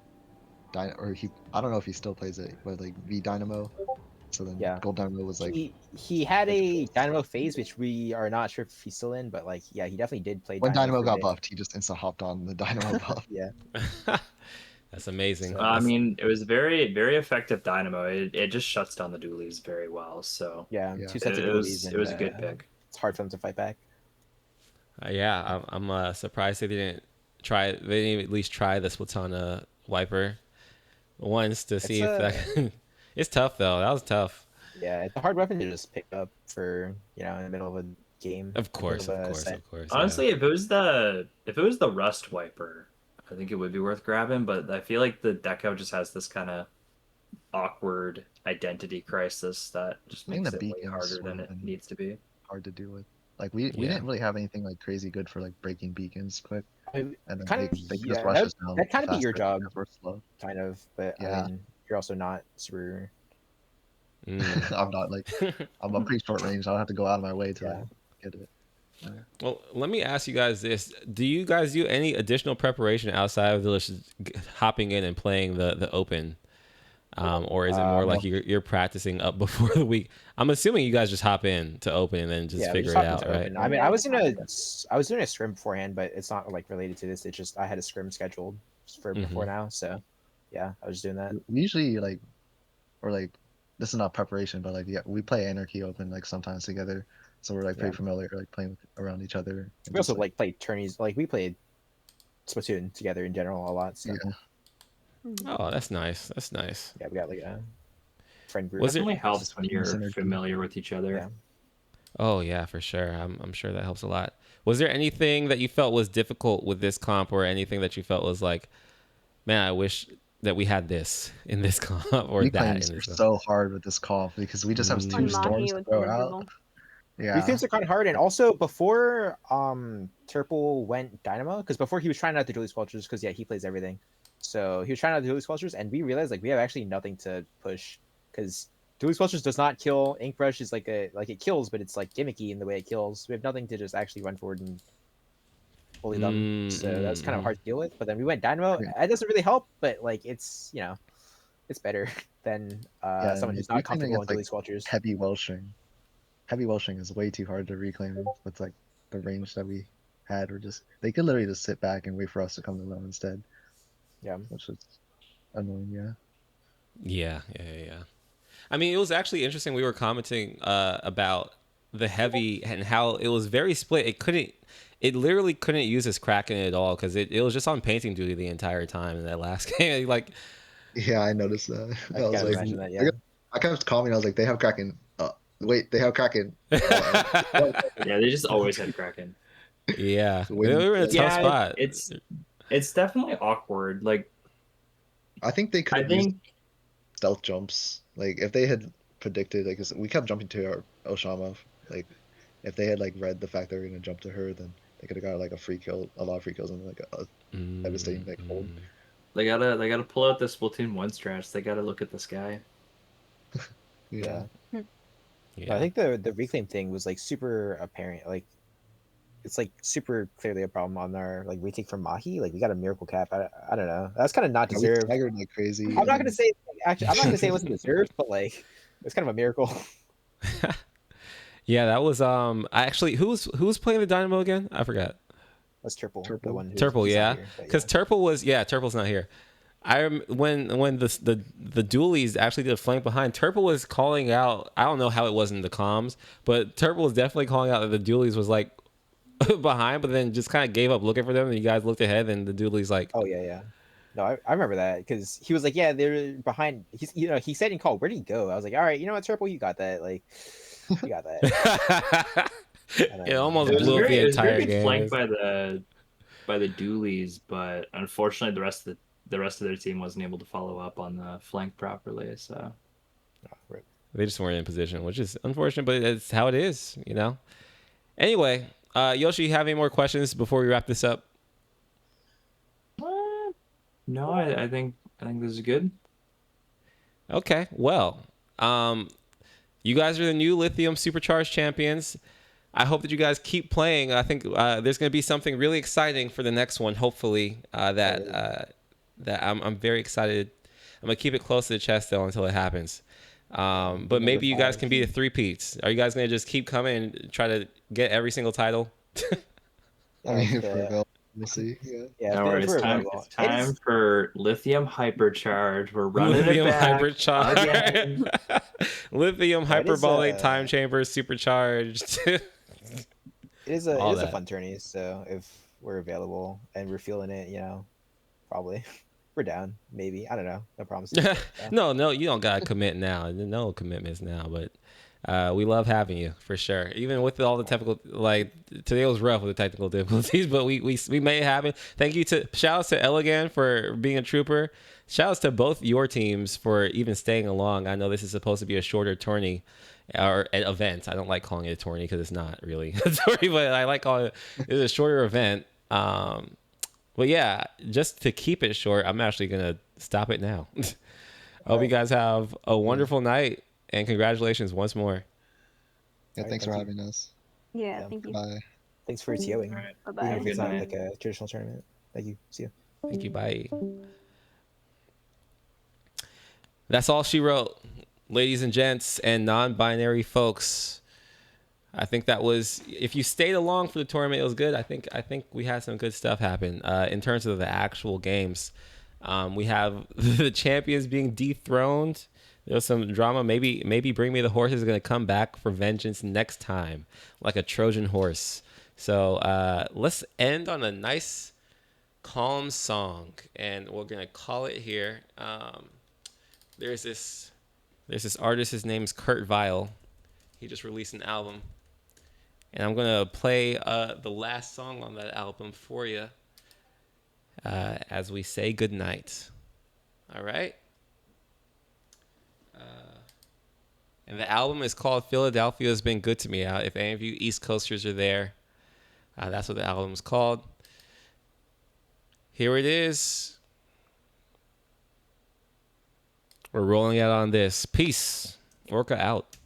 I don't know if he still plays it, but like V Dynamo. So then Yeah. Gold Dynamo was like he had a Dynamo phase, which we are not sure if he's still in, but like yeah, he definitely did play. when Dynamo for a got bit. buffed, he just insta hopped on the Dynamo buff. Yeah. That's amazing. I mean, it was very, very effective Dynamo. It just shuts down the Dualies very well. So yeah, Yeah. 2 sets of it was Dualies. it was a good pick. It's hard for them to fight back. Yeah, I'm surprised they didn't try. They didn't at least try the Splatana wiper once to see if that. It's tough though. That was tough. Yeah, it's a hard weapon to just pick up for in the middle of a game. Of course. Honestly, if it was the Rust wiper, I think it would be worth grabbing. But I feel like the Deco just has this kind of awkward identity crisis that just I think makes the it way beacons harder than would've it been needs to be. Hard to deal with. Like we didn't really have anything like crazy good for like breaking beacons quick. And then they just rush us down. That kind of be your faster job, because we're slow. kind of. But Yeah. I mean, you're also not super. I'm not like I'm pretty short range. I don't have to go out of my way to like, get it. Well, let me ask you guys this: do you guys do any additional preparation outside of just hopping in and playing the open, or is it more like you're practicing up before the week? I'm assuming you guys just hop in to open and then just figure it out, right? Open. I mean, I was doing a scrim beforehand, but it's not like related to this. It's just I had a scrim scheduled for before now, so yeah, I was just doing that. We usually this is not preparation, but like we play Anarchy Open like sometimes together, so we're like pretty familiar, like playing around each other. We also like play tourneys. Like we played Splatoon together in general a lot. So. Yeah. Oh, that's nice. That's nice. Yeah, we got like a friend group. Was it definitely helps when you're familiar with each other? Yeah. Oh yeah, for sure. I'm sure that helps a lot. Was there anything that you felt was difficult with this comp, or anything that you felt was like, man, I wish that we had this in this comp, or that in this comp? So hard with this comp because we just have 2 storms to throw out. Yeah, these things are kind of hard, and also before Turple went Dynamo, because before he was trying out the Dualie Squelchers, because he plays everything, so he was trying out the Dualie Squelchers, and we realized like we have actually nothing to push, because Dualie Squelchers does not kill. Inkbrush is like it kills, but it's like gimmicky in the way it kills. We have nothing to just actually run forward and bully them, so that was kind of hard to deal with. But then we went Dynamo. That doesn't really help, but like it's it's better than someone who's not comfortable in Dualie Squelchers. Heavy Welshing is way too hard to reclaim with like the range that we had. They could literally just sit back and wait for us to come to them instead. Yeah, which is annoying. Yeah. I mean, it was actually interesting. We were commenting about the heavy and how it was very split. It literally couldn't use his Kraken at all because it was just on painting duty the entire time in that last game. Like, yeah, I noticed that. I was like, I kept commenting. I was like, they have Kraken. Wait, they have Kraken. Yeah, they just always had Kraken. Yeah, they were in a tough spot. It's definitely awkward. Like, I think they could have used stealth jumps. Like, if they had predicted, like, we kept jumping to our Oshama. Like, if they had like read the fact they were gonna jump to her, then they could have got like a lot of free kills, and like a devastating like hold. They gotta pull out the Splatoon 1 strats. They gotta look at the sky. Yeah. I think the reclaim thing was like super apparent. Like, it's like super clearly a problem on our like retake from Mahi. Like we got a miracle cap. I don't know. That's kind of not deserved. We staggered like crazy. I'm not gonna say I'm not gonna say it wasn't deserved, but like it's kind of a miracle. Yeah, that was actually who was playing the Dynamo again? I forgot. That's Turple. Turple, yeah. Because Turple's not here. When the Dualies actually did a flank behind, Turple was calling out. I don't know how it was in the comms, but Turple was definitely calling out that the Dualies was like behind, but then just kind of gave up looking for them, and you guys looked ahead, and the Dualies like, oh yeah. No, I remember that because he was like, yeah, they're behind. He said in call, where'd he go? I was like, all right, you know what, Turple, you got that. Like, you got that. It almost blew up the entire game. Flanked by the Dualies, but unfortunately, the rest of their team wasn't able to follow up on the flank properly. So they just weren't in position, which is unfortunate, but it's how it is, you know. Anyway, Yoshi, you have any more questions before we wrap this up? No, I think this is good. Okay, well, you guys are the new Lithium Supercharged champions. I hope that you guys keep playing. I think there's going to be something really exciting for the next one. Hopefully, that I'm very excited I'm gonna keep it close to the chest though until it happens. But maybe you guys can be the three-peats. Are you guys gonna just keep coming and try to get every single title? I mean, if we're available, we'll see. Yeah. Yeah, it's time for lithium hypercharge. We're running lithium it back hypercharge. Lithium hyperbolic time chamber supercharged. It is a All that. fun tourney. So if we're available and we're feeling it, probably we're down. Maybe, I don't know. No promises. No, you don't gotta commit now. No commitments now, but. We love having you for sure. Even with all the technical, like today was rough with the technical difficulties, but we made it happen. Thank you to shout outs to Elegant for being a trooper. Shout outs to both your teams for even staying along. I know this is supposed to be a shorter tourney or an event. I don't like calling it a tourney because it's not really a tourney, but I like calling it's a shorter event. But yeah, just to keep it short, I'm actually gonna stop it now. Hope you guys have a wonderful night. And congratulations once more. Yeah, thanks for having us. Yeah, thank you. Bye. Thanks for TOing. Right. Bye-bye. It's not like a traditional tournament. Thank you. See you. Thank you. Bye. That's all she wrote, ladies and gents and non-binary folks. I think that was, if you stayed along for the tournament, it was good. I think we had some good stuff happen in terms of the actual games. We have the champions being dethroned. There was some drama. Maybe Bring Me the Horse is going to come back for vengeance next time, like a Trojan horse. So let's end on a nice, calm song, and we're going to call it here. There's this artist. His name's Kurt Vile. He just released an album, and I'm going to play the last song on that album for you as we say goodnight. All right? And the album is called Philadelphia Has Been Good to Me. If any of you East Coasters are there, that's what the album is called. Here it is. We're rolling out on this. Peace. O.R.K.A out.